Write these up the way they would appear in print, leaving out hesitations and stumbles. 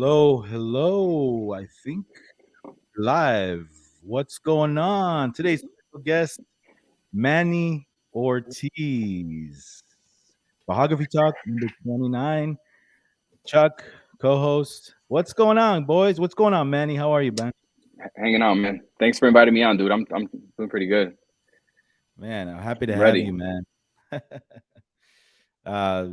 Hello, hello. I think live. What's going on? Today's special guest, Manny Ortiz. Vahagraphy Talk number 29. Chuck, co-host. What's going on, boys? What's going on, Manny? How are you, man? Hanging out, man. Thanks for inviting me on, dude. I'm doing pretty good. Man, I'm happy to I'm have ready. you, man. uh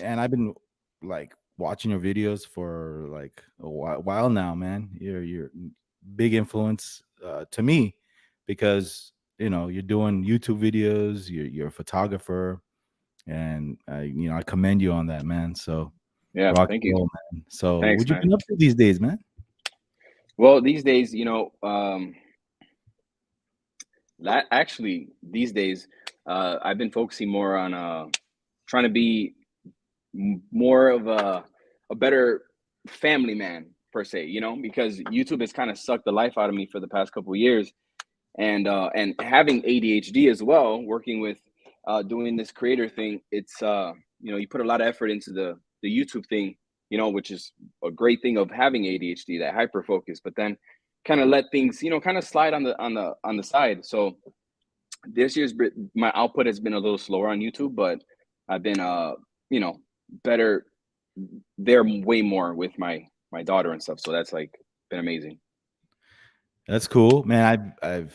and I've been like watching your videos for like a while now, man. You're big influence to me because you're doing YouTube videos. You're a photographer, and I commend you on that, man. So Yeah, rock thank and you. roll, man. So Thanks, what you man. been up to these days, man? Well, these days, actually, these days, I've been focusing more on trying to be more of a better family man per se. Because YouTube has kind of sucked the life out of me for the past couple of years, and having ADHD as well, working with doing this creator thing, it's you put a lot of effort into the YouTube thing, which is a great thing of having ADHD, that hyper focus, but then kind of let things, kind of slide on the side. So this my output has been a little slower on YouTube, but I've been you know better there way more with my daughter and stuff. So that's like been amazing. That's cool, man. I've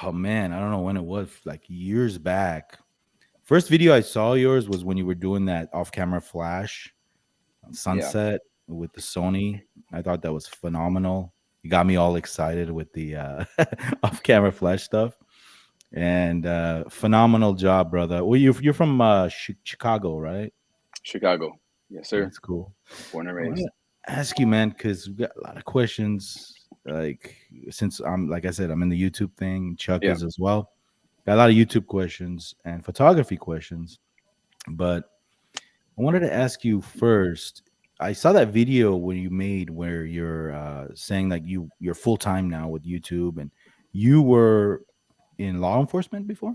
oh man, I don't know when it was, like years back. First video I saw yours was when you were doing that off-camera flash Yeah. sunset with the Sony. I thought that was phenomenal. You got me all excited with the off-camera flash stuff. And phenomenal job, brother. Well, you're from Chicago, right? Chicago. Yes, sir. That's cool. Born and I want raised. to ask you, man, because we got a lot of questions. Like, since I'm, like I said, I'm in the YouTube thing. Chuck Yeah. is as well. Got a lot of YouTube questions and photography questions. But I wanted to ask you first. I saw that video where you made where you're saying like you're full time now with YouTube, and you were in law enforcement before.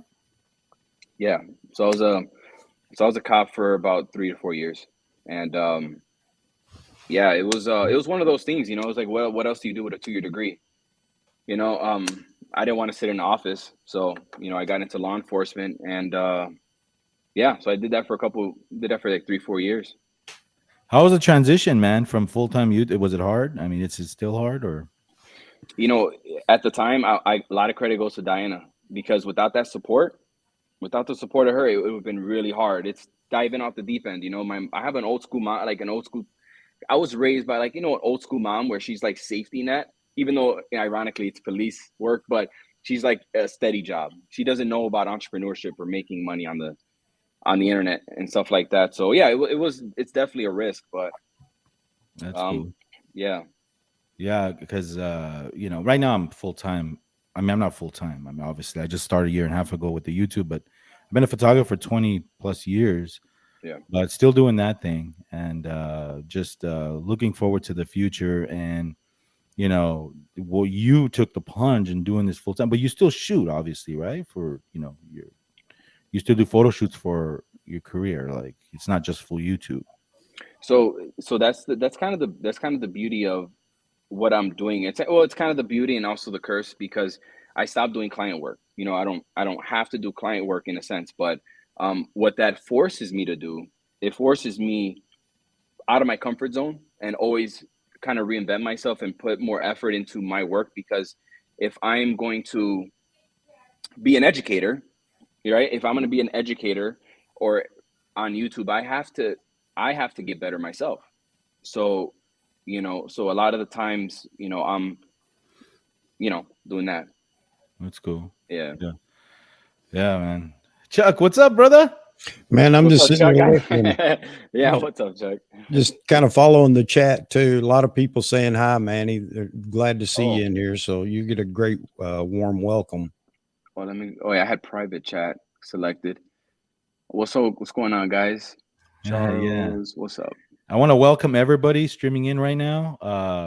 Yeah. So I was a so I was a cop for about 3 to 4 years, and yeah, it was one of those things. It was like, well, what else do you do with a 2 year degree? You know, um, I didn't want to sit in the office, so I got into law enforcement, and yeah, so I did that for like 3 4 years. How was the transition, man, from full time youth? Was it hard? I mean, it's still hard, or You know, at the time, a lot of credit goes to Diana, because without the support of her, it would have been really hard. It's diving off the deep end. I have an old school mom, like an old school. I was raised by, like, an old school mom where she's like safety net, even though ironically it's police work, but she's like a steady job. She doesn't know about entrepreneurship or making money on the internet and stuff like that. So yeah, it's definitely a risk, but that's um, cool. yeah, Yeah, because right now I'm full time. I mean, I'm not full time. I mean, obviously, I just started a year and a half ago with the YouTube, but I've been a photographer for 20 plus years, yeah. but still doing that thing, and just looking forward to the future. And well, you took the plunge in doing this full time, but you still shoot, obviously, right? For you still do photo shoots for your career. Like, it's not just for YouTube. So that's kind of the beauty of what I'm doing. It's kind of the beauty and also the curse, because I stopped doing client work. I don't have to do client work in a sense, but what that forces me to do, it forces me out of my comfort zone and always kind of reinvent myself and put more effort into my work, because if I'm going to be an educator, right? If I'm going to be an educator or on YouTube, I have to get better myself. So, so a lot of the times, I'm, doing that. That's cool. Yeah. Yeah, yeah, man. Chuck, what's up, brother? Man, I'm What's just up, sitting Chuck? here listening, Yeah. What's up, Chuck? just kind of following the chat too. A lot of people saying hi, Manny. They're glad to see Oh, you in here. So you get a great, warm welcome. oh, yeah, I had private chat selected. What's up? What's going on, guys? Yeah, yeah. Charles, what's up? I want to welcome everybody streaming in right now.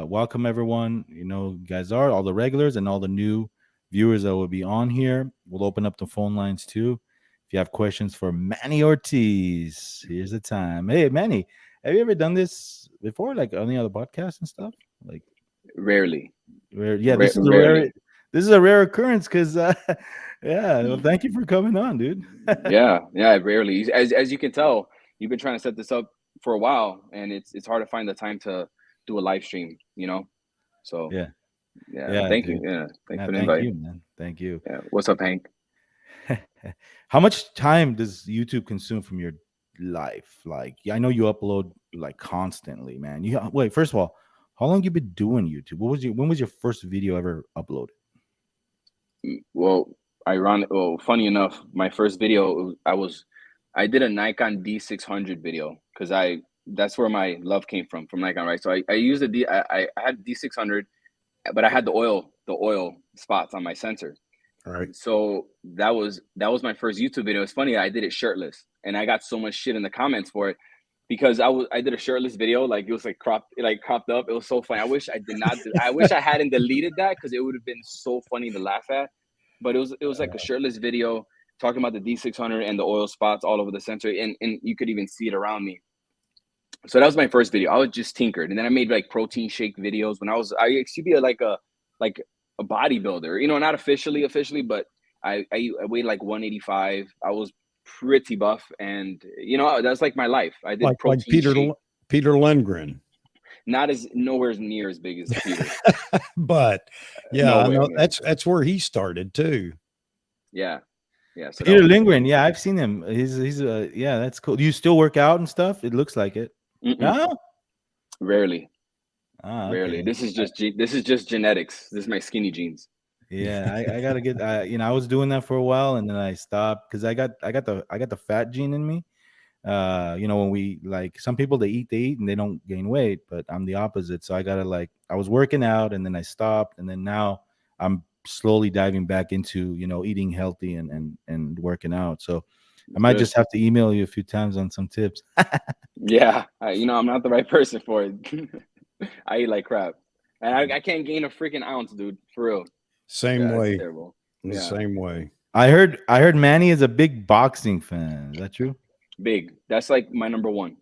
Welcome everyone. You guys are all the regulars and all the new viewers that will be on here. We'll open up the phone lines too. If you have questions for Manny Ortiz, here's the time. Hey, Manny, have you ever done this before, like on the other podcasts and stuff? Like, Rarely. yeah, this is a rare. Rarely. This is a rare occurrence because, yeah. Well, thank you for coming on, dude. Yeah, rarely. As you can tell, you've been trying to set this up for a while, and it's hard to find the time to do a live stream. So Yeah, yeah, yeah, thank you. dude. Yeah, thanks Yeah, for the thank invite. you, man. Thank you. Yeah, what's up, Hank? How much time does YouTube consume from your life? Like, yeah, I know you upload like constantly, man. You wait. First of all, how long you been doing YouTube? When was your first video ever uploaded? Well, funny enough, my first video, I did a Nikon D600 video because that's where my love came from Nikon, right? So I used I had D600, but I had the oil spots on my sensor. All right. So that was my first YouTube video. It's funny, I did it shirtless, and I got so much shit in the comments for it because I did a shirtless video, like it was like cropped up. It was so funny. I wish I did not. I wish I hadn't deleted that because it would have been so funny to laugh at. But it was like a shirtless video talking about the D600 and the oil spots all over the sensor, and you could even see it around me. So that was my first video. I was just tinkered, and then I made like protein shake videos when I used to be like a bodybuilder, not officially, but I weighed like 185. I was pretty buff, and that's like my life. I did Like protein shake. Peter Lindgren. Not as nowhere near as big as Peter. But yeah, I know Nowhere. that's where he started too. Yeah. So Peter Lindgren, yeah, I've seen him. He's yeah, that's cool. Do you still work out and stuff? It looks like it. No, rarely. Ah, Rarely. okay. This is just genetics. This is my skinny jeans. Yeah, I gotta get. I was doing that for a while, and then I stopped because I got the fat gene in me. When we like some people they eat and they don't gain weight, but I'm the opposite. So I gotta I was working out and then I stopped, and then now I'm slowly diving back into eating healthy and working out. So I might just have to email you a few times on some tips. Yeah, I'm not the right person for it. I eat like crap, and I can't gain a freaking ounce, dude. For real. Same way. It's terrible. The same way. I heard Manny is a big boxing fan. Is that true? Big. That's like my number one.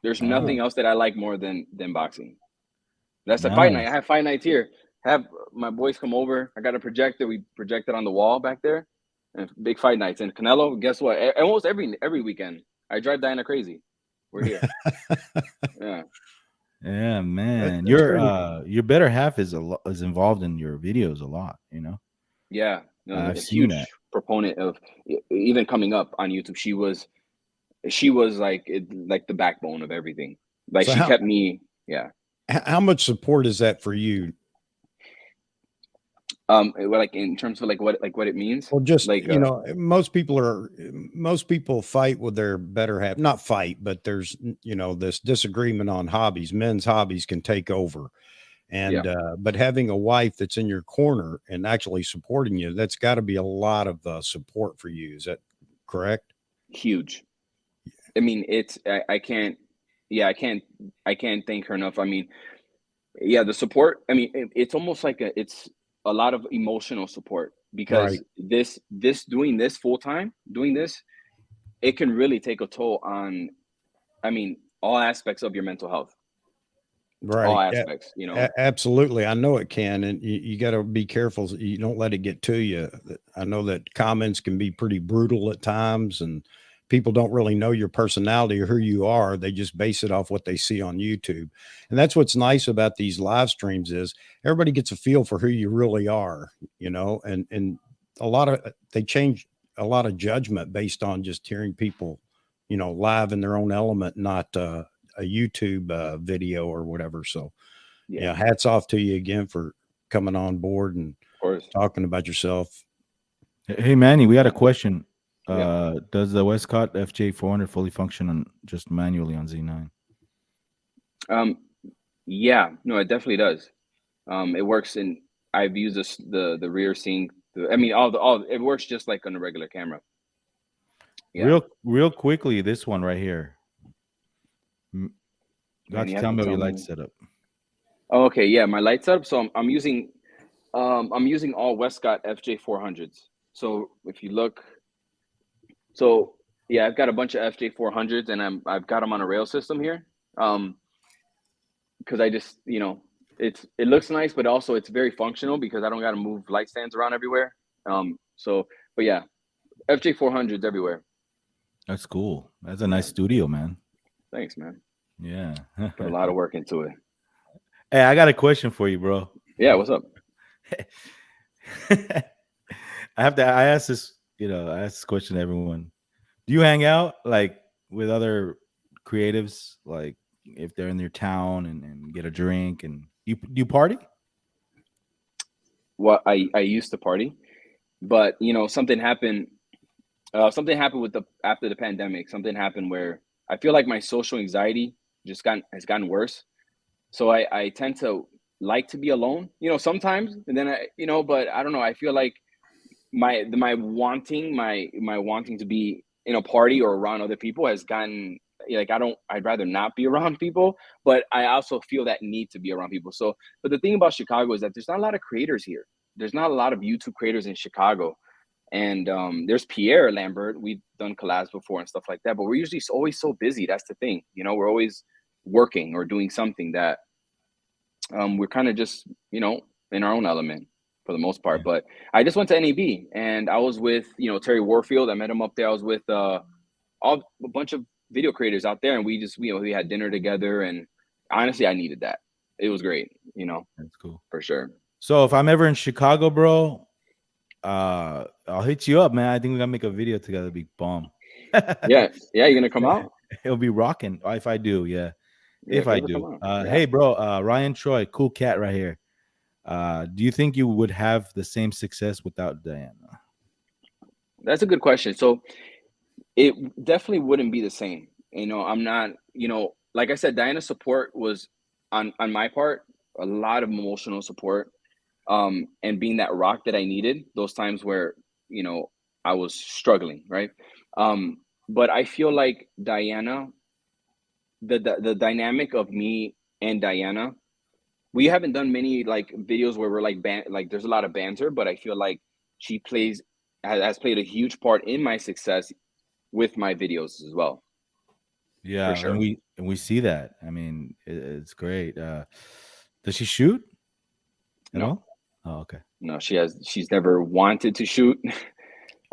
There's nothing else that I like more than boxing. That's the fight night. I have fight nights here. Have my boys come over. I got a projector. We project it on the wall back there. And big fight nights. And Canelo, guess what? Almost every weekend, I drive Diana crazy. We're here. Yeah. Yeah, man. Your better half is involved in your videos a lot, Yeah. No, I've a seen huge that. proponent of even coming up on YouTube. She was like the backbone of everything. Like, so she kept me. Yeah. How much support is that for you? Like in terms of what it means. Well, just like most people fight with their better half. Not fight, but there's this disagreement on hobbies. Men's hobbies can take over, and but having a wife that's in your corner and actually supporting you, that's got to be a lot of support for you. Is that correct? Huge. I mean, I can't thank her enough. I mean, yeah, the support. I mean, it's almost like it's a lot of emotional support because this doing this full time, it can really take a toll on, I mean, all aspects of your mental health. Right. All aspects, Absolutely. I know it can. And you got to be careful. You don't let it get to you. I know that comments can be pretty brutal at times, and people don't really know your personality or who you are. They just base it off what they see on YouTube. And that's what's nice about these live streams is everybody gets a feel for who you really are, and they change a lot of judgment based on just hearing people, live in their own element, not a YouTube video or whatever. So yeah, hats off to you again for coming on board and talking about yourself. Hey, Manny, we got a question. Does the Westcott FJ400 fully function on just manually on Z9? Yeah, no, it definitely does. It works I've used the rear sync. I mean, it works just like on a regular camera. Yeah. Real quickly, this one right here. Got to tell me your light setup. Oh, okay, yeah, my light setup. So I'm using all Westcott FJ400s. So if you look. So yeah, I've got a bunch of FJ400s, and I've got them on a rail system here. Because I just, you know, it looks nice, but also it's very functional because I don't got to move light stands around everywhere. So, but yeah, FJ400s everywhere. That's cool. That's a nice studio, man. Thanks, man. Yeah. Put a lot of work into it. Hey, I got a question for you, bro. Yeah, what's up? I ask this, you know, I ask this question to everyone. Do you hang out like with other creatives, like if they're in your town and get a drink and you party? Well, I used to party, but you know, something happened. Something happened with after the pandemic. Something happened where I feel like my social anxiety has gotten worse. So I tend to like to be alone, you know, sometimes, and then you know, but I don't know. I feel like my wanting to be in a party or around other people has gotten like I'd rather not be around people, but I also feel that need to be around people. So, but the thing about Chicago is that there's not a lot of creators here. There's not a lot of YouTube creators in Chicago. And there's Pierre Lambert. We've done collabs before and stuff like that, but we're usually always so busy. That's the thing, you know, we're always working or doing something that we're kind of just, you know, in our own element for the most part. But I just went to NAB and I was with, you know, Terry Warfield. I met him up there. I was with a bunch of video creators out there, and we just, you know, we had dinner together. And honestly, I needed that. It was great, you know. That's cool for sure. So if I'm ever in Chicago, bro, I'll hit you up, man. I think we gotta make a video together. Big bomb. Yeah, you're gonna come out. It'll be rocking. If I do, yeah. If I do. Yeah. Hey, bro, Ryan Troy, cool cat right here. Do you think you would have the same success without Diana? That's a good question. So it definitely wouldn't be the same. You know, I'm not, you know, like I said, Diana's support was on my part, a lot of emotional support. And being that rock that I needed those times where, you know, I was struggling, right? But I feel like Diana, the dynamic of me and Diana, we haven't done many like videos where we're like like there's a lot of banter, but I feel like she has played a huge part in my success with my videos as well. Yeah, For sure. and we see that. I mean, it's great. Does she shoot at No. all? Oh, okay. No, she's never wanted to shoot.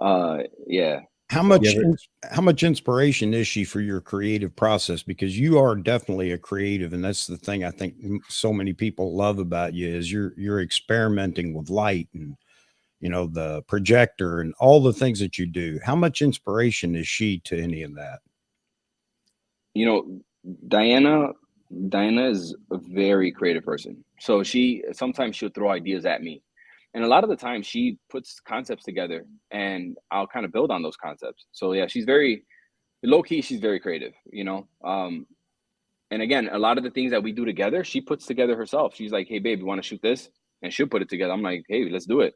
Yeah. How much inspiration is she for your creative process? Because you are definitely a creative, and that's the thing I think so many people love about you is you're experimenting with light and, you know, the projector and all the things that you do. How much inspiration is she to any of that? You know, Diana is a very creative person. So sometimes she'll throw ideas at me. And a lot of the time she puts concepts together and I'll kind of build on those concepts. So yeah, she's very low key, she's very creative, you know. And again, a lot of the things that we do together, she puts together herself. She's like, "Hey babe, you want to shoot this?" And she'll put it together. I'm like, "Hey, let's do it."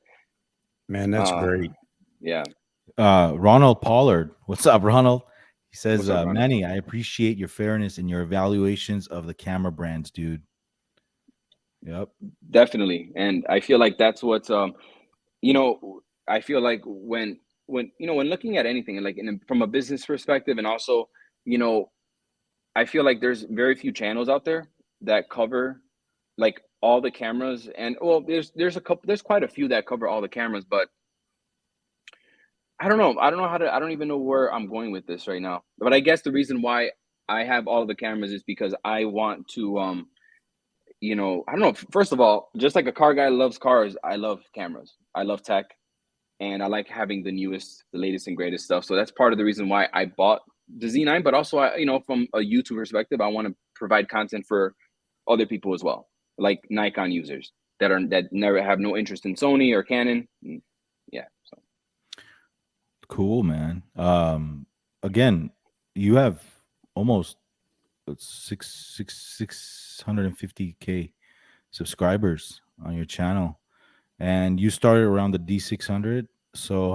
Man, that's great. Yeah. Ronald Pollard. What's up, Ronald? He says, Ronald? Manny, I appreciate your fairness in your evaluations of the camera brands, dude. Yep. Definitely. And I feel like that's what's you know, I feel like when you know, when looking at anything, like from a business perspective, and also, you know, I feel like there's very few channels out there that cover like all the cameras. And well, there's quite a few that cover all the cameras, but I don't know. I don't even know where I'm going with this right now. But I guess the reason why I have all the cameras is because I want to you know, I don't know. First of all, just like a car guy loves cars, I love cameras. I love tech, and I like having the newest, the latest and greatest stuff. So that's part of the reason why I bought the Z9. But also, you know, from a YouTube perspective, I want to provide content for other people as well, like Nikon users that never have no interest in Sony or Canon. Yeah. So. Cool, man. Again, you have almost 650K subscribers on your channel, and you started around the D600. So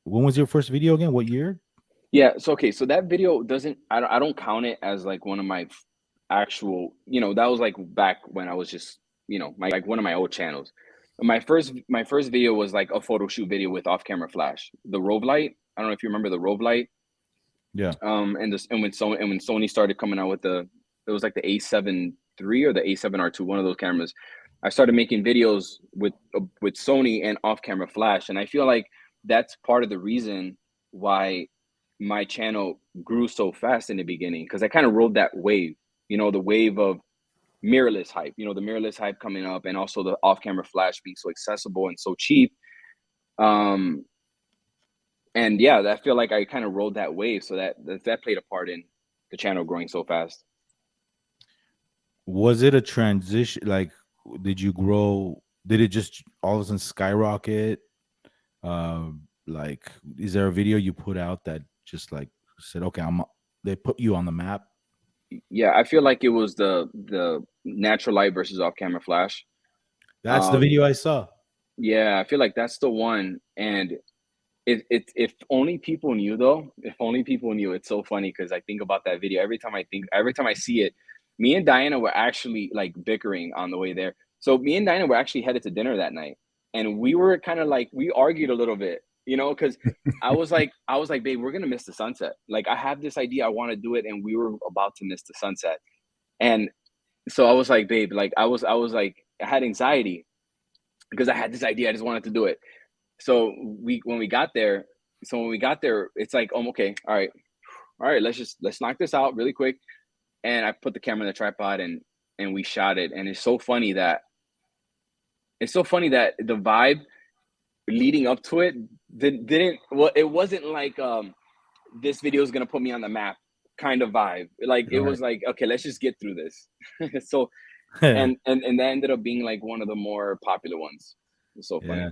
when was your first video again? What year? Yeah. So that video I don't count it as like one of my actual, you know, that was like back when I was just, you know, like one of my old channels. My first video was like a photo shoot video with off-camera flash, the Rove light. I don't know if you remember the Rove light. Yeah. And when Sony started coming out with the it was like the A7 III or the A7R2, one of those cameras. I started making videos with Sony and off-camera flash, and I feel like that's part of the reason why my channel grew so fast in the beginning, because I kind of rode that wave, you know, the wave of mirrorless hype, you know, the mirrorless hype coming up, and also the off-camera flash being so accessible and so cheap. And yeah, I feel like I kind of rode that wave, so that played a part in the channel growing so fast. Was it a transition? Like, did you grow? Did it just all of a sudden skyrocket? Like, is there a video you put out that just like said, okay, they put you on the map? Yeah, I feel like it was the natural light versus off-camera flash. That's the video I saw. Yeah, I feel like that's the one. And if only people knew, though, if only people knew. It's so funny because I think about that video every time I see it. Me and Diana were actually like bickering on the way there. So me and Diana were actually headed to dinner that night, and we were kind of like, we argued a little bit, you know, because I was like, babe, we're gonna miss the sunset. Like, I have this idea, I want to do it, and we were about to miss the sunset. And so I was like, babe, like I was like, I had anxiety because I had this idea, I just wanted to do it. So when we got there, it's like, oh, okay, all right, let's knock this out really quick. And I put the camera in the tripod, and we shot it. And it's so funny that the vibe leading up to it it wasn't like this video is gonna put me on the map kind of vibe. Like, it was like, okay, let's just get through this. So and that ended up being like one of the more popular ones. It's so funny. Yeah.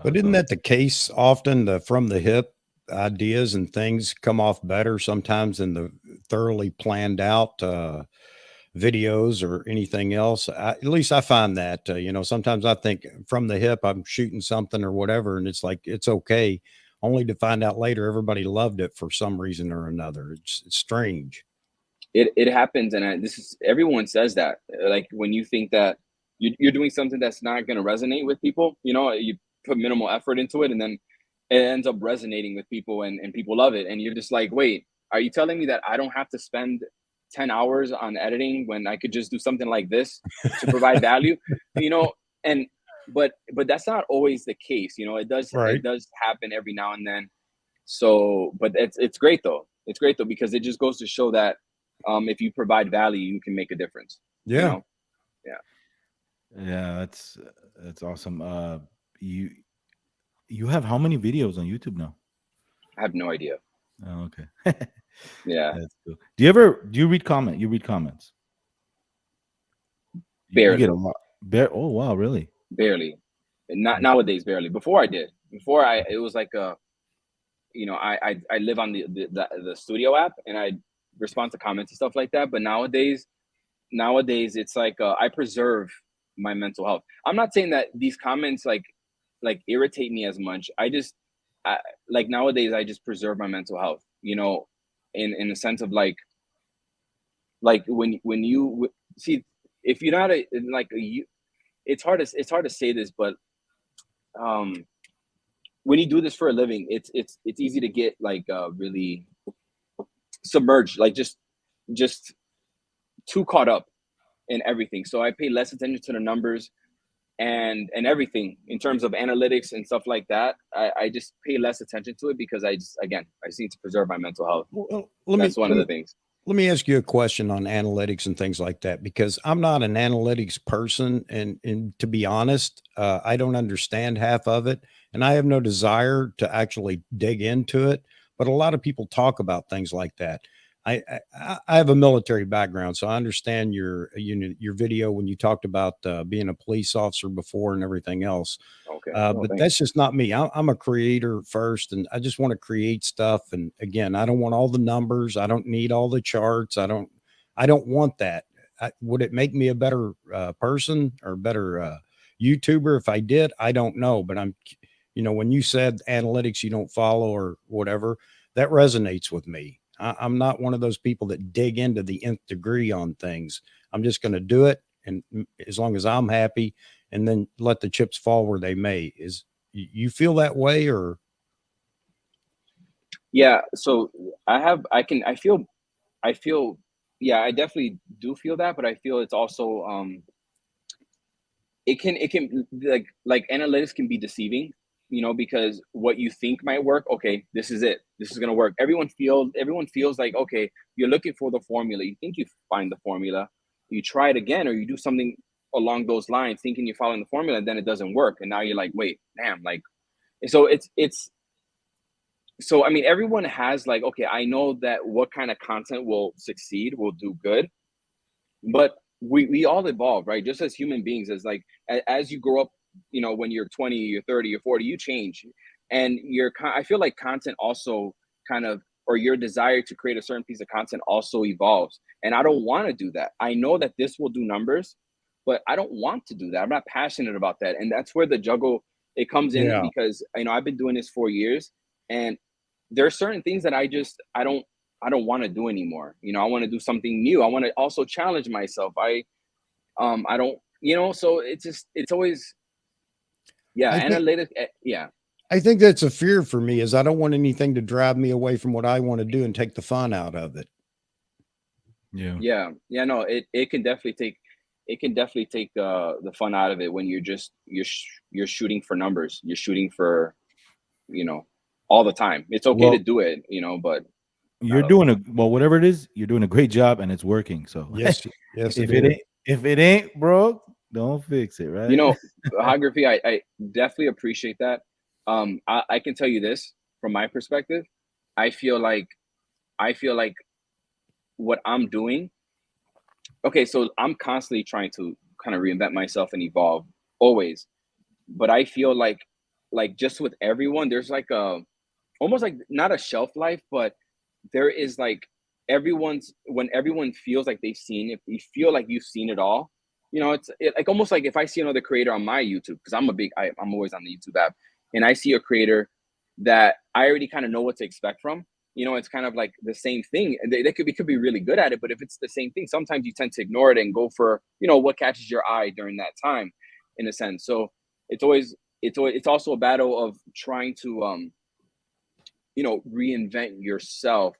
But isn't that the case often? The from the hip ideas and things come off better sometimes than the thoroughly planned out videos or anything else. At least I find that, you know, sometimes I think from the hip, I'm shooting something or whatever, and it's like, it's okay, only to find out later everybody loved it for some reason or another. It's strange. It happens, and this is, everyone says that. Like, when you think that you're doing something that's not going to resonate with people, you know, you put minimal effort into it, and then it ends up resonating with people, and people love it, and you're just like, wait, are you telling me that I don't have to spend 10 hours on editing when I could just do something like this to provide value? You know, and but that's not always the case, you know. It does happen every now and then. So, but it's great though. It's great though, because it just goes to show that if you provide value, you can make a difference. Yeah. You know? Yeah, that's awesome. You have how many videos on YouTube now? I have no idea. Oh, okay. Yeah. That's cool. Do you read comments? Barely. You get a lot. Oh wow, really? Barely. Not nowadays, barely. Before I did. It was like you know, I live on the studio app, and I respond to comments and stuff like that. But nowadays it's like I preserve my mental health. I'm not saying that these comments like irritate me as much. Like, nowadays I just preserve my mental health, you know, in the sense of like when you see, if you're not it's hard to say this, but when you do this for a living, it's easy to get like really submerged, like just too caught up in everything. So I pay less attention to the numbers and everything in terms of analytics and stuff like that. I just pay less attention to it, because I just need to preserve my mental health. Well, That's one of the things. Let me ask you a question on analytics and things like that, because I'm not an analytics person. And to be honest, I don't understand half of it, and I have no desire to actually dig into it. But a lot of people talk about things like that. I have a military background, so I understand your video when you talked about being a police officer before and everything else. Okay. But that's just not me. I'm a creator first, and I just want to create stuff. And again, I don't want all the numbers. I don't need all the charts. I don't want that. Would it make me a better person or better YouTuber if I did? I don't know. But you know, when you said analytics you don't follow or whatever, that resonates with me. I'm not one of those people that dig into the nth degree on things. I'm just going to do it, and as long as I'm happy, and then let the chips fall where they may. You feel that way, or? Yeah. So I feel, yeah, I definitely do feel that, but I feel it's also it can like analytics can be deceiving, you know, because what you think might work, okay, this is it, this is gonna work. Everyone feels like, okay, you're looking for the formula. You think you find the formula, you try it again, or you do something along those lines, thinking you're following the formula, and then it doesn't work, and now you're like, wait, damn, like, so it's so I mean, everyone has like, okay, I know that what kind of content will succeed, will do good, but we all evolve, right? Just as human beings, as like as you grow up, you know, when you're 20, you're 30, you're 40, you change, and I feel like content also kind of, or your desire to create a certain piece of content also evolves. And I don't want to do that. I know that this will do numbers, but I don't want to do that. I'm not passionate about that, and that's where the juggle it comes in, Yeah. because you know, I've been doing this 4 years, and there are certain things that I don't want to do anymore. You know, I want to do something new. I want to also challenge myself. I don't, you know, so it's always, yeah, I think analytic, yeah. I think that's a fear for me is I don't want anything to drive me away from what I want to do and take the fun out of it. Yeah. Yeah, no, it can definitely take, the fun out of it when you're shooting for numbers. You're shooting for, you know, all the time. It's okay to Well, do it, you know, but you're not all the doing time. a well, whatever it is, you're doing a great job and it's working. So Yes, yes, it if it is. ain't if it ain't broke, don't fix it, You right? know, Vahagraphy, I definitely appreciate that. I can tell you this from my perspective. I feel like I feel like what I'm doing. Okay, so I'm constantly trying to kind of reinvent myself and evolve always. But I feel like just with everyone, there's like a, almost like not a shelf life, but there is like, when everyone feels like they've seen it, you feel like you've seen it all. You know, like almost like if I see another creator on my YouTube, because I'm always on the YouTube app, and I see a creator that I already kind of know what to expect from. You know, it's kind of like the same thing, and they could be really good at it. But if it's the same thing, sometimes you tend to ignore it and go for, you know, what catches your eye during that time, in a sense. So it's also a battle of trying to you know, reinvent yourself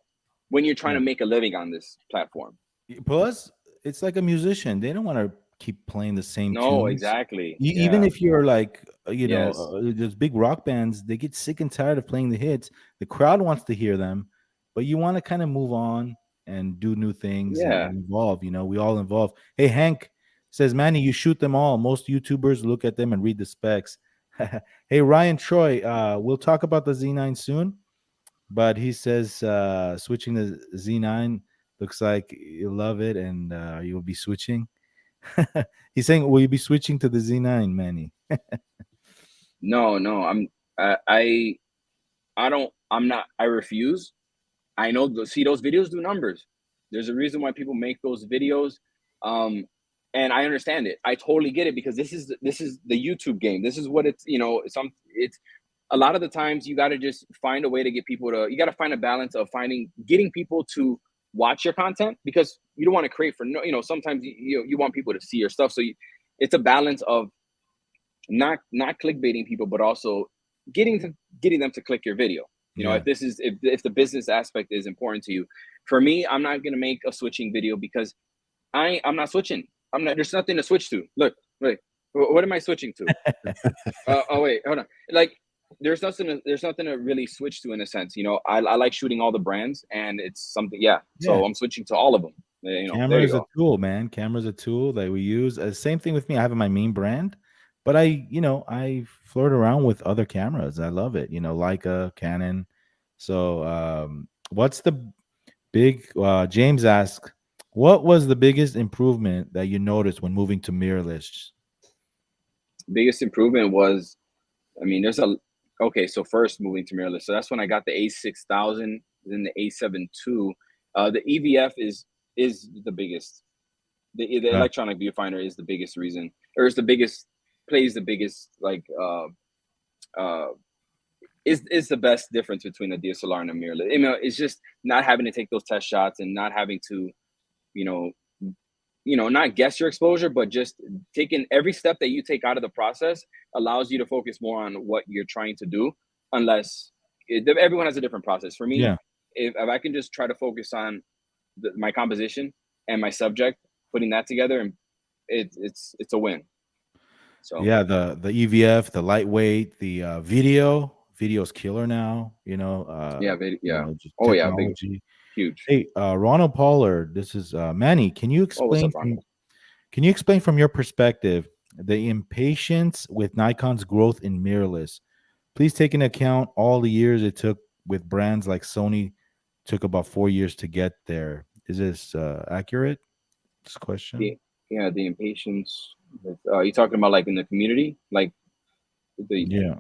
when you're trying Yeah. to make a living on this platform. Plus, it's like a musician. They don't want to keep playing the same No, tunes. exactly. Even Yeah. if you're like, Yes. those big rock bands, they get sick and tired of playing the hits. The crowd wants to hear them, but you want to kind of move on and do new things Yeah. and evolve. You know, we all evolve. Hey, Hank says, Manny, you shoot them all. Most YouTubers look at them and read the specs. Hey, Ryan Troy, we'll talk about the Z9 soon. But he says switching to Z9 looks like you'll love it and you'll be switching. He's saying, will you be switching to the Z9, Manny? No, no. I don't. I'm not. I refuse. I know. See, those videos do numbers. There's a reason why people make those videos, um, and I understand it. I totally get it, because this is the YouTube game. This is what it's. You know, it's a lot of the times you got to just find a way to get people to. You got to find a balance of getting people to watch your content, because you don't want to create for no. You know, sometimes you want people to see your stuff. So it's a balance of not clickbaiting people, but also getting them to click your video. You know, Yeah. if the business aspect is important to you. For me, I'm not gonna make a switching video, because I'm not switching. I'm not. There's nothing to switch to. Look, wait. What am I switching to? Oh wait, hold on. Like, there's nothing to really switch to, in a sense. You know, I like shooting all the brands, and it's something. Yeah. Yeah. So I'm switching to all of them. You know, there Camera you is a go. tool, man. Camera is a tool that we use. Same thing with me. I have my main brand, but I flirt around with other cameras. I love it. Leica, Canon. So, what's the big? James asked, what was the biggest improvement that you noticed when moving to mirrorless? Biggest improvement was, I mean, okay, so first moving to mirrorless. So that's when I got the A6000, then the A7 II. The EVF is the biggest. The Uh, electronic viewfinder is the biggest reason, or is the biggest, plays the biggest, like, uh, is the best difference between a DSLR and a mirrorless. You know, it's just not having to take those test shots, and not having to, you know, not guess your exposure, but just taking every step that you take out of the process allows you to focus more on what you're trying to do. Unless everyone has a different process. For me, yeah. if I can just try to focus on my composition, and my subject, putting that together, and it's a win. So Yeah, the EVF, the lightweight, the video's killer now. yeah, Just oh yeah, big, technology. huge. Hey, Ronald Pollard, this is Manny. Oh, what's up, Ronald? Can you explain from your perspective the impatience with Nikon's growth in mirrorless? Please take into account all the years it took with brands like Sony. Took about 4 years to get there. Is this accurate? This question. The yeah, the impatience. You talking about like in the community, like the Yeah.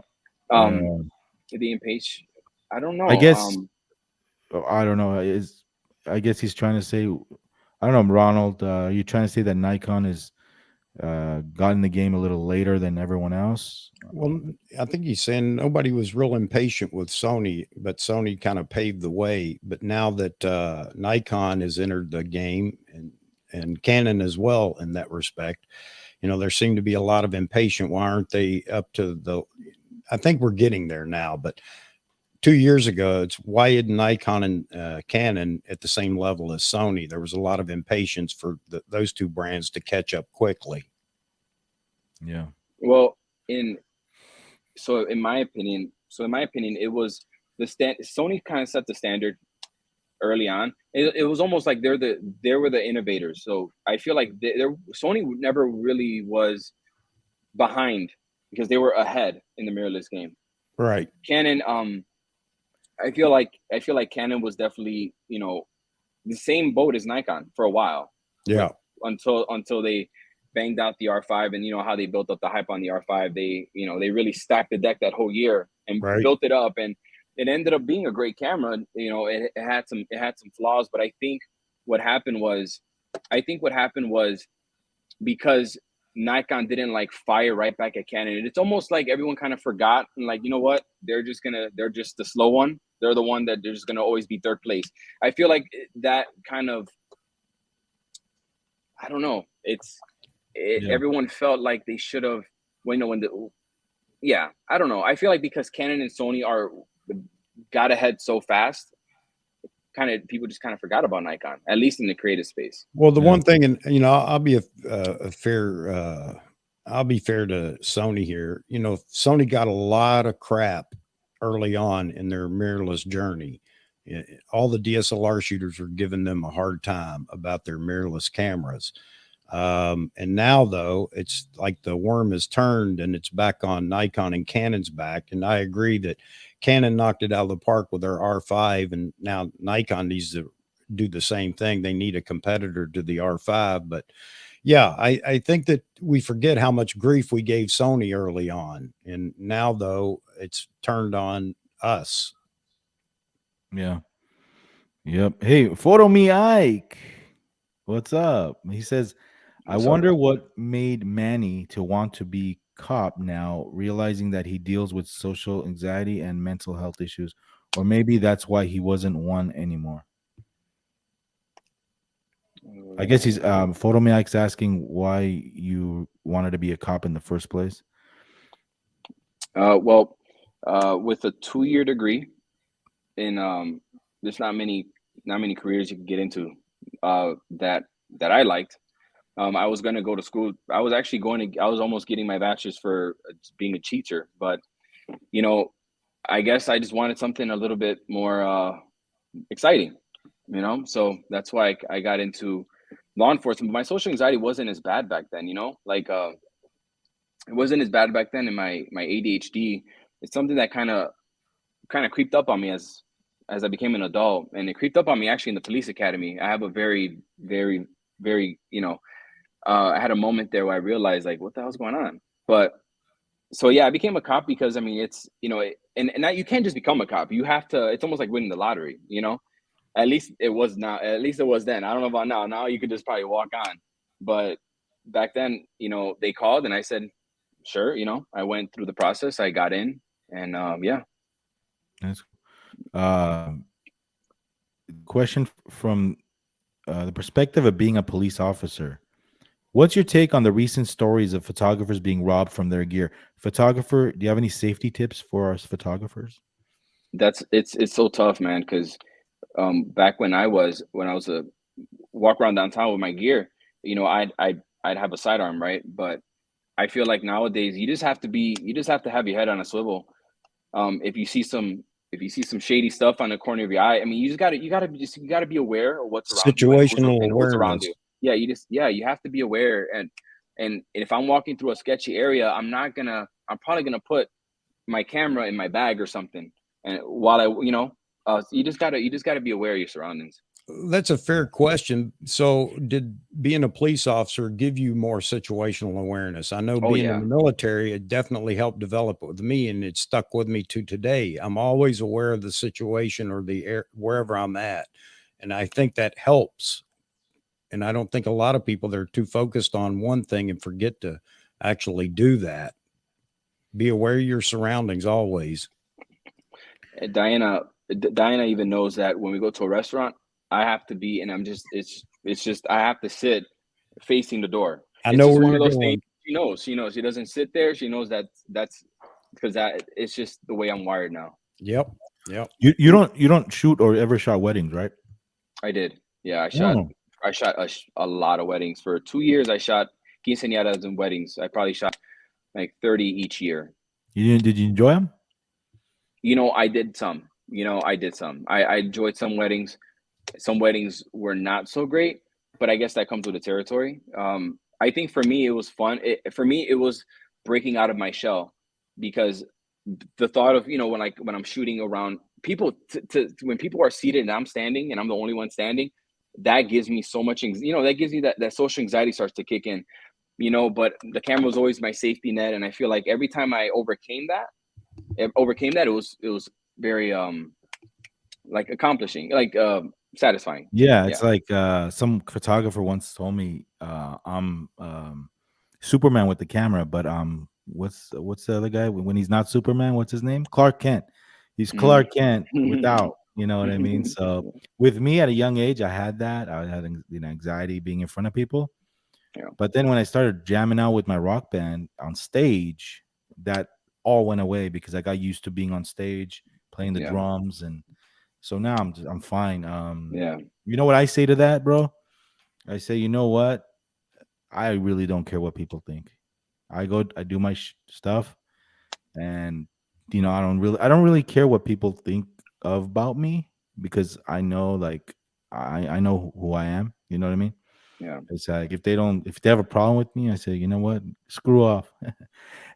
um Uh, the impatient. I don't I know. guess I don't know. I guess he's trying to say. I don't know, Ronald. Are you trying to say that Nikon is got in the game a little later than everyone else? Well, I think he's saying nobody was real impatient with Sony, but Sony kind of paved the way. But now that Nikon has entered the game, and Canon as well in that respect, there seemed to be a lot of impatient. Why aren't they up to the? I think we're getting there now, but 2 years ago, it's why isn't Nikon and Canon at the same level as Sony? There was a lot of impatience for those two brands to catch up quickly. Yeah. Well, in in my opinion, it was Sony kind of set the standard early on. It was almost like they were the innovators. So I feel like Sony never really was behind because they were ahead in the mirrorless game. Right. Canon, I feel like Canon was definitely the same boat as Nikon for a while. Yeah. Until they banged out the R5, and how they built up the hype on the R5. They really stacked the deck that whole year and built it up, and it ended up being a great camera. It had some flaws, but I think what happened was because Nikon didn't like fire right back at Canon. It's almost like everyone kind of forgot, and like, you know what, they're just the slow one. They're the one that they're just gonna always be third place. I feel like that kind of, I don't know. Everyone felt like they should have. I don't know. I feel like because Canon and Sony got ahead so fast, people just kind of forgot about Nikon, at least in the creative space. Well, the one thing, and I'll be a fair. I'll be fair to Sony here. Sony got a lot of crap early on in their mirrorless journey. All the DSLR shooters were giving them a hard time about their mirrorless cameras. And now, though, it's like the worm has turned and it's back on Nikon and Canon's back. And I agree that Canon knocked it out of the park with their R5, and now Nikon needs to do the same thing. They need a competitor to the R5. But yeah, I think that we forget how much grief we gave Sony early on. And now, though, it's turned on us. Yeah. Yep. Hey, Photo Me Ike. What's up? He says, I wonder what made Manny to want to be cop now, realizing that he deals with social anxiety and mental health issues, or maybe that's why he wasn't one anymore. I guess he's Photo Me Ike's asking why you wanted to be a cop in the first place. Well, with a 2-year degree, in there's not many careers you can get into that I liked. I was going to go to school. I was almost getting my bachelor's for being a teacher, but I guess I just wanted something a little bit more exciting, so that's why I got into law enforcement. My social anxiety wasn't as bad back then, it wasn't as bad back then. And my ADHD, it's something that kind of creeped up on me as I became an adult, and it creeped up on me actually in the police academy. I have a very, very, very, I had a moment there where I realized, like, what the hell's going on? But so yeah, I became a cop because it's and now you can't just become a cop. You have to. It's almost like winning the lottery, At least it was now. At least it was then. I don't know about now. Now you could just probably walk on, but back then, they called and I said, sure. I went through the process. I got in, and yeah. That's question from the perspective of being a police officer. What's your take on the recent stories of photographers being robbed from their gear? Photographer, do you have any safety tips for us photographers? It's so tough, man, because back when I was walk around downtown with my gear, you know, I'd have a sidearm, right? But I feel like nowadays you just have to have your head on a swivel. If you see some shady stuff on the corner of your eye, I mean, you gotta be aware of what's around you and Situational who's around awareness. you. Yeah, you have to be aware. And if I'm walking through a sketchy area, I'm probably gonna put my camera in my bag or something. And while you just gotta be aware of your surroundings. That's a fair question. So, did being a police officer give you more situational awareness? I know Oh being in yeah, the military, it definitely helped develop it with me, and it stuck with me to today. I'm always aware of the situation or the air wherever I'm at, and I think that helps. And I don't think a lot of people, they're too focused on one thing and forget to actually do that. Be aware of your surroundings always. Diana. Diana even knows that when we go to a restaurant, I have to be, and it's just I have to sit facing the door. I It's know just where one you're of those things. going. She knows. She doesn't sit there. She knows that's because that it's just the way I'm wired now. Yep. Yep. You don't shoot or ever shot weddings, right? I did. Yeah, Oh, I shot a lot of weddings for 2 years. I shot quinceañeras and weddings. I probably shot like 30 each year. you didn't? Did you enjoy them? You know, I did some. You know, I did some. I enjoyed some weddings. Some weddings were not so great, but I guess that comes with the territory. I think for me it was fun. For me it was breaking out of my shell, because the thought of, you know, when I'm shooting around people, when people are seated and I'm standing and I'm the only one standing, that gives me so much you know, that gives me that social anxiety starts to kick in, you know. But the camera was always my safety net, and I feel like every time I overcame that, it was very like accomplishing, like satisfying. Yeah, Yeah. it's like some photographer once told me I'm Superman with the camera, but what's the other guy when he's not Superman? What's his name? Clark Kent. He's Clark Kent without, you know what I mean? So with me at a young age, I had that. I had anxiety being in front of people. Yeah. But then when I started jamming out with my rock band on stage, that all went away because I got used to being on stage, playing the Yeah. drums, and so now I'm fine. Yeah. You know what I say to that, bro? I say, you know what? I really don't care what people think. I do my stuff, and I don't really care what people think about me because I know, like, I know who I am. You know what I mean? Yeah. It's like if they have a problem with me, I say, you know what? Screw off.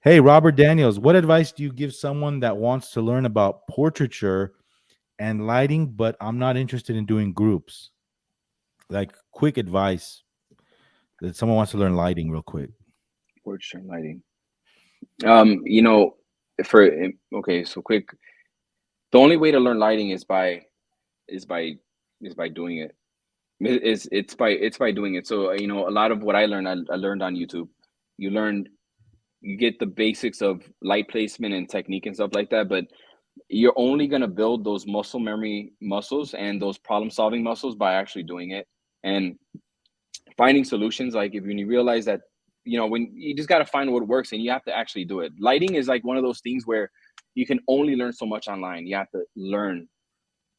Hey, Robert Daniels, what advice do you give someone that wants to learn about portraiture and lighting, but I'm not interested in doing groups? Like, quick advice that someone wants to learn lighting real quick. Portrait lighting. You know, for okay, so quick. The only way to learn lighting is by is by doing it. It's by doing it. So you know, a lot of what I learned on YouTube. You learn, you get the basics of light placement and technique and stuff like that, but you're only going to build those muscle memory muscles and those problem solving muscles by actually doing it and finding solutions. Like if when you realize that, you know, when you just got to find what works and you have to actually do it. Lighting is like one of those things where you can only learn so much online. You have to learn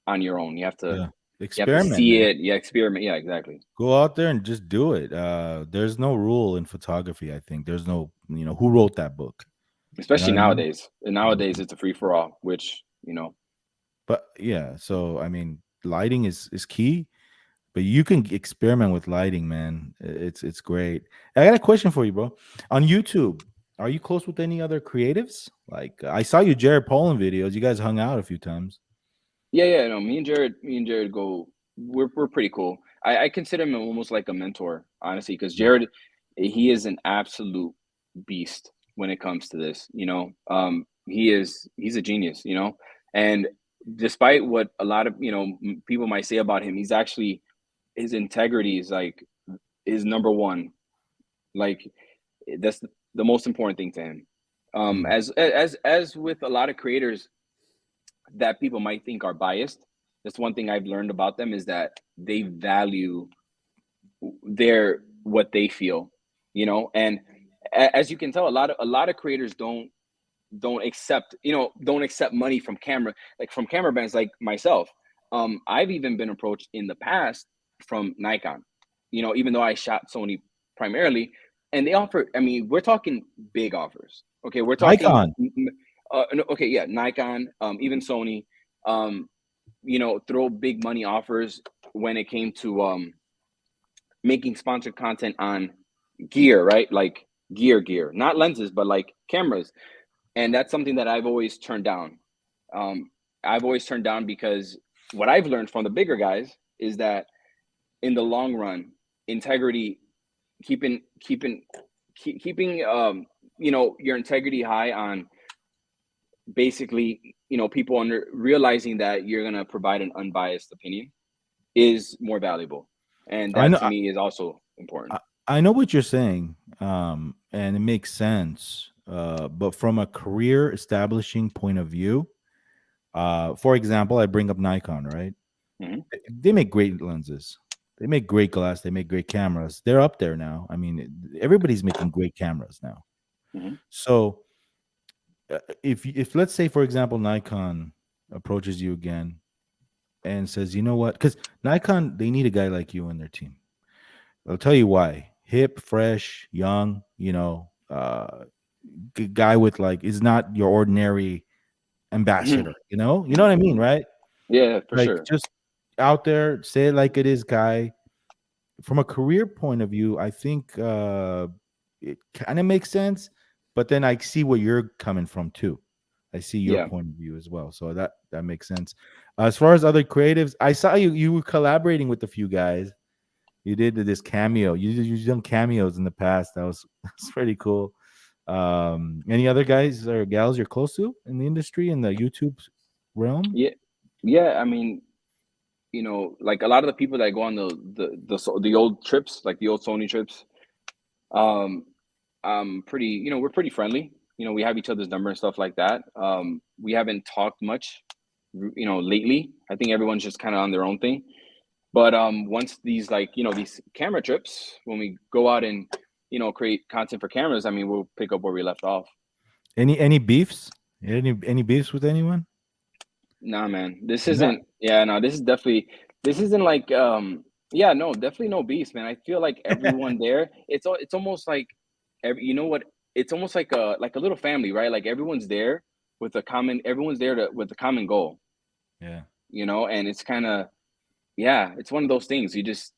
on your own. Yeah. You have to Experiment, see man. it. Yeah, experiment. Yeah, exactly. Go out there and just do it. There's no rule in photography, I think. There's no, who wrote that book? You know Especially what I mean? nowadays. And nowadays it's a free for all, which, you know, But yeah, so I mean, lighting is key, but you can experiment with lighting, man. It's great. I got a question for you, bro. On YouTube, are you close with any other creatives? Like, I saw you Jared Polin videos. You guys hung out a few times. yeah, no, me and Jared go, we're pretty cool. I consider him almost like a mentor, honestly, because Yeah. Jared, he is an absolute beast when it comes to this, you know. He's a genius, you know. And despite what a lot of, you know, people might say about him, he's actually, his integrity is number one. Like that's the most important thing to him. Mm. As with a lot of creators that people might think are biased, that's one thing I've learned about them, is that they value their what they feel, you know. And as you can tell, a lot of creators don't accept, you know, don't accept money from camera, like from camera brands like myself. I've even been approached in the past from Nikon. You know, even though I shot Sony primarily, and they offer. I mean, we're talking big offers. Okay, we're talking. Nikon. Okay, yeah, Nikon, even Sony. You know, throw big money offers when it came to making sponsored content on gear, right? Like gear, not lenses, but like cameras. And that's something that I've always turned down. I've always turned down because what I've learned from the bigger guys is that in the long run, integrity, keeping you know, your integrity high on basically, you know, people under realizing that you're gonna provide an unbiased opinion is more valuable, and I that know. to me is also important. I know what you're saying, and it makes sense. But from a career establishing point of view, for example, I bring up Nikon, right? Mhm. They make great lenses. They make great glass. They make great cameras. They're up there now. I mean, everybody's making great cameras now. Mhm. So, if let's say, for example, Nikon approaches you again and says, you know what? Because Nikon, they need a guy like you in their team. I'll tell you why. Hip, fresh, young, you know, guy with like is not your ordinary ambassador, you know what I mean, right? Yeah, for Like sure. just out there, say it like it is, guy. From a career point of view, I think it kind of makes sense, but then I see where you're coming from too. I see your Yeah. point of view as well, so that makes sense. As far as other creatives, I saw you were collaborating with a few guys. You did this cameo. You've done cameos in the past. That's pretty cool. Any other guys or gals you're close to in the industry in the YouTube realm? Yeah. Yeah. I mean, you know, like a lot of the people that go on the old trips, like the old Sony trips, um, pretty, you know, we're pretty friendly. You know, we have each other's number and stuff like that. We haven't talked much, you know, lately. I think everyone's just kind of on their own thing. But once these, like, you know, these camera trips, when we go out and, you know, create content for cameras, I mean, we'll pick up where we left off. Any beefs? Any beefs with anyone? Nah, man, this No. isn't. Yeah, no, this is definitely. This isn't like. Yeah, no, definitely no beast, man. I feel like everyone there. It's almost like, you know what? It's almost like a little family, right? Like everyone's there with a common. Everyone's there with a common goal, Yeah. you know. And it's kind of, yeah, it's one of those things. You just,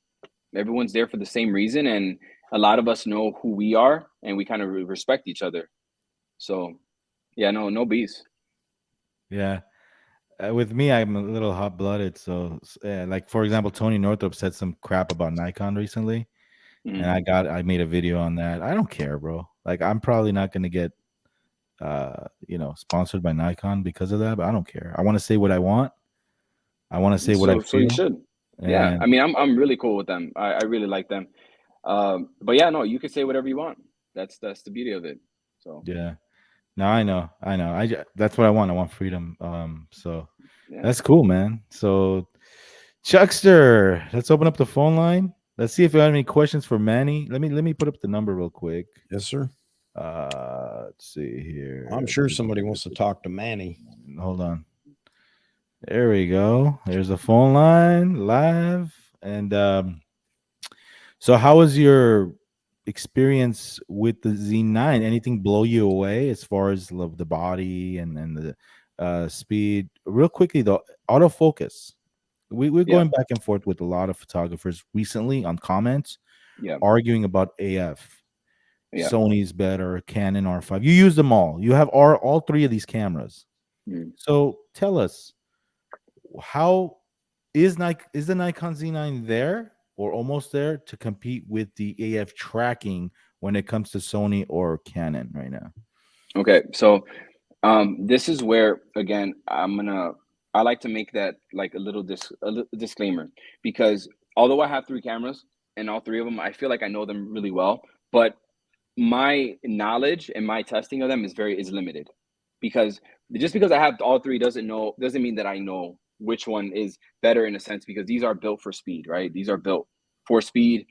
everyone's there for the same reason, and a lot of us know who we are, and we kind of respect each other. So, yeah, no beast. Yeah. With me, I'm a little hot blooded. So, like for example, Tony Northrup said some crap about Nikon recently, and Mhm. I made a video on that. I don't care, bro. Like I'm probably not gonna get sponsored by Nikon because of that, but I don't care. I want to say what I want. I want to say what I So you feel, should. Yeah, and I mean, I'm really cool with them. I really like them. But yeah, no, you can say whatever you want. That's the beauty of it. So yeah. No, I know. That's what I want. I want freedom. So yeah, that's cool, man. So Chuckster, let's open up the phone line. Let's see if you have any questions for Manny. Let me put up the number real quick. Yes, sir. Let's see here. I'm sure somebody wants to talk to Manny. Hold on. There we go. There's the phone line live. And so how was your experience with the Z9? Anything blow you away as far as the body and the speed? Real quickly though, autofocus. We're yeah, going back and forth with a lot of photographers recently on comments yeah, arguing about AF. yeah. Sony's better, Canon R5. You use them all. You have all three of these cameras. Mm. So tell us, how is the Nikon Z9 there or almost there to compete with the AF tracking when it comes to Sony or Canon right now? Okay, so this is where again I like to make that like a disclaimer, because although I have three cameras and all three of them, I feel like I know them really well, but my knowledge and my testing of them is limited, because just because I have all three doesn't mean that I know which one is better, in a sense, because these are built for speed, right? These are built for speed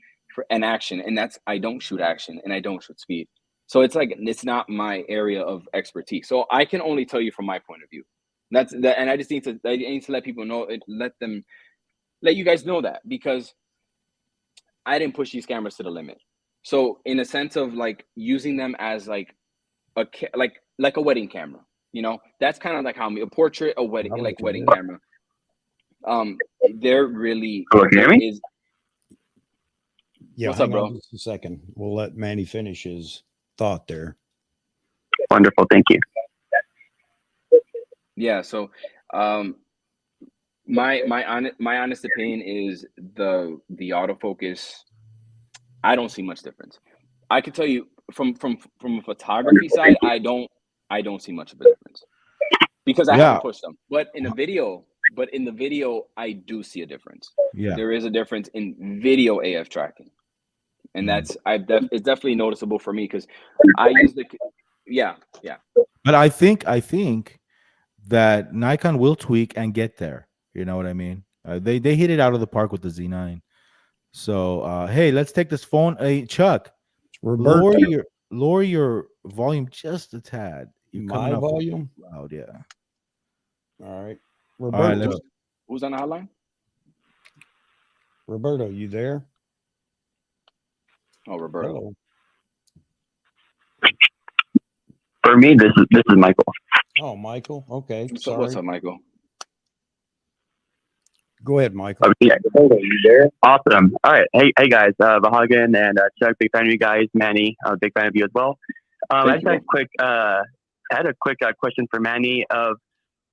and action, and that's, I don't shoot action and I don't shoot speed. So it's like, it's not my area of expertise. So I can only tell you from my point of view. That's that, and I need to let people know, let you guys know that, because I didn't push these cameras to the limit. So in a sense of like using them as like like a wedding camera, you know, that's kind of like how a portrait, a wedding, like wedding camera. They're really, Hello, can you hear me? is, Yeah, what's up, hang on bro? just a second. We'll let Manny finish his thought there. Wonderful, thank you. Yeah. So, my honest opinion is the autofocus. I don't see much difference. I can tell you from a photography side, I don't see much of a difference because I haven't pushed them. But in the video, I do see a difference. Yeah. There is a difference in video AF tracking, and that's it's definitely noticeable for me because I use the yeah. But I think that Nikon will tweak and get there. You know what I mean? They hit it out of the park with the Z9. So hey, let's take this phone. Hey, Chuck, lower your volume just a tad. You're My volume loud, yeah. All right, Roberto. Roberto. Who's on the hotline? Roberto, you there? Oh, Roberto. Hello. For me, this is Michael. Oh, Michael. Okay. So what's up, Michael? Go ahead, Michael. Oh, yeah. You there? Awesome. All right. Hey guys, Vahagan and Chuck, big fan of you guys. Manny, big fan of you as well. I just had a quick question for Manny of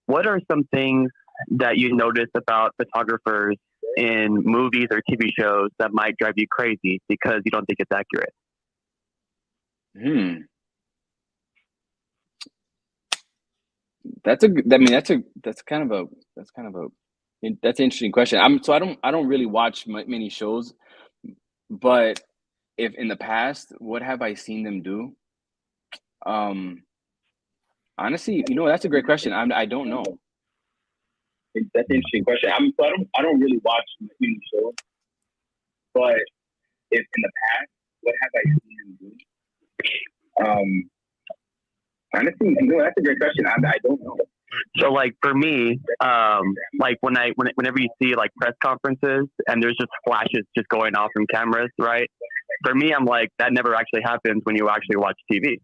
what are some things that you notice about photographers in movies or TV shows that might drive you crazy because you don't think it's accurate? That's an interesting question. I don't really watch many shows, but if in the past, what have I seen them do? Honestly, you know, that's a great question. I don't know. That's an interesting question. I don't really watch many shows, but if in the past, what have I seen them do? Honestly, you know, that's a great question. I don't know. So, like for me, like whenever you see like press conferences and there's just flashes just going off from cameras, right? For me, I'm like that never actually happens when you actually watch TV.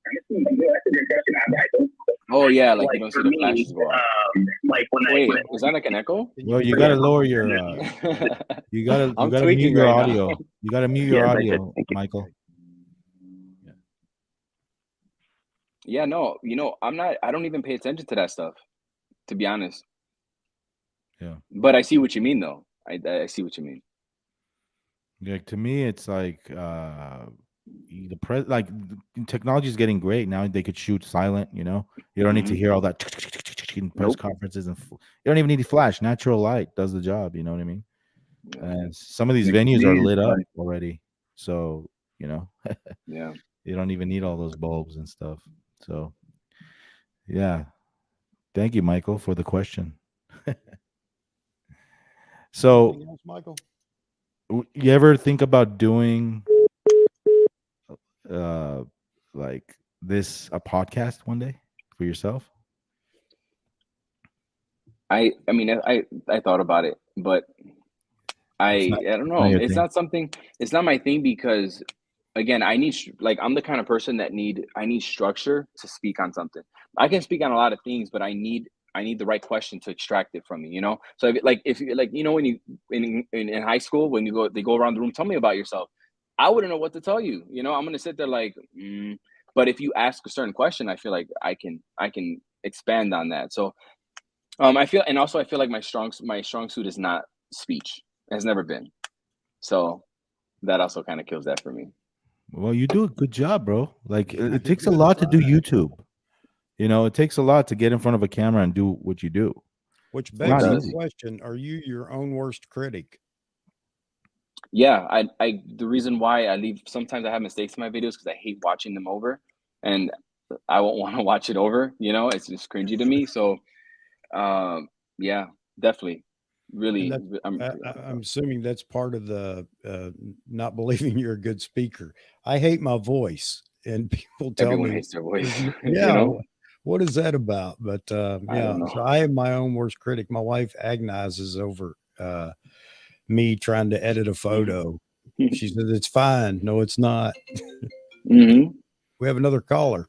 Honestly, you know, that's a great question. I don't. Oh yeah, like you don't see the flashes go off. Like is that like an echo? Well, you gotta lower your. You gotta mute your audio. You gotta mute your audio, Michael. Yeah, no, you know, I don't even pay attention to that stuff, to be honest. Yeah. But I see what you mean, though. I see what you mean. Yeah, to me, it's like technology is getting great now. They could shoot silent. You know, you don't need to hear all that in press conferences, and you don't even need to flash. Natural light does the job. You know what I mean? And some of these venues are lit up already, so you know, yeah, you don't even need all those bulbs and stuff. So, yeah. Thank you, Michael, for the question. So, anything else, Michael? You ever think about doing like this a podcast one day for yourself? I mean, I thought about it, but I don't know. It's not something. It's not my thing because, again, I'm the kind of person that I need structure to speak on something. I can speak on a lot of things, but I need the right question to extract it from me, you know? So if you know, when you in high school, when they go around the room, tell me about yourself. I wouldn't know what to tell you. You know, I'm going to sit there like, but if you ask a certain question, I feel like I can expand on that. So I feel like my strong suit is not speech. It has never been. So that also kind of kills that for me. Well, you do a good job, bro. Like it takes a lot to do YouTube. You know, it takes a lot to get in front of a camera and do what you do. Which begs the question: are you your own worst critic? Yeah, I the reason why I leave sometimes I have mistakes in my videos because I hate watching them over, and I won't want to watch it over. You know, it's just cringy to me. So, yeah, definitely. Really, I'm assuming that's part of the not believing you're a good speaker. I hate my voice, and people tell everyone me hates their voice. Yeah, you know? What is that about? But yeah, so I am my own worst critic. My wife agonizes over me trying to edit a photo, She said, it's fine. No, it's not. Mm-hmm. We have another caller.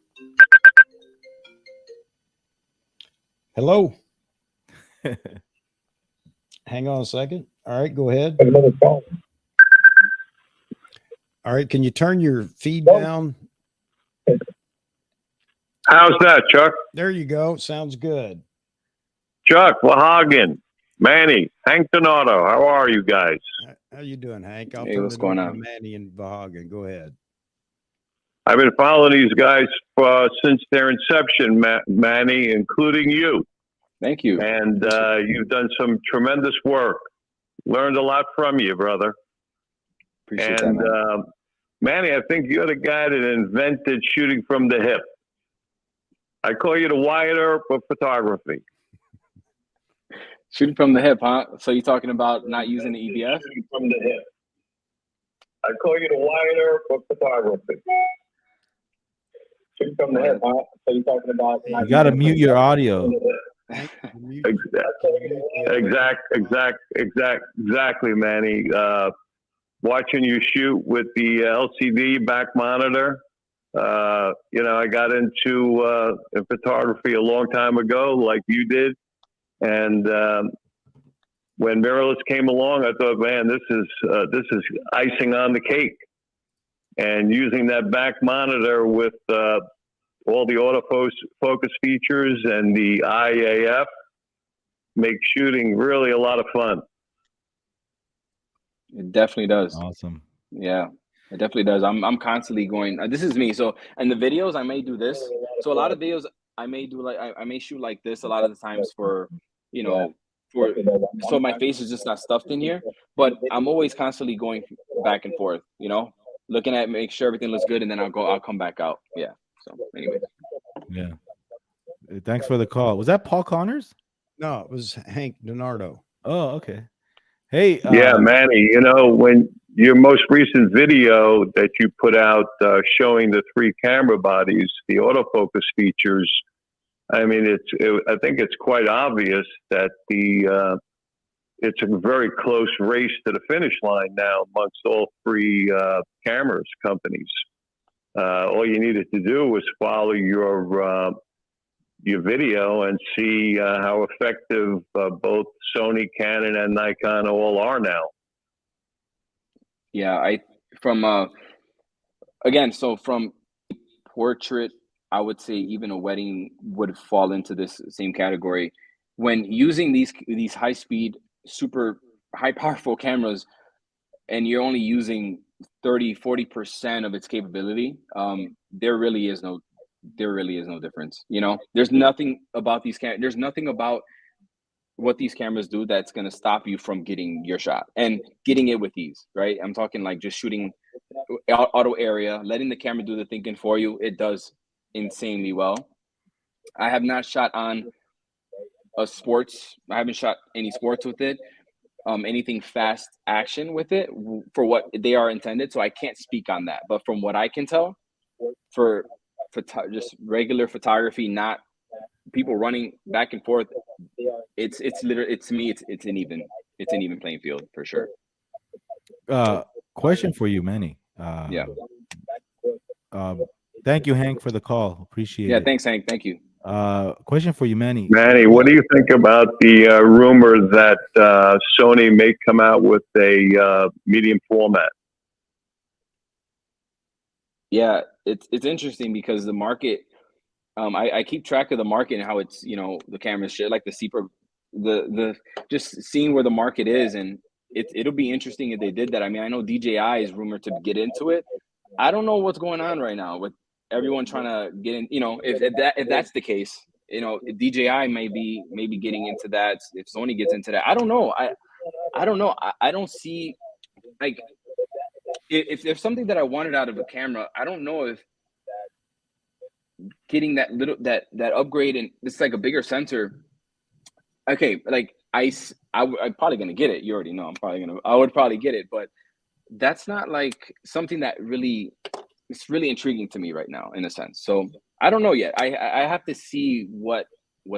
Hello. Hang on a second. All right, go ahead. All right, can you turn your feed down? How's that, Chuck? There you go. Sounds good. Chuck, Vahagan, Manny, Hank Donato, how are you guys? How you doing, Hank? I'll Hey, turn what's it going over to on? Manny and Vahagan. Go ahead. I've been following these guys since their inception, Manny, including you. Thank you. And you've done some tremendous work. Learned a lot from you, brother. Appreciate and that, man. Manny, I think you're the guy that invented shooting from the hip. I call you the Wyatt Earp of photography. Shooting from the hip, huh? So you're talking about not using the EBF? Shooting from the hip. I call you the Wyatt Earp of photography. Shooting from the hip, huh? So you're talking about... You got to mute your audio. Exactly, Manny. Watching you shoot with the LCD back monitor. You know, I got into photography a long time ago, like you did. And when mirrorless came along, I thought, man, this is icing on the cake. And using that back monitor with all the autofocus features and the IAF makes shooting really a lot of fun. It definitely does. Awesome. Yeah, it definitely does. I'm constantly going. This is me. So, and the videos I may do this. So a lot of videos I may do like I may shoot like this a lot of the times for, you know, so my face is just not stuffed in here. But I'm always constantly going back and forth. You know, looking at make sure everything looks good, and then I'll come back out. Yeah. So anyway. Yeah. Thanks for the call. Was that Paul Connors? No, it was Hank Donato. Oh, okay. Hey. Yeah, Manny, you know, when your most recent video that you put out showing the 3 camera bodies, the autofocus features, I mean, I think it's quite obvious that it's a very close race to the finish line now amongst all 3 cameras companies. All you needed to do was follow your video and see how effective both Sony, Canon, and Nikon all are now. Yeah, from portrait, I would say even a wedding would fall into this same category. When using these high speed, super high powerful cameras, and you're only using 30-40% of its capability, there really is no difference. You know, there's nothing about there's nothing about what these cameras do that's going to stop you from getting your shot and getting it with ease, right? I'm talking like just shooting auto area, letting the camera do the thinking for you. It does insanely well. I have not shot on a sports. I haven't shot any sports with it. Anything fast action with it for what they are intended. So I can't speak on that. But from what I can tell, for just regular photography, not people running back and forth, it's literally, to me, it's an even playing field for sure. Question for you, Manny. Yeah. Thank you, Hank, for the call. Appreciate it. Yeah, thanks, Hank. Thank you. Question for you, Manny. Manny, what do you think about the rumor that Sony may come out with a medium format? Yeah, it's interesting because the market, I keep track of the market and how it's, you know, the cameras shit, like the just seeing where the market is, and it'll be interesting if they did that. I mean, I know DJI is rumored to get into it. I don't know what's going on right now with everyone trying to get in. You know, if that's the case, you know, DJI may be getting into that. If Sony gets into that, I don't know. I don't know. I don't see, like, if there's something that I wanted out of a camera, I don't know if getting that upgrade, and it's like a bigger sensor. Okay, like I'm probably gonna get it. You already know I would probably get it, but that's not like something that it's really intriguing to me right now in a sense. So I don't know yet. I have to see what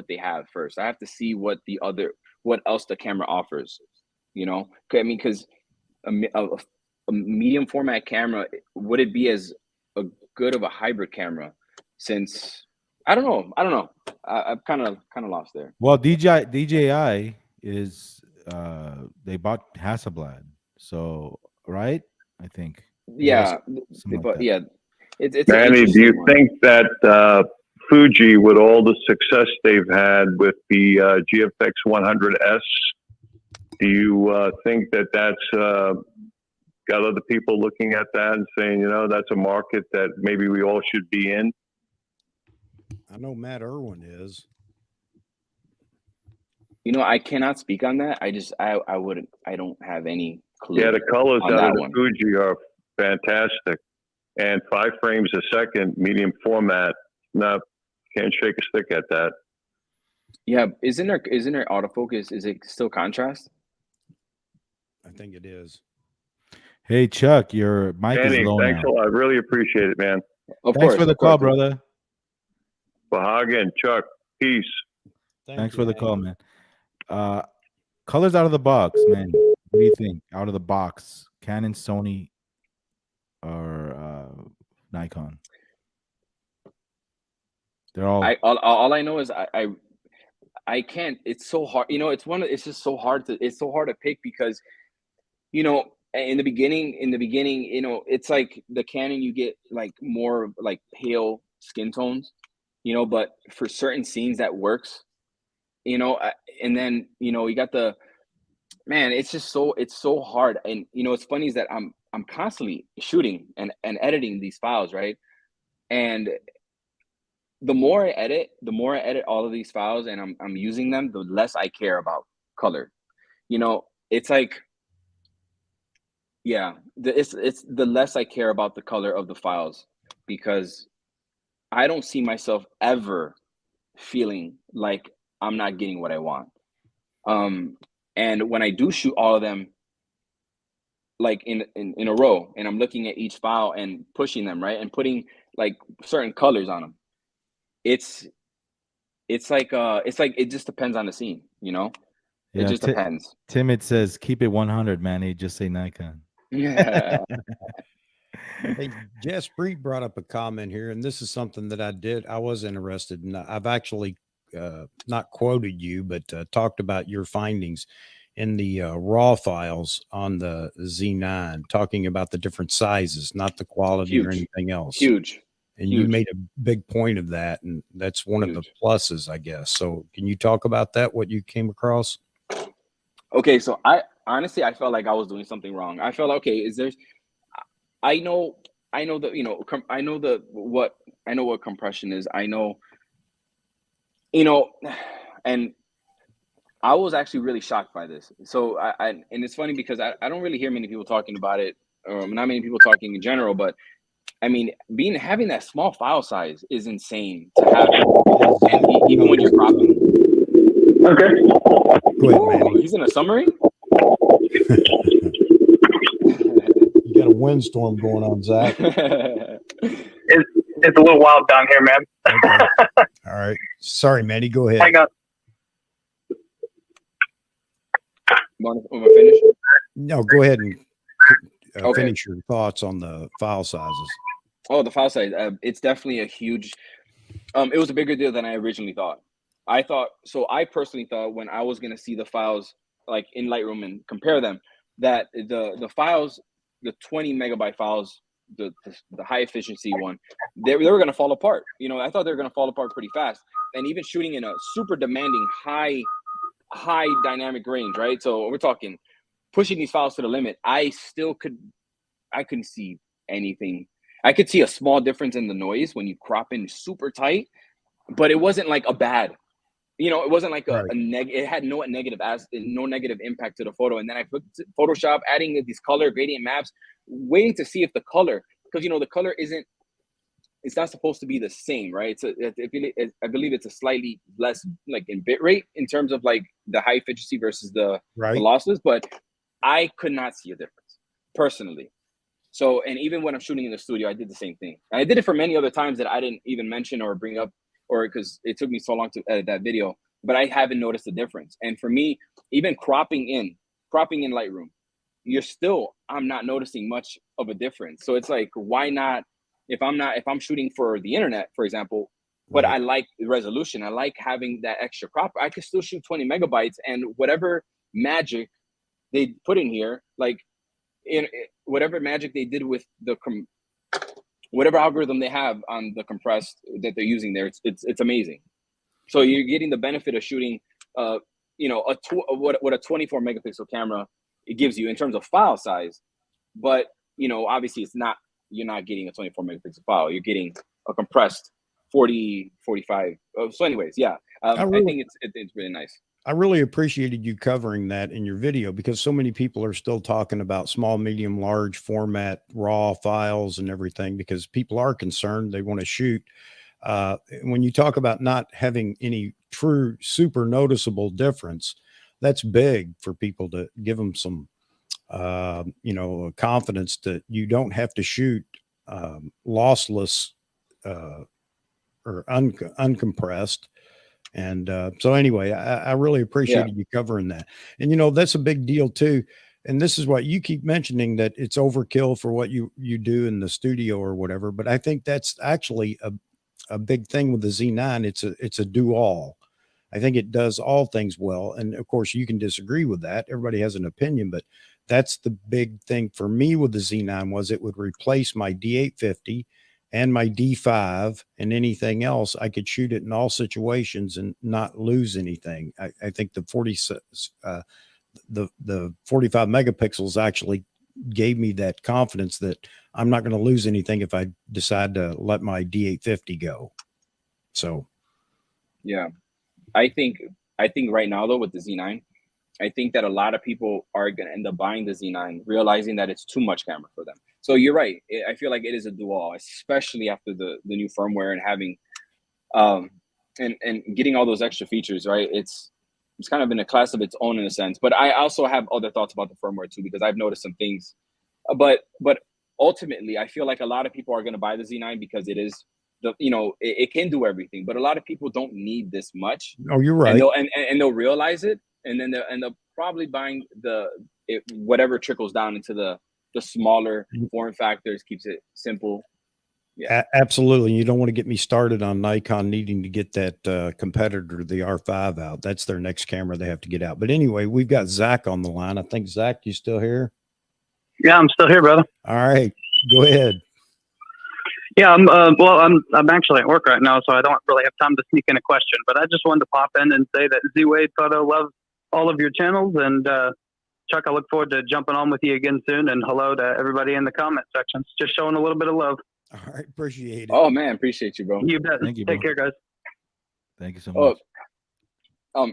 they have first. I have to see what else the camera offers. You know, I mean, because a medium format camera, would it be as a good of a hybrid camera? Since I don't know. I'm kind of lost there. Well, DJI is they bought Hasselblad, so right? I think Yeah, something like but that. yeah, it's an Manny, do interesting you one. think that Fuji, with all the success they've had with the GFX 100S, do you think that that's got other people looking at that and saying, you know, that's a market that maybe we all should be in? I know Matt Irwin is. You know, I cannot speak on that. I wouldn't. I don't have any clue. Yeah, the colors on out that of the one. Fuji are fantastic. And 5 frames a second, medium format. No, can't shake a stick at that. Yeah, isn't there autofocus? Is it still contrast? I think it is. Hey Chuck, your mic is Manny, low thanks now. a lot. I really appreciate it, man. Of Thanks course, for the of course. call, brother. Bahaga and Chuck, peace. Thanks you, for the man. call, man. Colors out of the box, man. What do you think? Out of the box, Canon, Sony, or Nikon? They're all. All I know is I can't. It's so hard. You know, it's just so hard to pick because, you know, in the beginning, you know, it's like the Canon, you get like more like pale skin tones, you know, but for certain scenes that works, you know, and then, you know, you got the, man, it's so hard. And, you know, what's funny is that I'm constantly shooting and editing these files, right? And the more I edit all of these files and I'm using them, the less I care about color. You know, it's like, yeah, it's the less I care about the color of the files, because I don't see myself ever feeling like I'm not getting what I want. And when I do shoot all of them like in a row, and I'm looking at each file and pushing them, right, and putting like certain colors on them, it's like it just depends on the scene, you know. It Yeah, just depends. Timid says, "Keep it 100, Manny. Just say Nikon." Yeah. Hey, Jess Breed brought up a comment here, and this is something that I was interested in. I've actually not quoted you, but talked about your findings in the raw files on the Z9, talking about the different sizes, not the quality or anything else. Huge. And you made a big point of that, and that's one of the pluses, I guess. So can you talk about that, what you came across? Okay, so I honestly, I felt like I was doing something wrong. I felt, okay, I know that, you know, I know what compression is. I know, you know, and I was actually really shocked by this. So and it's funny because I don't really hear many people talking about it, or not many people talking in general, but I mean, having that small file size is insane to have, and even when you're cropping. Okay. Go ahead, Manny. He's in a submarine? You got a windstorm going on, Zach. It's a little wild down here, man. Okay. All right. Sorry, Manny. Go ahead. Hang on. Want to finish? No, go ahead and Okay. finish your thoughts on the file sizes. Oh, the file size. It's definitely a huge. It was a bigger deal than I originally thought. I personally thought when I was gonna see the files like in Lightroom and compare them, that the files, the 20 megabyte files, the high efficiency one, they were gonna fall apart. You know, I thought they were gonna fall apart pretty fast. And even shooting in a super demanding high dynamic range, right? So we're talking pushing these files to the limit. I couldn't see anything. I could see a small difference in the noise when you crop in super tight, but it wasn't like a bad, you know, it wasn't like a it had no negative impact to the photo. And then I put Photoshop, adding these color gradient maps, waiting to see if the color, because, you know, the color it's not supposed to be the same, right? I believe it's a slightly less like in bit rate in terms of like the high efficiency versus the lossless, but I could not see a difference personally. So, and even when I'm shooting in the studio, I did the same thing. And I did it for many other times that I didn't even mention or bring up, or because it took me so long to edit that video, but I haven't noticed the difference. And for me, even cropping in Lightroom, I'm not noticing much of a difference. So it's like, why not, if I'm shooting for the internet, for example, but Right. I like the resolution, I like having that extra crop, I could still shoot 20 megabytes, and whatever magic they put in here, like whatever magic they did with whatever algorithm they have on the compressed that they're using there, it's amazing. So you're getting the benefit of shooting, you know, what a 24 megapixel camera it gives you in terms of file size, but you know, obviously you're not getting a 24 megapixel file, you're getting a compressed 40, 45. So anyways, yeah, I think it's really nice. I really appreciated you covering that in your video, because so many people are still talking about small, medium, large format, raw files and everything, because people are concerned. They want to shoot. When you talk about not having any true super noticeable difference, that's big for people to give them some, you know, confidence that you don't have to shoot lossless or uncompressed. And so anyway, I really appreciated you covering that. And, you know, that's a big deal too. And this is what you keep mentioning, that it's overkill for what you do in the studio or whatever. But I think that's actually a big thing with the Z9. It's a do all. I think it does all things well. And of course you can disagree with that. Everybody has an opinion, but that's the big thing for me with the Z9, was it would replace my D850 and my D5, and anything else. I could shoot it in all situations and not lose anything. I think the 45 megapixels actually gave me that confidence that I'm not going to lose anything if I decide to let my D850 go. So, yeah, I think right now though with the Z9, I think that a lot of people are going to end up buying the Z9, realizing that it's too much camera for them. So you're right. I feel like it is a do-all, especially after the new firmware and having, and getting all those extra features, right? It's kind of in a class of its own in a sense. But I also have other thoughts about the firmware too, because I've noticed some things. But ultimately, I feel like a lot of people are going to buy the Z9 because it is it can do everything. But a lot of people don't need this much. Oh, you're right. And they'll realize it, and then they'll probably buying whatever trickles down into the smaller form factors, keeps it simple. Yeah, absolutely. You don't want to get me started on Nikon needing to get that competitor, the R5 out. That's their next camera they have to get out. But anyway, we've got Zach on the line. I think, Zach, you still here? Yeah, I'm still here, brother. All right, go ahead. Yeah, I'm actually at work right now, so I don't really have time to sneak in a question. But I just wanted to pop in and say that Z-Wade Photo loves all of your channels, and Chuck, I look forward to jumping on with you again soon. And hello to everybody in the comment sections. Just showing a little bit of love. All right, appreciate it. Oh man, appreciate you, bro. You bet. Thank you, Take care, guys. Thank you so much.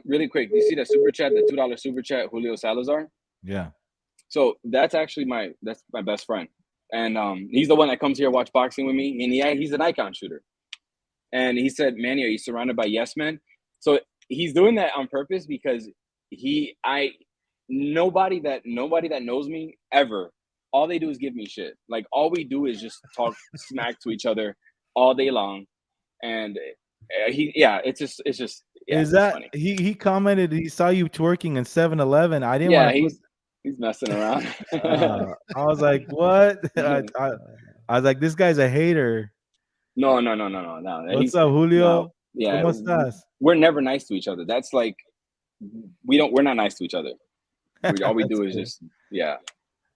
Really quick, you see that super chat, the $2 super chat, Julio Salazar? Yeah. So that's actually my best friend, and he's the one that comes here watch boxing with me, and he's a Nikon shooter. And he said, "Manny, are you surrounded by yes men?" So he's doing that on purpose because nobody that knows me ever, all they do is give me shit. Like all we do is just talk smack to each other all day long, and it's just is that funny. He commented he saw you twerking in 7-Eleven. I didn't want to. He's messing around. I was like, what? I was like, this guy's a hater. No. What's up, Julio? No, yeah, ¿Cómo estás? We're never nice to each other. That's like we're not nice to each other. All we do is just Yeah,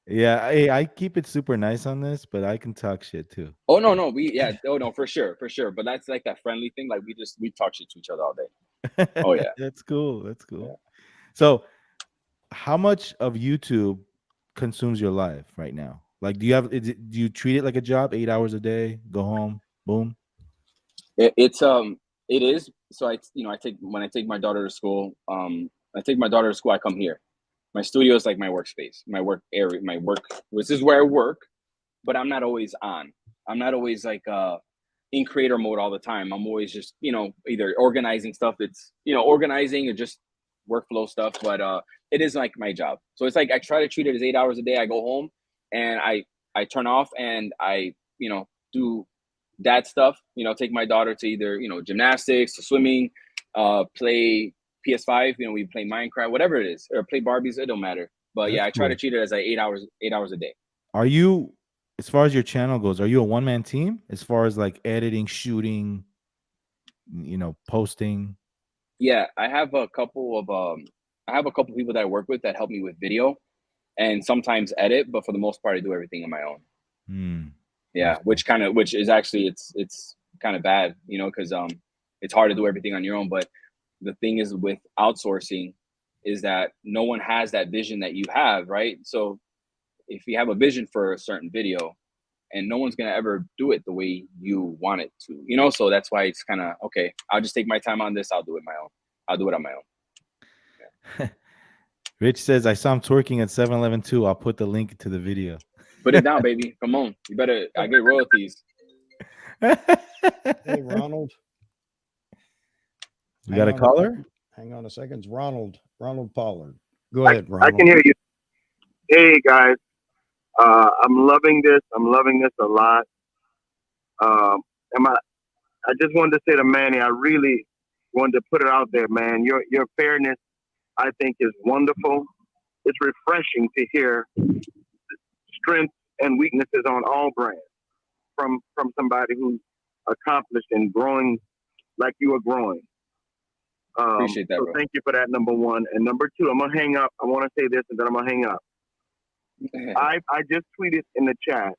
hey, I keep it super nice on this, but I can talk shit too. Oh no, for sure. But that's like that friendly thing. Like we talk shit to each other all day. Oh yeah. That's cool. Yeah. So how much of YouTube consumes your life right now? Like, do you treat it like a job, 8 hours a day, go home, boom? It is. So when I take my daughter to school, I come here. My studio is like my workspace, my work area, this is where I work, but I'm not always on. I'm not always like in creator mode all the time. I'm always just, either organizing stuff that's, organizing or just workflow stuff, but it is like my job. So it's like I try to treat it as 8 hours a day. I go home and I turn off and I, do that stuff, take my daughter to either, gymnastics, to swimming, play PS5, we play Minecraft, whatever it is, or play Barbies, it don't matter. But yeah, I That's try cool. to treat it as like 8 hours a day. Are you, as far as your channel goes, are you a one-man team as far as like editing, shooting, posting? Yeah, I have a couple of people that I work with that help me with video and sometimes edit, but for the most part I do everything on my own. Hmm. Yeah, which is actually it's kind of bad, because it's hard to do everything on your own. But the thing is with outsourcing is that no one has that vision that you have, right? So if you have a vision for a certain video and no one's gonna ever do it the way you want it to, so that's why it's kind of okay. I'll just take my time on this. I'll do it my own. I'll do it on my own. Rich says, I saw him twerking at 7-Eleven too. I'll put the link to the video. Put it down, baby. Come on. You better. I get royalties. Hey, Ronald. You got a caller? Hang on a second. It's Ronald Pollard. Go ahead, Ronald. I can hear you. Hey, guys. I'm loving this. I'm loving this a lot. I just wanted to say to Manny, I really wanted to put it out there, man. Your fairness, I think, is wonderful. It's refreshing to hear strengths and weaknesses on all brands from somebody who's accomplished and growing like you are growing. Appreciate that, so bro. thank you for that, number one. And number two, I'm going to hang up. I want to say this and then I'm going to hang up. I just tweeted in the chat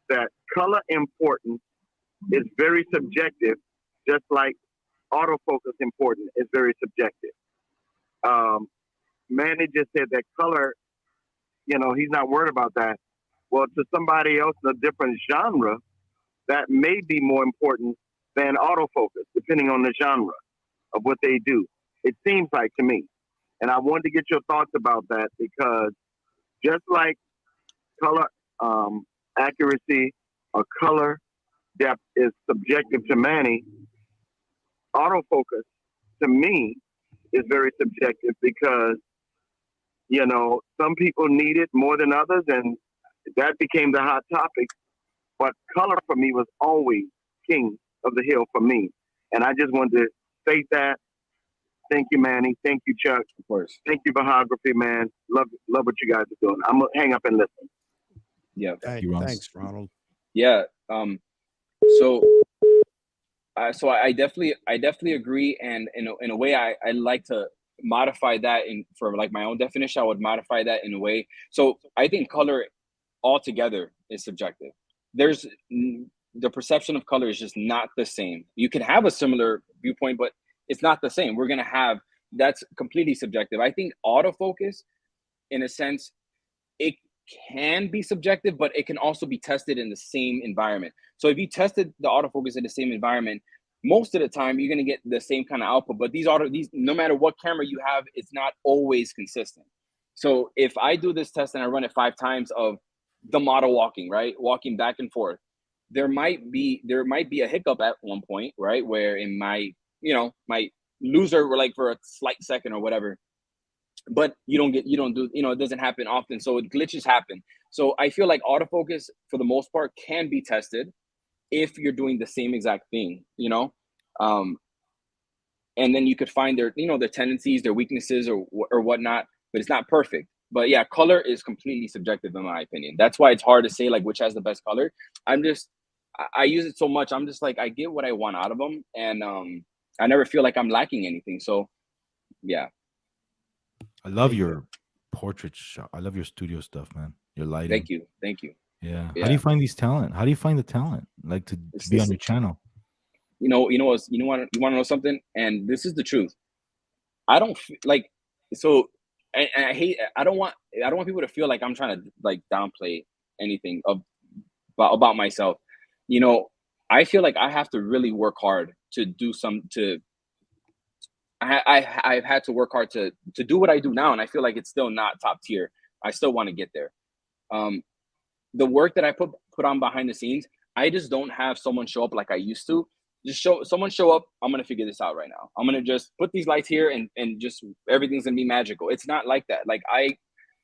that color importance is very subjective, just like autofocus importance is very subjective. Manny just said that color, he's not worried about that. Well, to somebody else in a different genre, that may be more important than autofocus, depending on the genre of what they do. It seems like to me. And I wanted to get your thoughts about that because just like color accuracy or color depth is subjective to Manny, autofocus to me is very subjective because, some people need it more than others, and that became the hot topic. But color for me was always king of the hill for me. And I just wanted to state that. Thank you, Manny. Thank you, Chuck. Of course. Thank you, Vahagraphy, man. Love what you guys are doing. I'm going to hang up and listen. Yeah. Thanks, Ronald. Yeah. So I definitely agree. And in a way, I like to modify that for like my own definition. I would modify that in a way. So I think color altogether is subjective. There's the perception of color is just not the same. You can have a similar viewpoint, but it's not the same. We're going to have, that's completely subjective. I think autofocus, in a sense, it can be subjective, but it can also be tested in the same environment. So if you tested the autofocus in the same environment, most of the time you're going to get the same kind of output. But these no matter what camera you have, it's not always consistent. So if I do this test and I run it 5 times of the model walking, right, walking back and forth, there might be a hiccup at one point, right, where it might lose her like for a slight second or whatever. But it doesn't happen often. So glitches happen. So I feel like autofocus for the most part can be tested if you're doing the same exact thing, and then you could find their tendencies, their weaknesses or whatnot, but it's not perfect. But yeah, color is completely subjective in my opinion. That's why it's hard to say like which has the best color. I use it so much. I'm just like, I get what I want out of them. And I never feel like I'm lacking anything. So yeah. I love your portrait shot. I love your studio stuff, man. Your lighting. Thank you. Yeah. How do you find these talent? How do you find the talent like to be on your channel? You want to know something? And this is the truth. I don't like, so and I don't want people to feel like I'm trying to like downplay anything about myself. I feel like I have to really work hard to do I've had to work hard to do what I do now, and I feel like it's still not top tier. I still want to get there. The work that I put on behind the scenes, I just don't have someone show up like I used to. Someone show up, I'm gonna figure this out right now. I'm gonna just put these lights here and just everything's gonna be magical. It's not like that. Like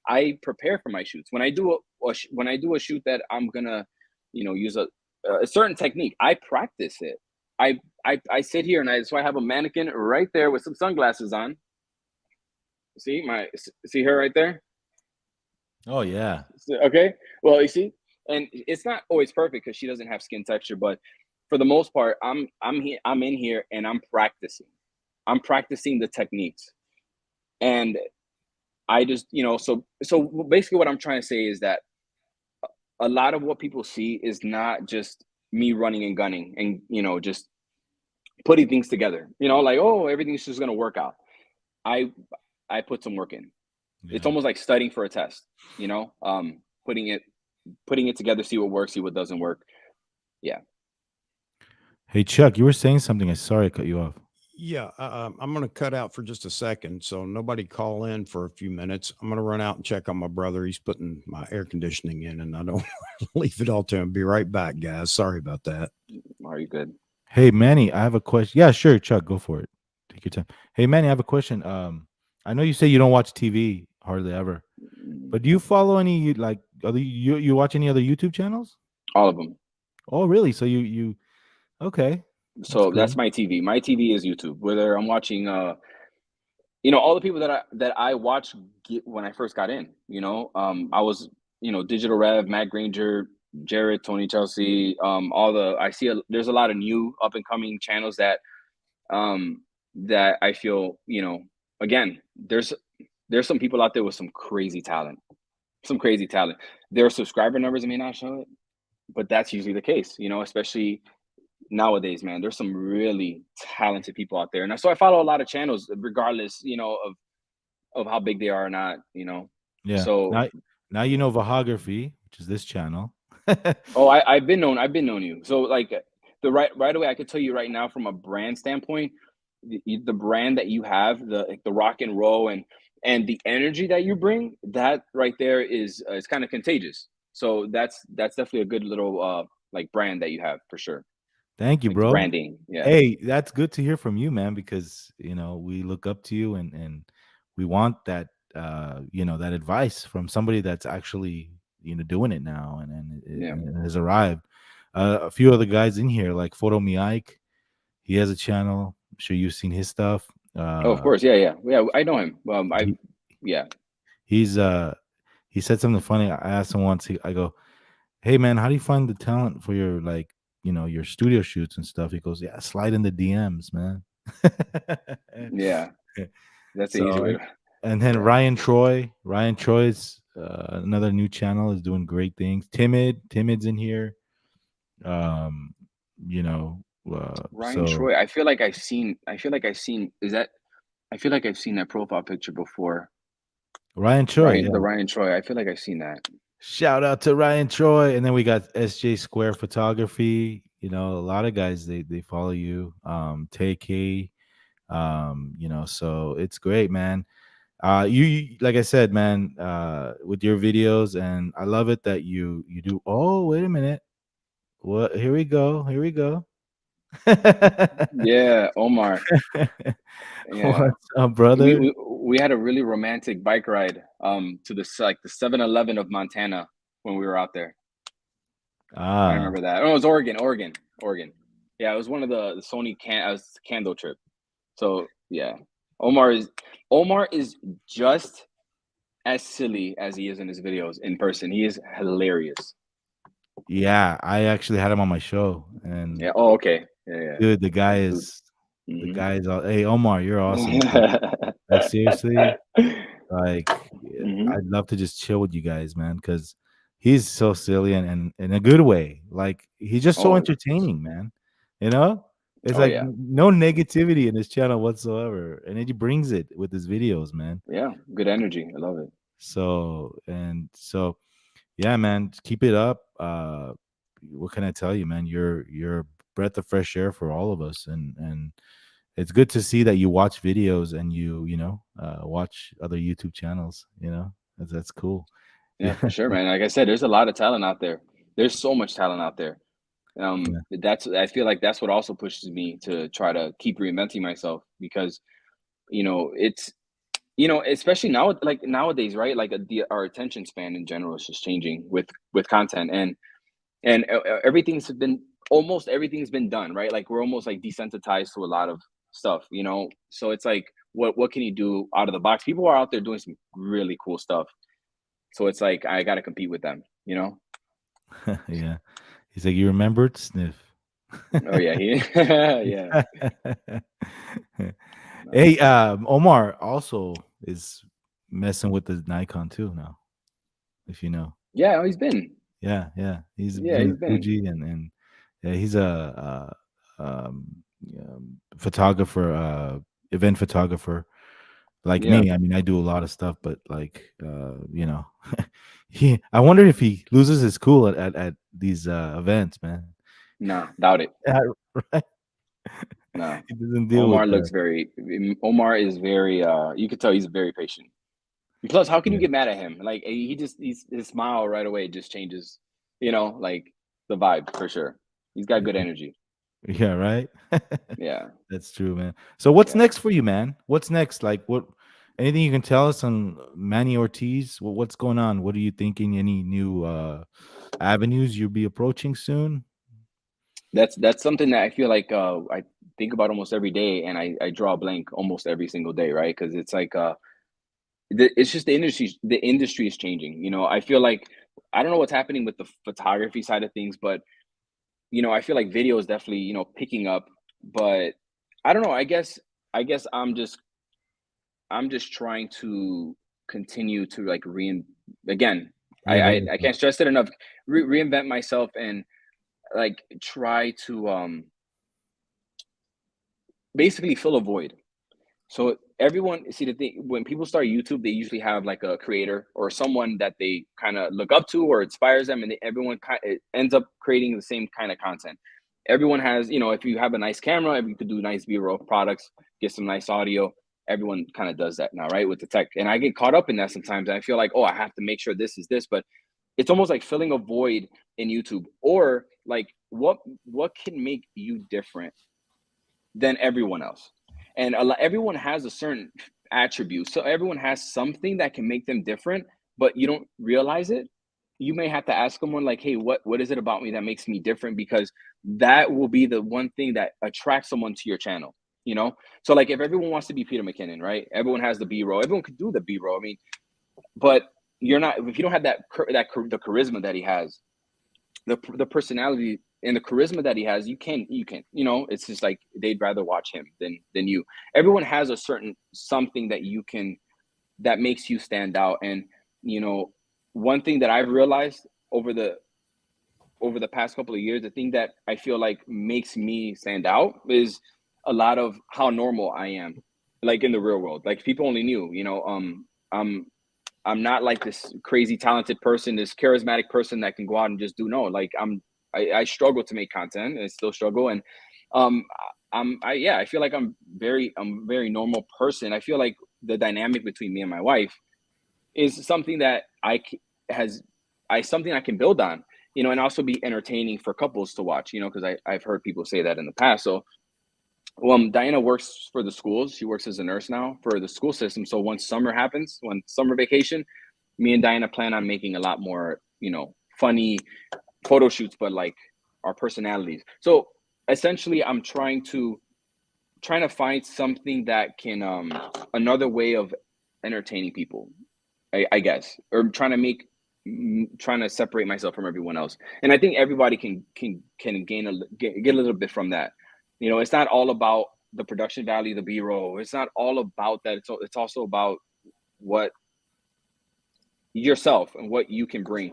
I prepare for my shoots. When I do a shoot that I'm gonna use a certain technique, I practice it. I sit here and so I have a mannequin right there with some sunglasses on. See her right there? Oh yeah. Okay, well, you see, and it's not always perfect because she doesn't have skin texture, but for the most part, I'm in here and I'm practicing. I'm practicing the techniques, and I just, so basically what I'm trying to say is that a lot of what people see is not just me running and gunning and just putting things together. Like, oh, everything's just gonna work out. I I put some work in. It's Yeah. almost like studying for a test. Putting it together, see what works, see what doesn't work. Yeah. Hey Chuck, you were saying something. I sorry I cut you off. Yeah, I'm going to cut out for just a second, so nobody call in for a few minutes. I'm going to run out and check on my brother. He's putting my air conditioning in, and I don't leave it all to him. Be right back, guys. Sorry about that. Are you good? Hey Manny, I have a question. Yeah, sure, Chuck, go for it. Take your time. Hey Manny, I have a question. I know you say you don't watch TV hardly ever, but do you follow any like other you watch any other YouTube channels? All of them. Oh, really? So you okay? That's So cool. that's my TV. My TV is YouTube. Whether I'm watching, all the people that I watched when I first got in. I was, Digital Rev, Matt Granger, Jared, Tony Chelsea. There's a lot of new up and coming channels that I feel, again, there's some people out there with some crazy talent, Their subscriber numbers may not show it, but that's usually the case, especially nowadays, man. There's some really talented people out there, and so I follow a lot of channels, regardless, of how big they are or not. Yeah. So, Now you know Vahagraphy, which is this channel. oh, I've been known you. So, like, right away, I could tell you right now from a brand standpoint, the brand that you have, the rock and roll and the energy that you bring, that right there is kind of contagious. So that's definitely a good little like brand that you have for sure. Thank you, Like the bro. branding, yeah. Hey, that's good to hear from you, man, because we look up to you and we want that that advice from somebody that's actually doing it now Yeah. and it has arrived. A few other guys in here, like Photo Me Ike, he has a channel. I'm sure you've seen his stuff. Oh, of course, yeah. I know him. He, Yeah. he's he said something funny. I asked him once. I go, "Hey, man, how do you find the talent for your your studio shoots and stuff?" He goes, "Yeah, slide in the DMs, man." Yeah, that's the easy So way to. and then Yeah. Ryan Troy's another new channel is doing great things. Timid's in here. Um, you know, Ryan so Troy. I feel like I've seen. Is that? I feel like I've seen that profile picture before. Ryan Troy, Ryan, yeah. the Ryan Troy. I feel like I've seen that. Shout out to Ryan Troy, and then we got SJ Square Photography. A lot of guys they follow you. TK, so it's great, man. Like I said, man, with your videos, and I love it that you do. Oh, wait a minute. What? Here we go. Here we go. Yeah, Omar. Yeah, What's up, we, brother? we we had a really romantic bike ride to the 7-Eleven of Montana when we were out there. I Ah, remember that. Oh, it was Oregon. Yeah, it was one of the Sony candle trip. So yeah, Omar is just as silly as he is in his videos in person. He is hilarious. yeah. I actually had him on my show, and Yeah. Oh, okay. Yeah. dude, the guy Dude. is the Mhm. guy is. Hey, Omar, you're awesome, man. Like seriously, like Mhm. I'd love to just chill with you guys, man, because he's so silly and in a good way. Like he's just so Oh, entertaining, man. You know, it's oh like yeah. no negativity in his channel whatsoever, and he brings it with his videos, man. Yeah. Good energy. I love it. So, yeah, man, keep it up. What can I tell you, man? You're a breath of fresh air for all of us, and it's good to see that you watch videos and you watch other YouTube channels. That's cool. Yeah, Yeah, for sure, man. Like I said, there's a lot of talent out there. There's so much talent out there. yeah, I feel like that's what also pushes me to try to keep reinventing myself because it's especially now, like nowadays, right? Like our attention span in general is just changing with content and almost everything's been done, right? Like we're almost like desensitized to a lot of stuff, so it's like what can you do out of the box? People are out there doing some really cool stuff, So it's like I got to compete with them, you know? Yeah. He's like, you remembered Sniff. Oh yeah, yeah. Hey, Omar also is messing with the Nikon too now, if you know. Yeah, oh, he's been. Yeah. He's Yeah, doing he's been. Fuji and yeah, he's photographer, event photographer like Yeah. me. I mean, I do a lot of stuff, but like, you know, I wonder if he loses his cool at these events, man. Nah, doubt it. Yeah, right. No. He doesn't deal with Omar looks very Omar is very you could tell he's very patient. Plus, how can you yeah. get mad at him? Like his smile right away just changes, you know, like the vibe for sure. He's got good energy. Yeah, right. Yeah. That's true, man. So what's Yeah. next for you, man? What's next? Like what anything you can tell us on Manny Ortiz? What's going on? What are you thinking? Any new avenues you'll be approaching soon? That's something that I feel like I think about almost every day, and I draw a blank almost every single day, right? Because it's like it's just the industry is changing. You know, I feel like I don't know what's happening with the photography side of things, but you know, I feel like video is definitely, you know, picking up, but I don't know. I guess I'm just trying to continue to like again. I Reinventing. can't stress it enough. Reinvent myself and like try to basically fill a void. So everyone, see the thing when people start YouTube, they usually have like a creator or someone that they kind of look up to or inspires them, and everyone ends up creating the same kind of content. Everyone has, you know, if you have a nice camera, if you could do nice B-roll products, get some nice audio. Everyone kind of does that now, right? With the tech, and I get caught up in that sometimes. And I feel like, oh, I have to make sure this is this, but it's almost like filling a void in YouTube, or like what can make you different than everyone else. And everyone has a certain attribute. So everyone has something that can make them different, but you don't realize it. You may have to ask someone like, hey, what is it about me that makes me different? Because that will be the one thing that attracts someone to your channel. You know, so like if everyone wants to be Peter McKinnon, right? Everyone has the B-roll. Everyone could do the B-roll. I mean, but you're not if you don't have the charisma that he has, the personality and the charisma that he has, you can, you know, it's just like they'd rather watch him than you. Everyone has a certain something that makes you stand out. And you know, one thing that I've realized over the past couple of years, the thing that I feel like makes me stand out is a lot of how normal I am, like in the real world. Like people only knew, you know, I'm I'm not like this crazy talented person, this charismatic person that can go out and just do no. Like I struggle to make content and I still struggle. And um, I feel like I'm a very normal person. I feel like the dynamic between me and my wife is something that has something I can build on, you know, and also be entertaining for couples to watch, you know, because I've heard people say that in the past. So Diana works for the schools. She works as a nurse now for the school system. So once summer happens, when summer vacation, me and Diana plan on making a lot more, you know, funny photo shoots, but like our personalities. So essentially, I'm trying to find something that can another way of entertaining people, I guess, or trying to separate myself from everyone else. And I think everybody can get a little bit from that. You know, it's not all about the production value, the B-roll. It's not all about that. It's also about what yourself and what you can bring.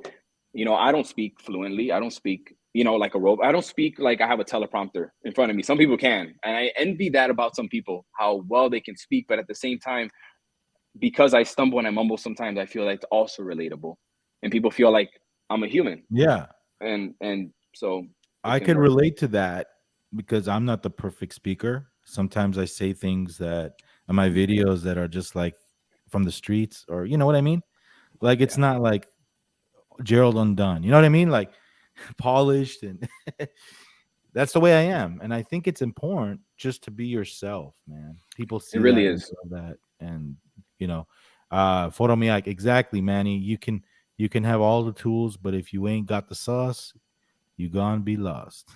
You know, I don't speak fluently. I don't speak, you know, like a robot. I don't speak like I have a teleprompter in front of me. Some people can, and I envy that about some people, how well they can speak. But at the same time, because I stumble and I mumble sometimes, I feel like it's also relatable, and people feel like I'm a human, Yeah. and so it I can could work. relate to that because I'm not the perfect speaker. Sometimes I say things that in my videos that are just like from the streets, or you know what I mean? Like it's Yeah, not like Gerald Undone. You know what I mean? Like polished and that's the way I am. And I think it's important just to be yourself, man. People it see really that and is. love that. And you know, photo me like exactly, Manny. You can have all the tools, but if you ain't got the sauce, you gonna be lost.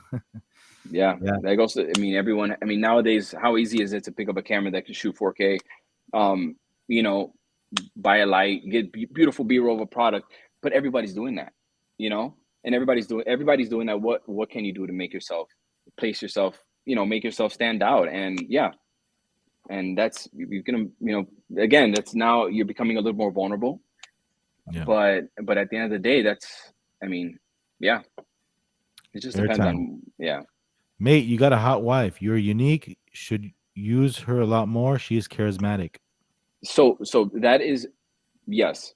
Yeah, Yeah. that goes to, I mean, nowadays, how easy is it to pick up a camera that can shoot 4K? You know, buy a light, get beautiful B-roll of a product, but everybody's doing that, you know, and everybody's doing that. What can you do to make yourself place yourself, you know, make yourself stand out? And yeah, and that's, you're gonna, you know, again, that's, now you're becoming a little more vulnerable. Yeah. But at the end of the day, that's, I mean, yeah, it just depends Airtime. on, yeah. Mate, you got a hot wife. You're unique. Should use her a lot more. She is charismatic. So that is, yes,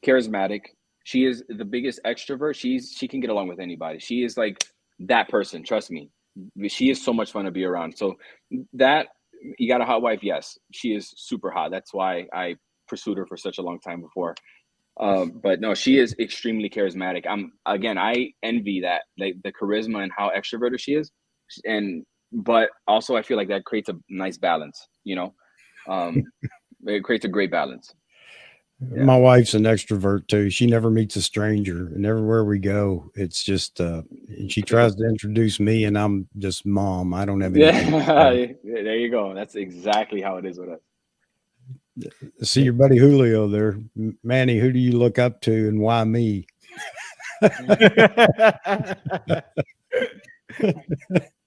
charismatic. She is the biggest extrovert. She can get along with anybody. She is like that person. Trust me. She is so much fun to be around. So that, you got a hot wife. Yes, she is super hot. That's why I pursued her for such a long time before. But no, she is extremely charismatic. I envy that, like the charisma and how extroverted she is. But also I feel like that creates a nice balance, you know. It creates a great balance. Yeah. My wife's an extrovert too. She never meets a stranger, and everywhere we go, it's just and she tries to introduce me, and I'm just mom. I don't have anything. Yeah, there you go. That's exactly how it is with us. See your buddy Julio there. Manny, who do you look up to and why me?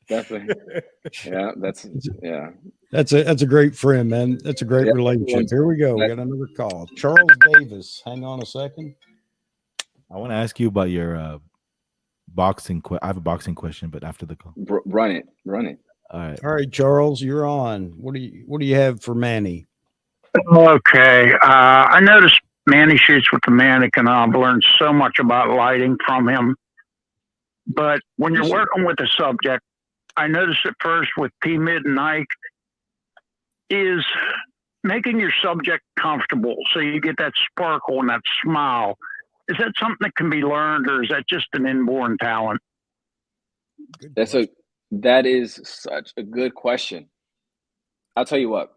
Definitely. Yeah, That's a great friend, man. That's a great relationship. Here we go. We got another call. Charles Davis. Hang on a second. I want to ask you about your boxing. I have a boxing question, but after the call. Run it. All right, Charles, you're on. What do you have for Manny? Okay. I noticed Manny shoots with the mannequin. I've learned so much about lighting from him. But when you're working with a subject, I noticed at first with P-Mid and Ike is making your subject comfortable so you get that sparkle and that smile. Is that something that can be learned, or is that just an inborn talent? That is such a good question. I'll tell you what.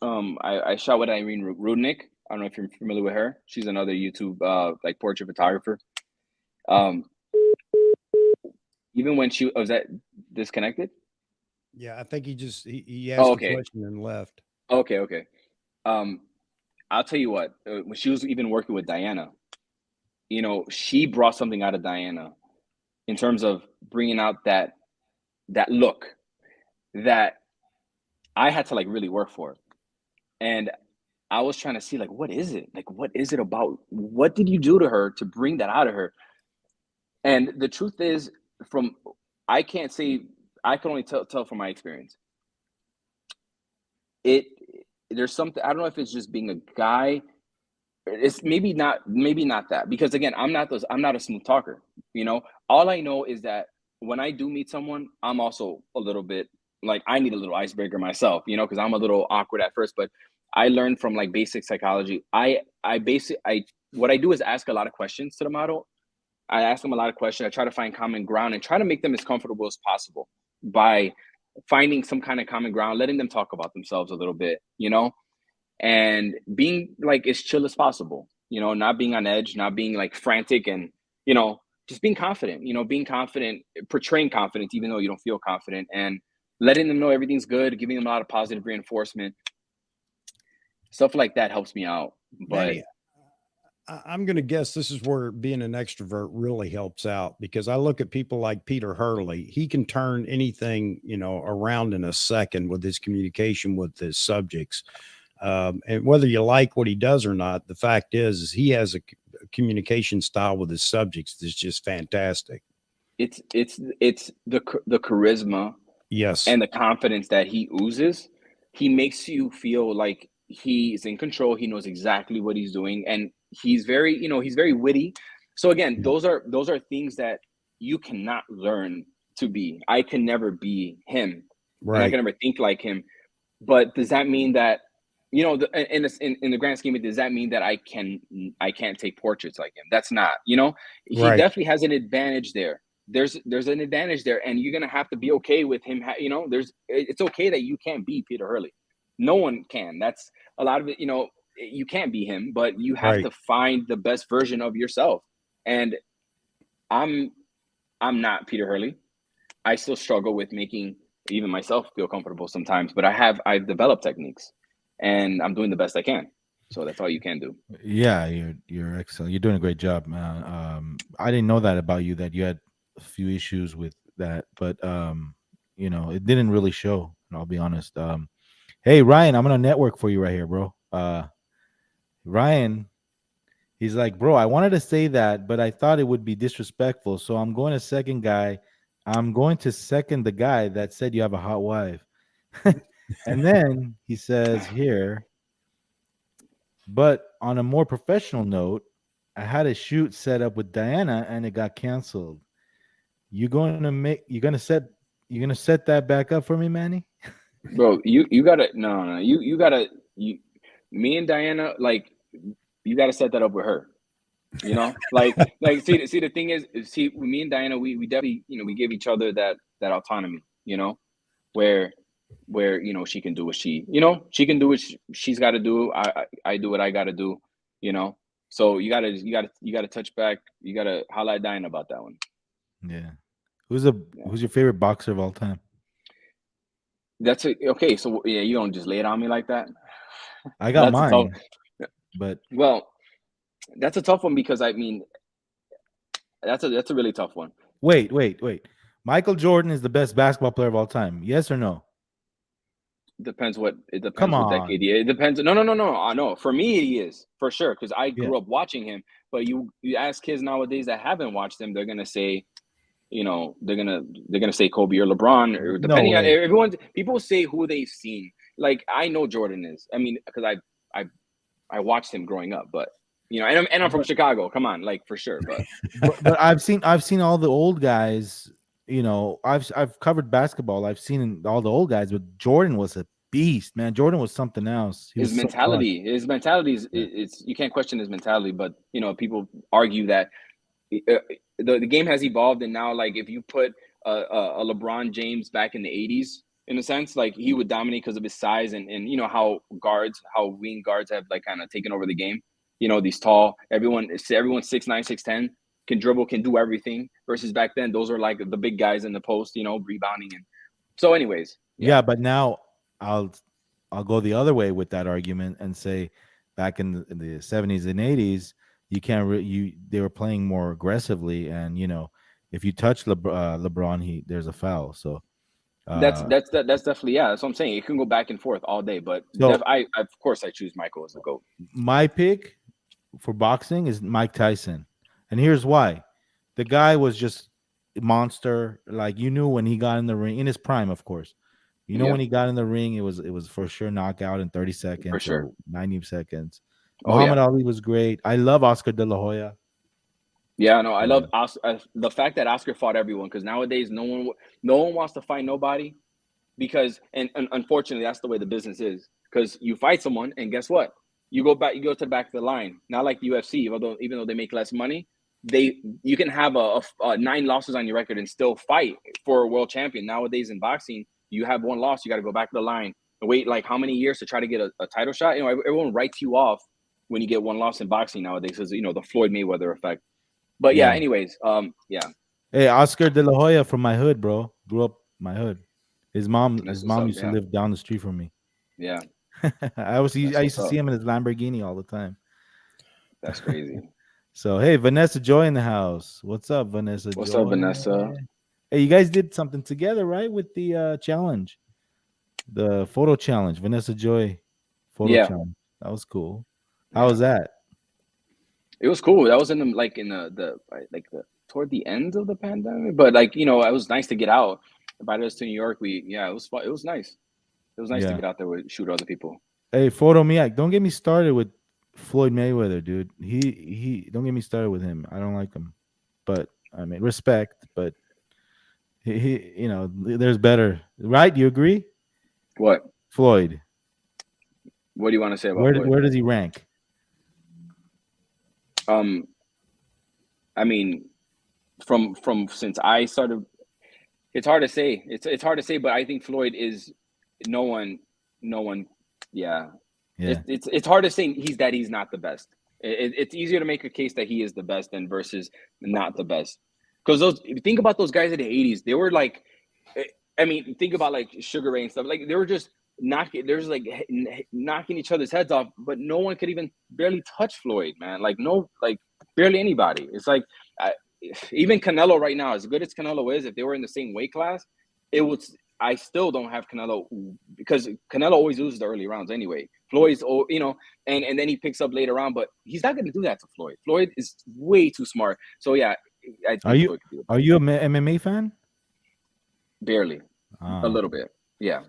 I shot with Irene Rudnick. I don't know if you're familiar with her. She's another YouTube like portrait photographer. Even when she was that disconnected. Yeah, I think he asked a question and left. Okay. I'll tell you what. When she was even working with Diana, you know, she brought something out of Diana in terms of bringing out that look that I had to like really work for. And I was trying to see, like, what is it? Like, what is it about? What did you do to her to bring that out of her? And the truth is, I can't say, I can only tell from my experience. There's something, I don't know if it's just being a guy. It's maybe not that, because again, I'm not a smooth talker. You know, all I know is that when I do meet someone, I'm also a little bit like, I need a little icebreaker myself, you know, because I'm a little awkward at first, but I learned from like basic psychology. What I do is ask a lot of questions to the model. I ask them a lot of questions. I try to find common ground and try to make them as comfortable as possible by finding some kind of common ground, letting them talk about themselves a little bit, you know, and being like as chill as possible, you know, not being on edge, not being like frantic, and, you know, just being confident, you know, portraying confidence, even though you don't feel confident, and letting them know everything's good, giving them a lot of positive reinforcement. Stuff like that helps me out. But Manny, I'm going to guess this is where being an extrovert really helps out, because I look at people like Peter Hurley. He can turn anything, you know, around in a second with his communication with his subjects. And whether you like what he does or not, the fact is he has a communication style with his subjects that's just fantastic. It's the charisma, yes, and the confidence that he oozes. He makes you feel like he's in control. He knows exactly what he's doing, and he's very, you know, he's very witty. So again, those are things that you cannot learn to be. I can never be him. Right. I can never think like him. But does that mean that, you know, in the grand scheme of it, does that mean that I can't take portraits like him? That's not, you know, he definitely has an advantage there. There's an advantage there, and you're gonna have to be okay with him. You know, it's okay that you can't be Peter Hurley. No one can. That's a lot of it. You know, you can't be him, but you have to find the best version of yourself. And I'm not Peter Hurley. I still struggle with making even myself feel comfortable sometimes, but I've developed techniques, and I'm doing the best I can. So that's all you can do. Yeah, you're excellent. You're doing a great job, man. I didn't know that about you, that you had a few issues with that, but you know, it didn't really show. And I'll be honest. Hey Ryan, I'm gonna network for you right here, bro. Ryan, he's like, bro, I wanted to say that, but I thought it would be disrespectful, so I'm going to second guy. I'm going to second the guy that said you have a hot wife. And then he says here, but on a more professional note, I had a shoot set up with Diana and it got canceled. You're gonna set that back up for me, Manny? Bro, you gotta no, you gotta me and Diana, like, you gotta set that up with her. You know, like see the thing is, me and Diana, we definitely, you know, we give each other that autonomy, you know, where you know, she can do what she can do what she's got to do. I do what I got to do, you know. So you gotta touch back. You gotta holla at Diana about that one. Yeah. Who's your favorite boxer of all time? That's okay. So yeah, you don't just lay it on me like that. I got That's a mine, tough, but well, that's a tough one because I mean, that's a really tough one. wait. Michael Jordan is the best basketball player of all time. Yes or no? It depends what Come on. decade. It depends. No. I know. For me, he is for sure because I grew Yeah. up watching him. But you ask kids nowadays that haven't watched him, they're gonna say, you know, they're gonna say Kobe or LeBron, or No depending on way. everyone. People say who they've seen. Like, I know Jordan is. I mean, because I watched him growing up, but you know, and I'm from Chicago. Come on, like, for sure. But But I've seen all the old guys. You know, I've covered basketball. I've seen all the old guys, but Jordan was a beast, man. Jordan was something else. He his was so clutch. mentality is, Yeah. it's, you can't question his mentality. But you know, people argue that the game has evolved, and now, like, if you put a LeBron James back in the 80s, in a sense, like, he would dominate because of his size, and you know how wing guards have, like, kind of taken over the game. You know, these tall, everyone's 6'9", 6'10", can dribble, can do everything, versus back then those are like the big guys in the post, you know, rebounding. And so anyways, Yeah, but now I'll go the other way with that argument and say, back in the 70s and 80s, you can't they were playing more aggressively, and you know, if you touch LeBron, there's a foul. So that's definitely, yeah, that's what I'm saying. It can go back and forth all day, but So- I of course I choose Michael as the GOAT. my pick for boxing is Mike Tyson, and here's why: the guy was just a monster. Like, you knew when he got in the ring, in his prime, of course. You know, Yeah. when he got in the ring, it was for sure knockout in 30 seconds For sure. or 90 seconds. Oh, Muhammad yeah. Ali was great. I love Oscar De La Hoya. Yeah, no, I love the fact that Oscar fought everyone, because nowadays no one wants to fight nobody, because and unfortunately that's the way the business is, because you fight someone and guess what? You go to the back of the line. Not like the UFC, even though they make less money, you can have a 9 losses on your record and still fight for a world champion. Nowadays in boxing, you have 1 loss, you got to go back to the line and wait like how many years to try to get a title shot. You know, everyone writes you off when you get 1 loss in boxing nowadays, because, you know, the Floyd Mayweather effect. But yeah, Yeah. anyways, yeah. Hey, Oscar De La Hoya from my hood, bro. Grew up my hood. His mom That's what's up, used to yeah. live down the street from me. Yeah, I used to what's see up. him in his Lamborghini all the time. That's crazy. So hey, Vanessa Joy in the house. What's up, Vanessa What's Joy? up, Vanessa? Hey, you guys did something together, right? With the challenge, the photo challenge, Vanessa Joy photo Yeah. challenge. That was cool. How was that? It was cool. That was in the toward the end of the pandemic, but, like, you know, it was nice to get out. Invited us to New York. It was fun. It was nice. It was nice to Yeah. get out there with shoot other people. Hey, photo me. Don't get me started with Floyd Mayweather, dude. He don't get me started with him. I don't like him. But I mean, respect, but he you know, there's better. Right? You agree? What? Floyd. What do you want to say about Floyd? Where does he rank? I mean, from since I started, it's hard to say. It's hard to say, but I think Floyd is no one. Yeah. It's hard to say he's not the best. It's easier to make a case that he is the best than versus not the best. Because if you think about those guys in the 80s, they were like, I mean, think about like Sugar Ray and stuff. Like, they were just there's like knocking each other's heads off, but no one could even barely touch Floyd, man. Like barely anybody. It's like even Canelo right now, as good as Canelo is, if they were in the same weight class, it would. I still don't have Canelo because Canelo always loses the early rounds anyway. Floyd's, and then he picks up later on, but he's not going to do that to Floyd. Floyd is way too smart. So yeah, I think are you a MMA fan? Barely, a little bit, yeah.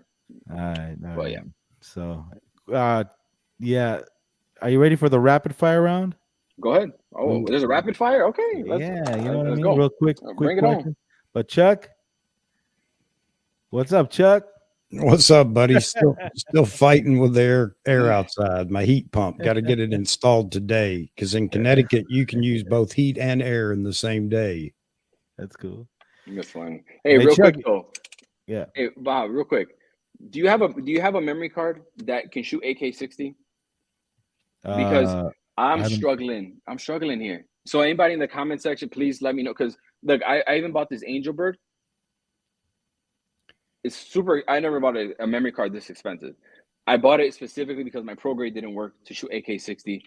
All right, Well, yeah. So, yeah, are you ready for the rapid fire round? Go ahead. Oh, there's a rapid fire. Okay, yeah, you know what I mean. Go. Real quick Bring it question. on. But Chuck, what's up, Chuck? What's up, buddy? Still fighting with the air outside. My heat pump. Got to get it installed today because in Connecticut you can use both heat and air in the same day. That's cool. That's fine. Hey, real Chuck, quick though. Yeah. Hey, Bob, real quick. Do you have a memory card that can shoot AK-60? Because I'm struggling. I'm struggling here. So anybody in the comment section, please let me know. Because look, I even bought this Angel Bird. It's super. I never bought a memory card this expensive. I bought it specifically because my pro grade didn't work to shoot AK-60.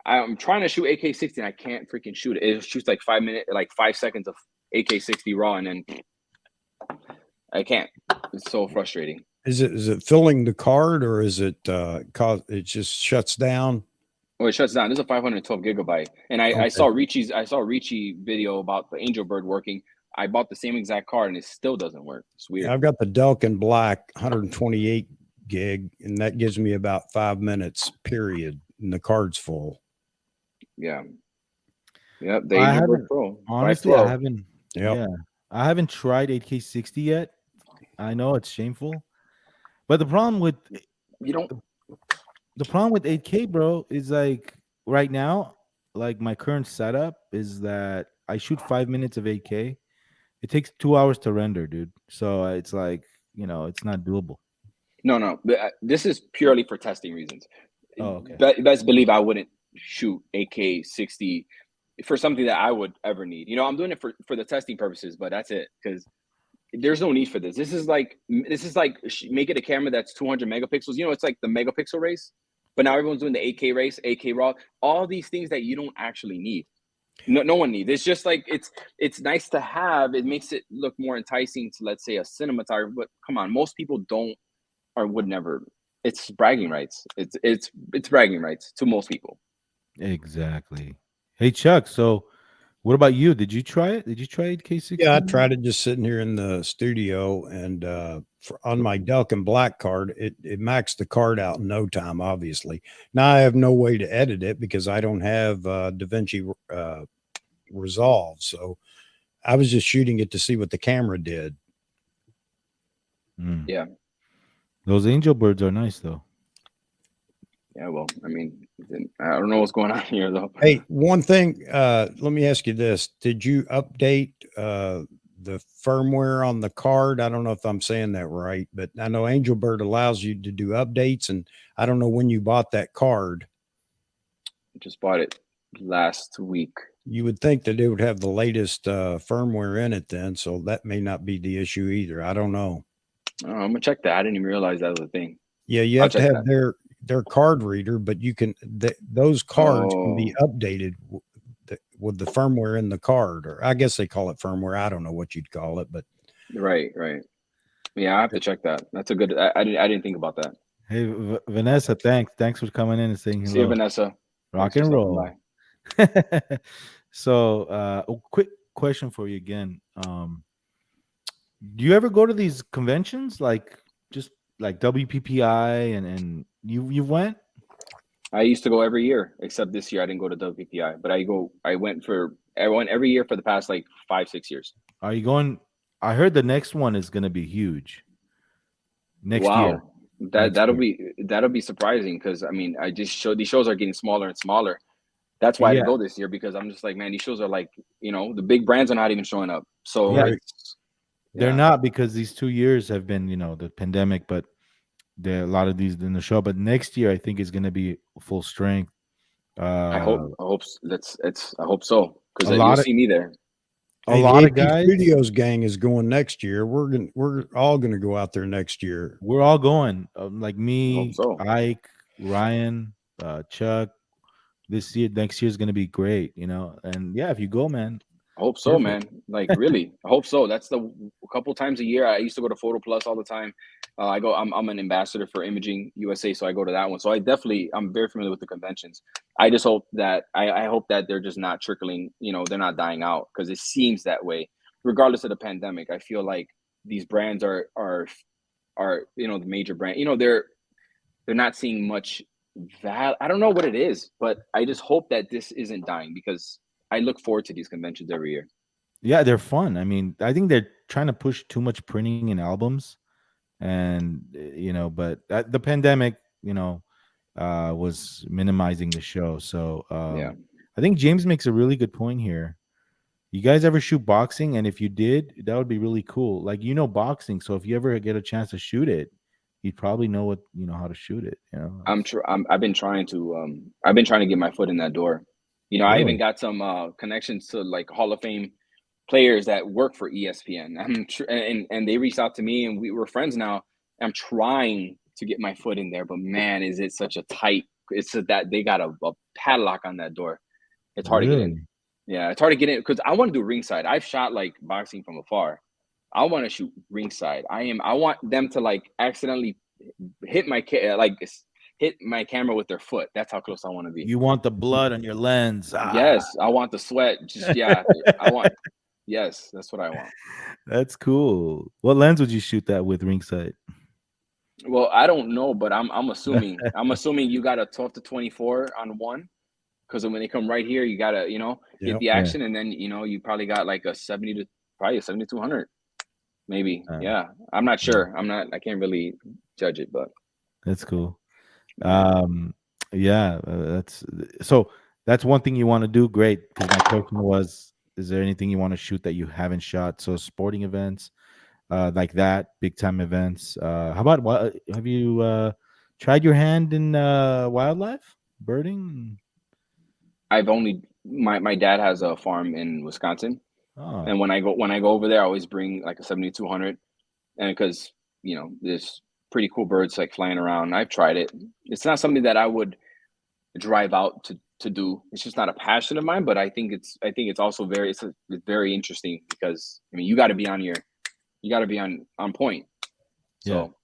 I'm trying to shoot AK-60 and I can't freaking shoot it. It shoots like 5 seconds of AK-60 raw, and then I can't. It's so frustrating. Is it filling the card, or is it cause it just shuts down? Oh, it shuts down. This is a 512 gigabyte, and I saw Richie video about the Angel Bird working. I bought the same exact card and it still doesn't work. It's weird. I've got the Delkin Black 128 gig, and that gives me about 5 minutes period, and the card's full. Yeah. Yep. The Angel Bird Pro. Honestly, I haven't. Yep. Yeah, I haven't tried 8K60 yet. I know it's shameful, but the problem with the problem with 8K, bro, is like right now, like my current setup is that I shoot 5 minutes of 8K. It takes 2 hours to render, dude. So it's like, it's not doable. No. This is purely for testing reasons. Oh, okay. Best believe I wouldn't shoot AK-60 for something that I would ever need. I'm doing it for the testing purposes, but that's it. Because there's no need for this. This is like make it a camera that's 200 megapixels. It's like the megapixel race. But now everyone's doing the 8K race, 8K raw. All these things that you don't actually need. No one needs. It's just like it's nice to have. It makes it look more enticing to, let's say, a cinematographer. But come on, most people don't or would never. It's bragging rights. It's bragging rights to most people. Exactly. Hey Chuck, so what about you? Did you try it? Did you try 8K60? Yeah, I tried it just sitting here in the studio, and on my Delkin Black card, it maxed the card out in no time, obviously. Now I have no way to edit it because I don't have DaVinci Resolve. So I was just shooting it to see what the camera did. Yeah. Those Angel Birds are nice, though. Yeah, well, I mean, I don't know what's going on here, though. Hey, one thing, let me ask you this. Did you update the firmware on the card? I don't know if I'm saying that right, but I know Angel Bird allows you to do updates, and I don't know when you bought that card. I just bought it last week. You would think that it would have the latest firmware in it then, so that may not be the issue either. I don't know. Oh, I'm gonna check that. I didn't even realize that was a thing. Yeah, you have to have their card reader, but you can those cards can be updated with the firmware in the card, or I guess they call it firmware. I don't know what you'd call it, but right. Yeah, I have to check that. That's a good. I didn't think about that. Hey, Vanessa, thanks for coming in and saying hello. See you, Vanessa. Rock and roll. So, a quick question for you again. Do you ever go to these conventions like WPPI and you went? I used to go every year, except this year I didn't go to WPPI, but I went every year for the past like 5-6 years. Are you going? I heard the next one is going to be huge. Next year. That'll be surprising because I mean these shows are getting smaller and smaller. That's why I didn't go this year, because I'm just like, man, these shows are like, the big brands are not even showing up. So they're not, because these 2 years have been, the pandemic, but there are a lot of these in the show. But next year I think is going to be full strength. I hope so, because you'll see me there. A Hey, lot the of AP guys. Studios gang is going next year. We're all gonna go out there next year. We're all going. Like I hope me, so. Ike, Ryan, Chuck. This year, next year is gonna be great. And yeah, if you go, man. I hope so, man. Like really, I hope so. That's a couple times a year. I used to go to Photo Plus all the time. I'm an ambassador for Imaging USA, so I go to that one. So I'm very familiar with the conventions. I just hope that I hope that they're just not trickling. They're not dying out, because it seems that way. Regardless of the pandemic, I feel like these brands are the major brand. They're not seeing much that. I don't know what it is, but I just hope that this isn't dying, because I look forward to these conventions every year. Yeah, they're fun. I mean, I think they're trying to push too much printing in albums, and but the pandemic, was minimizing the show. So Yeah. I think James makes a really good point here. You guys ever shoot boxing? And if you did, that would be really cool. Like, boxing, so if you ever get a chance to shoot it, you'd probably know how to shoot it. I've been trying to get my foot in that door. I even Really? got some connections to like Hall of Fame players that work for ESPN. And they reached out to me, and we're friends now. I'm trying to get my foot in there, but man, is it such a tight? It's that they got a padlock on that door. It's hard to get in. Really? Yeah, it's hard to get in, because I want to do ringside. I've shot like boxing from afar. I want to shoot ringside. I want them to like accidentally hit hit my camera with their foot. That's how close I want to be. You want the blood on your lens? Yes, I want the sweat. Yes, that's what I want. That's cool. What lens would you shoot that with ringside? Well, I don't know, but I'm assuming you got a 12 to 24 on one, because when they come right here, you gotta hit the action, and then you probably got like a 7200, maybe. Yeah, I'm not sure. I can't really judge it, but that's cool. Yeah. That's one thing you want to do. Great, because my question was, is there anything you want to shoot that you haven't shot? So sporting events, like that, big time events. How about what? Have you tried your hand in wildlife, birding? I've only my dad has a farm in Wisconsin, Oh, and when I go over there, I always bring like a 7200, and because there's pretty cool birds like flying around. I've tried it. It's not something that I would drive out to do. It's just not a passion of mine, but I think it's also it's very interesting, because you got to be on point. So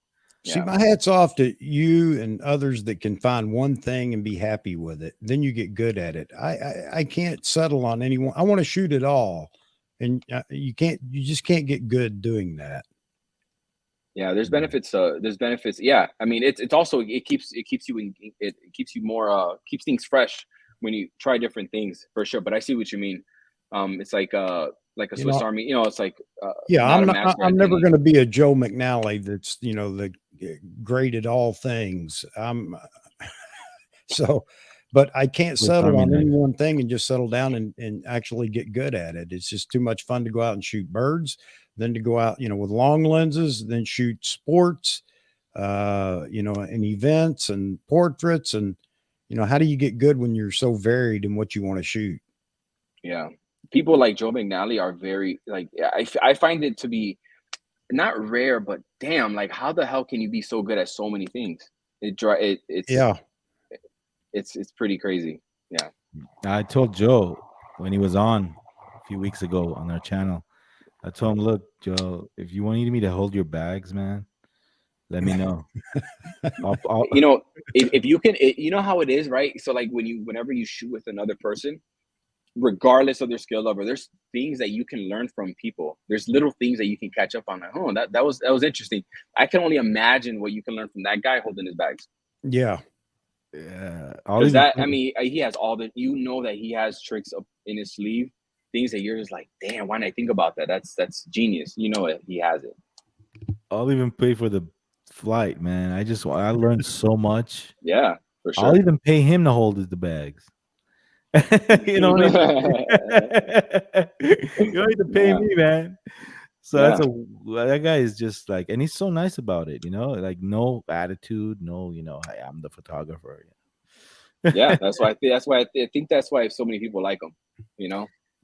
See, my hat's off to you and others that can find one thing and be happy with it. Then you get good at it. I can't settle on anyone. I want to shoot it all, and you just can't get good doing that. Yeah, there's benefits. Yeah, I mean, it's also it keeps you more keeps things fresh when you try different things, for sure. But I see what you mean. It's like a Swiss Army. It's like I'm never going to be a Joe McNally that's the great at all things. But I can't settle on any one thing and just settle down and actually get good at it. It's just too much fun to go out and shoot birds, then to go out, with long lenses, then shoot sports, and events and portraits. And, how do you get good when you're so varied in what you want to shoot? Yeah. People like Joe McNally are very I find it to be not rare, but damn, like how the hell can you be so good at so many things? It's pretty crazy. Yeah. I told Joe when he was on a few weeks ago on our channel, I told him, look, Joe, if you need me to hold your bags, man, let me know. If you can, how it is, right? So like whenever you shoot with another person, regardless of their skill level, there's things that you can learn from people. There's little things that you can catch up on. Like, oh, that was interesting. I can only imagine what you can learn from that guy holding his bags. Yeah. Because he has all that, that he has tricks up in his sleeve, things that you're just like, damn, why didn't I think about that? That's genius. He has it. I'll even pay for the flight, man. I learned so much. Yeah, for sure. I'll even pay him to hold the bags. You don't need to pay me, man. So that guy is just like, and he's so nice about it, like no attitude, no, hey, I'm the photographer. Yeah, that's why I think that's why so many people like him.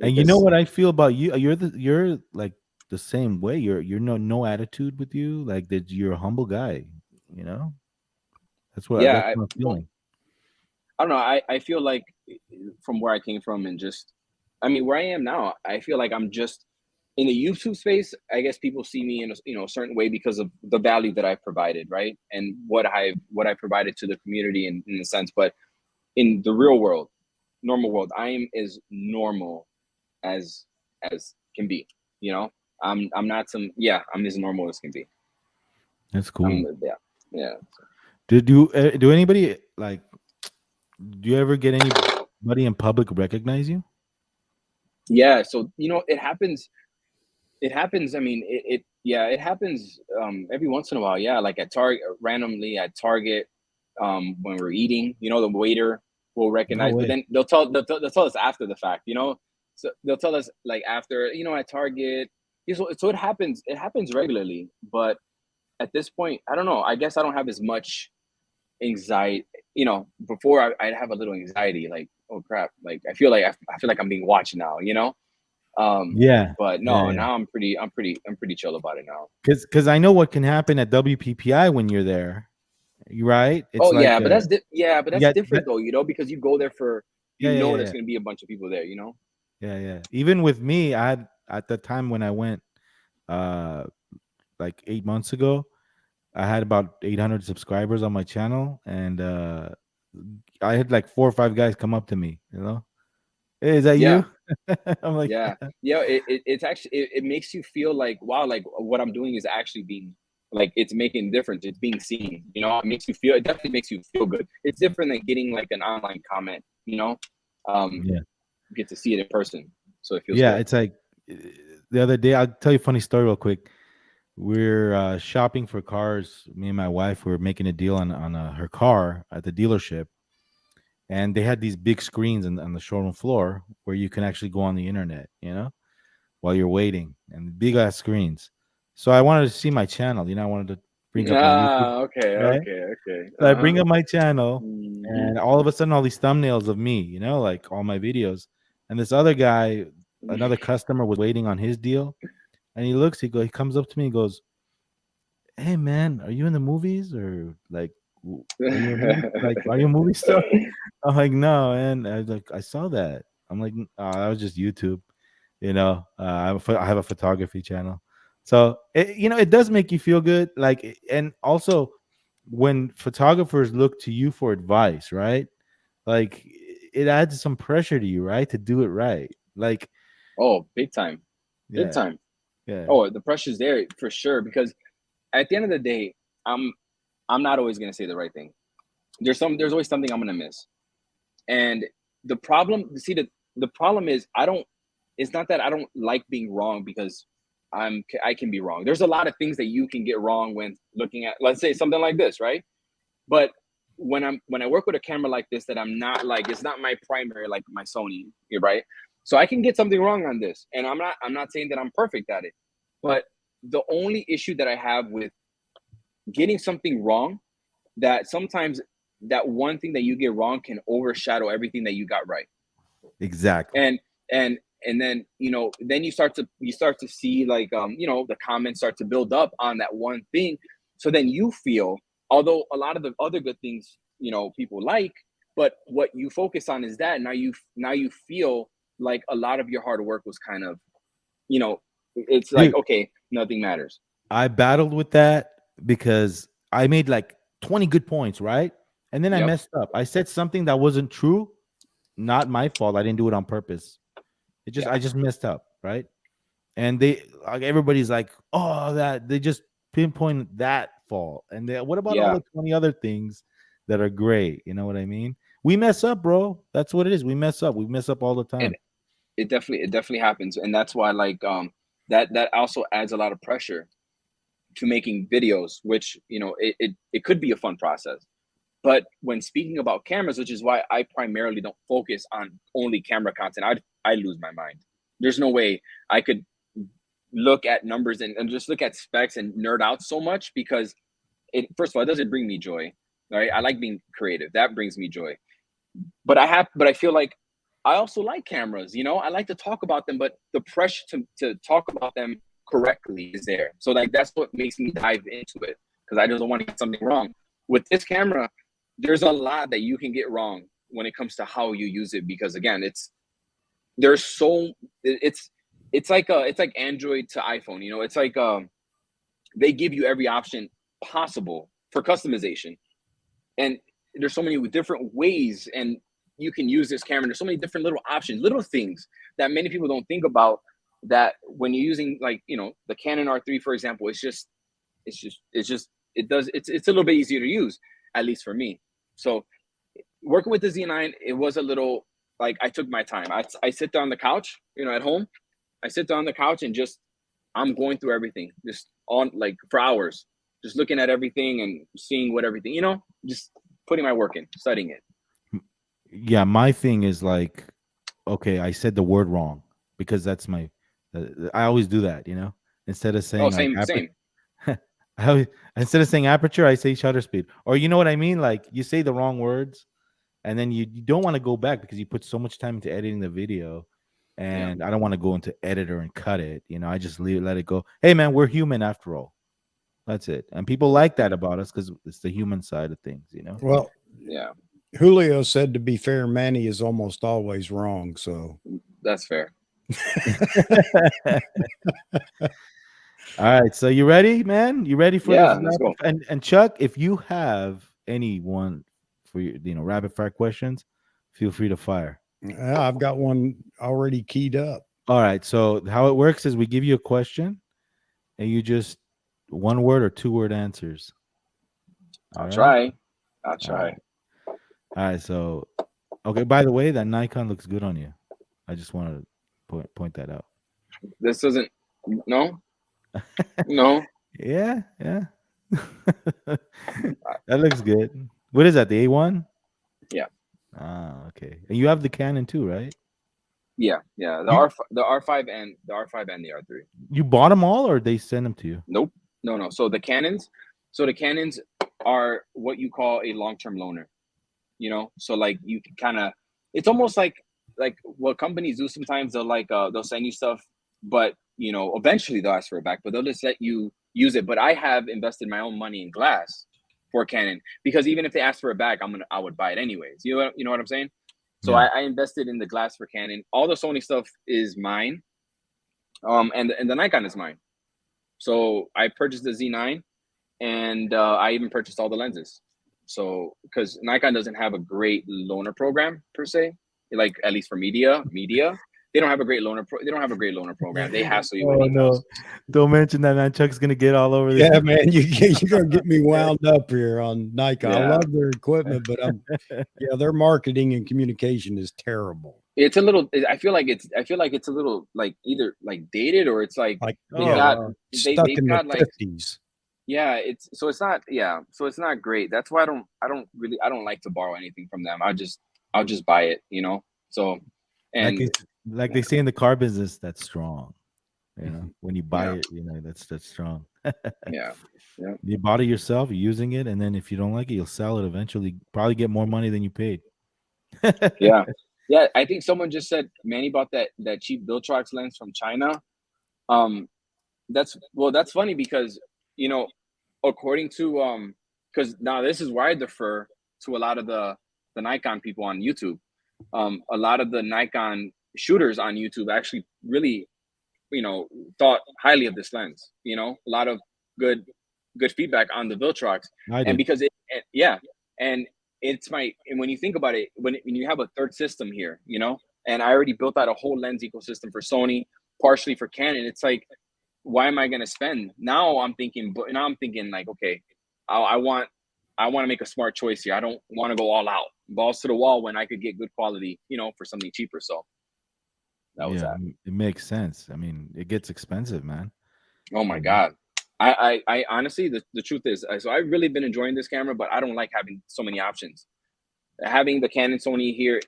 And you know what I feel about you? You're like the same way. You're no attitude with you. Like that, you're a humble guy. You know, that's what Yeah, I'm feeling. I don't know. I feel like from where I came from and just, I mean, where I am now, I feel like I'm just in the YouTube space. I guess people see me in a certain way because of the value that I've provided, right? And what I provided to the community in a sense. But in the real world, normal world, I am as normal as can be. You know, I'm not I'm as normal as can be. That's cool. Yeah. Do anybody like? Do you ever get anybody in public recognize you? Yeah. So it happens. It happens. I mean, it happens every once in a while. Yeah, like at Target, randomly at Target, when we're eating, the waiter will No recognize, but way. then they'll tell us after the fact, So they'll tell us like after, at Target. So it happens. It happens regularly, but at this point, I don't know. I guess I don't have as much anxiety. Before I'd have a little anxiety, like, oh crap, like I feel like I'm being watched now. Yeah. But Yeah, no, yeah. now I'm pretty chill about it now. Because I know what can happen at WPPI when you're there, right? It's Oh like yeah, but that's yeah, different though, because you go there for yeah, yeah, there's yeah, gonna be a bunch of people there. yeah, yeah. Even with me, I had at the time when I went, uh, like 8 months ago, I had about 800 subscribers on my channel, and I had like 4 or 5 guys come up to me, hey, is that Yeah, you? I'm like, yeah, yeah. It's actually it makes you feel like, wow, like what I'm doing is actually being, like, it's making a difference. It's being seen. It definitely makes you feel good. It's different than getting like an online comment. yeah, You get to see it in person, so it feels yeah. good. It's like the other day. I'll tell you a funny story real quick. We're shopping for cars. Me and my wife were making a deal on her car at the dealership, and they had these big screens on the showroom floor where you can actually go on the internet, while you're waiting, and big ass screens. So I wanted to see my channel. I wanted to bring up my YouTube, Okay, right? okay. So I bring up my channel, Hmm. and all of a sudden, all these thumbnails of me, like all my videos, and this other guy, another customer, was waiting on his deal, and he comes up to me and goes, "Hey man, are you in the movies or like are you a movie are you a movie star?" I'm like, "No," and I was like, "I saw that." I'm like, that was just YouTube." I have a photography channel, so it does make you feel good. Like, and also when photographers look to you for advice, right? Like, it adds some pressure to you, right, to do it right. Like, Oh, big time, big yeah, time. yeah, Oh, the pressure's there for sure, because at the end of the day, I'm not always gonna say the right thing. There's always something I'm gonna miss. And the problem is, it's not that I don't like being wrong, because I can be wrong. There's a lot of things that you can get wrong when looking at, let's say, something like this, right? But when I work with a camera like this, that it's not my primary, like my Sony, right? So I can get something wrong on this, and I'm not saying that I'm perfect at it, but the only issue that I have with getting something wrong, that sometimes that one thing that you get wrong can overshadow everything that you got right. exactly. And then then you start to see, like, the comments start to build up on that one thing. So then you feel, although a lot of the other good things, people like, but what you focus on is that now you feel like a lot of your hard work was kind of, it's like, Dude, okay, nothing matters. I battled with that because I made like 20 good points, right? And then I Yep. messed up. I said something that wasn't true. Not my fault. I didn't do it on purpose. Yeah. I just messed up, right? And everybody's like, "Oh, that they just pinpoint that fault." And what about all Yeah. the 20 other things that are great? You know what I mean? We mess up, bro. That's what it is. We mess up. We mess up all the it time. it definitely happens, and that's why, like, that also adds a lot of pressure to making videos, which, it could be a fun process. But when speaking about cameras, which is why I primarily don't focus on only camera content, I lose my mind. There's no way I could look at numbers and just look at specs and nerd out so much, because first of all, it doesn't bring me joy. Right? I like being creative. That brings me joy. But I feel like I also like cameras, you know, I like to talk about them, but the pressure to talk about them correctly is there. So like, that's what makes me dive into it, because I just don't want to get something wrong. With this camera, there's a lot that you can get wrong when it comes to how you use it, because again, it's like Android to iPhone, you know, it's like they give you every option possible for customization, and there's so many different ways and you can use this camera. There's so many different little options, little things that many people don't think about, that when you're using, like, you know, the Canon R3, for example, it's a little bit easier to use, at least for me. So working with the Z9, it was a little, like, I took my time. I sit down on the couch, you know, at home. I sit down on the couch and just, I'm going through everything, just on, like, for hours, just looking at everything and seeing what everything, you know, just putting my work in, studying it. Yeah, my thing is like, okay, I said the word wrong, because that's my, I always do that, you know, instead of saying same. instead of saying aperture, I say shutter speed, or you know what I mean? Like, you say the wrong words, and then you don't want to go back because you put so much time into editing the video, and I don't want to go into editor and cut it. You know, I just let it go. Hey man, we're human after all. That's it. And people like that about us because it's the human side of things, you know? Well, yeah. Julio said, to be fair, Manny is almost always wrong. So that's fair. All right. So you ready, man? You ready for this? Let's go. And Chuck, if you have anyone for your, you know, rapid fire questions, feel free to fire. I've got one already keyed up. All right. So how it works is we give you a question and you just one word or 2-word answers. I'll try. All right. So, okay. By the way, that Nikon looks good on you. I just want to point that out. This doesn't. No. No. Yeah. That looks good. What is that? The A1? Yeah. Ah, okay. And you have the Canon too, right? Yeah. The R5 and the R3. You bought them all, or they send them to you? Nope. No. So the Canons are what you call a long-term loaner. You know, so like you can kind of, it's almost like what companies do sometimes. They'll send you stuff, but you know, eventually they'll ask for it back, but they'll just let you use it. But I have invested my own money in glass for Canon, because even if they ask for it back, I would buy it anyways. You know what I'm saying? So I invested in the glass for Canon. All the Sony stuff is mine, and the Nikon is mine. So I purchased the Z9, and I even purchased all the lenses. So because Nikon doesn't have a great loaner program per se, like at least for media, they don't have a great loaner. They don't have a great loaner program. They hassle you. Oh no! Don't mention that, man. Chuck's gonna get all over this. Yeah, man, you're gonna get me wound up here on Nikon. I love their equipment, but their marketing and communication is terrible. It's a little. I feel like it's a little like either like dated, or it's like they've got the 50s. Yeah, it's not great. That's why I don't like to borrow anything from them. I'll just buy it, you know. So, and like they say in the car business, that's strong. You know, when you buy it, you know, that's strong. Yeah. You bought it yourself, you're using it, and then if you don't like it, you'll sell it eventually. Probably get more money than you paid. Yeah. I think someone just said Manny bought that cheap Viltrox lens from China. That's funny because, you know, according to because now this is where I defer to a lot of the Nikon people on YouTube. A lot of the Nikon shooters on YouTube actually really, you know, thought highly of this lens. You know, a lot of good feedback on the Viltrox, and because and when you think about it, when you have a third system here, you know, and I already built out a whole lens ecosystem for Sony, partially for Canon. It's like, why am I going to spend? Now I'm thinking like, okay, I want to make a smart choice here. I don't want to go all out, balls to the wall, when I could get good quality, you know, for something cheaper. So that was that. It makes sense. I mean, it gets expensive, man. Oh my God. I honestly, the truth is, so I've really been enjoying this camera, but I don't like having so many options. Having the Canon Sony here,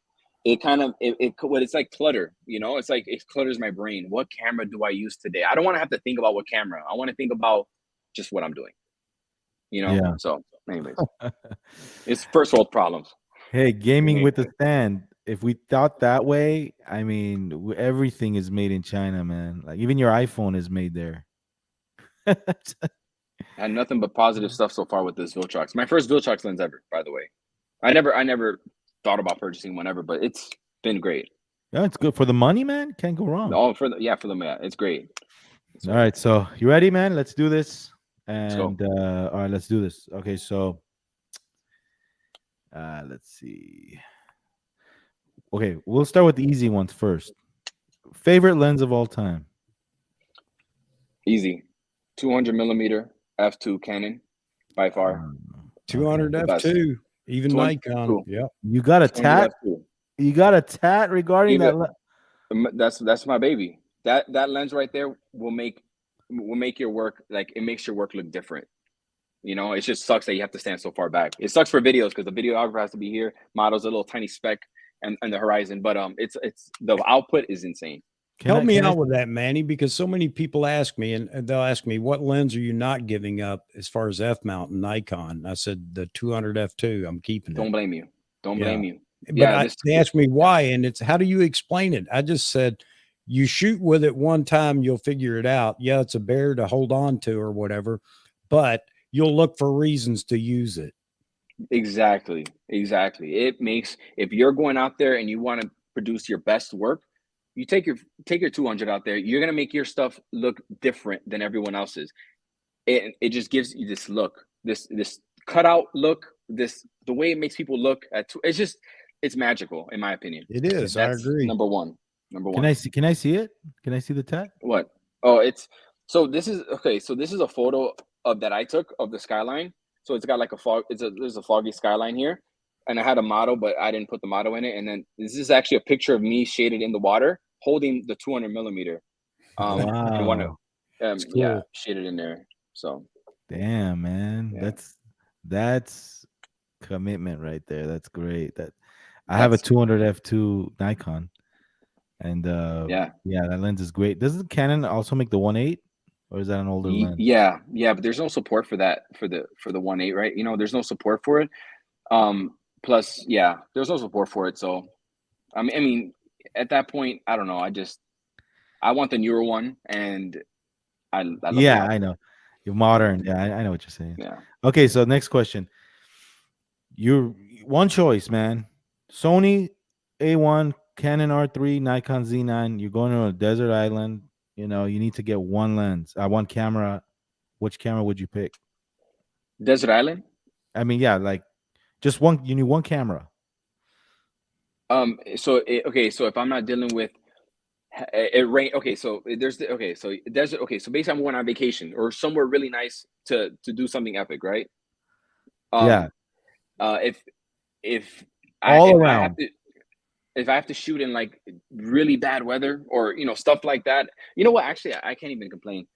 it's like clutter, you know, it's like, it clutters my brain. What camera do I use today? I don't want to have to think about what camera. I want to think about just what I'm doing, you know? Yeah. So anyways, it's first world problems. Hey, gaming with a stand. if we thought that way, I mean, everything is made in China, man. Like even your iPhone is made there. I had nothing but positive stuff so far with this Viltrox. My first Viltrox lens ever, by the way. I never thought about purchasing one ever, but it's been great. Yeah, it's good for the money, man. Can't go wrong. Oh, for the it's great. All right, so you ready, man? Let's do this. Let's go. And all right, let's do this. Okay, so let's see. Okay, we'll start with the easy ones first. Favorite lens of all time? Easy. 200 millimeter f2 Canon by far. 200 The best. f2, even 200 Nikon. cool. Yeah. You got a 200 tat? f2. You got a tat regarding Even- that? That's my baby. That lens right there will make your work, like, it makes your work look different. You know, it just sucks that you have to stand so far back. It sucks for videos because the videographer has to be here. Model's a little tiny speck and the horizon, but it's the output is insane. Help me out with that, Manny, because so many people ask me, and they'll ask me, what lens are you not giving up as far as F mount and Nikon? I said the 200 f2. I'm keeping it. Don't blame you. Don't blame you. But they asked me why, and it's how do you explain it? I just said, you shoot with it one time, you'll figure it out. Yeah, it's a bear to hold on to or whatever, but you'll look for reasons to use it. Exactly. It makes, if you're going out there and you want to produce your best work, you take your 200 out there, you're going to make your stuff look different than everyone else's. It just gives you this look, this cutout look, the way it makes people look at it's magical, in my opinion. It is. I agree. Number one. Can I see it? Can I see the tat? What? Oh, this is a photo that I took of the skyline. So it's got like there's a foggy skyline here, and I had a motto, but I didn't put the motto in it. And then this is actually a picture of me shaded in the water holding the 200 millimeter. Wow. Cool. Yeah, shaded in there. So damn, man. Yeah. That's commitment right there. That's great. I have a 200 f2 Nikon, and that lens is great. Doesn't Canon also make the 1.8, or is that an older lens? Yeah, but there's no support for that for the 1.8, right? You know, there's no support for it. Plus, there's no support for it. So, I mean, at that point, I don't know. I want the newer one, and I love I know. You're modern. Yeah, I know what you're saying. Yeah. Okay, so next question. You're one choice, man. Sony A1, Canon R3, Nikon Z9. You're going to a desert island. You know, you need to get one lens, one camera. Which camera would you pick? Desert island? I mean, yeah, like just one. You need one camera. So if I'm not dealing with it rain, so desert. Okay, so basically I'm going on vacation or somewhere really nice to do something epic, right? If I have to shoot in like really bad weather or stuff like that, you know what? Actually, I can't even complain.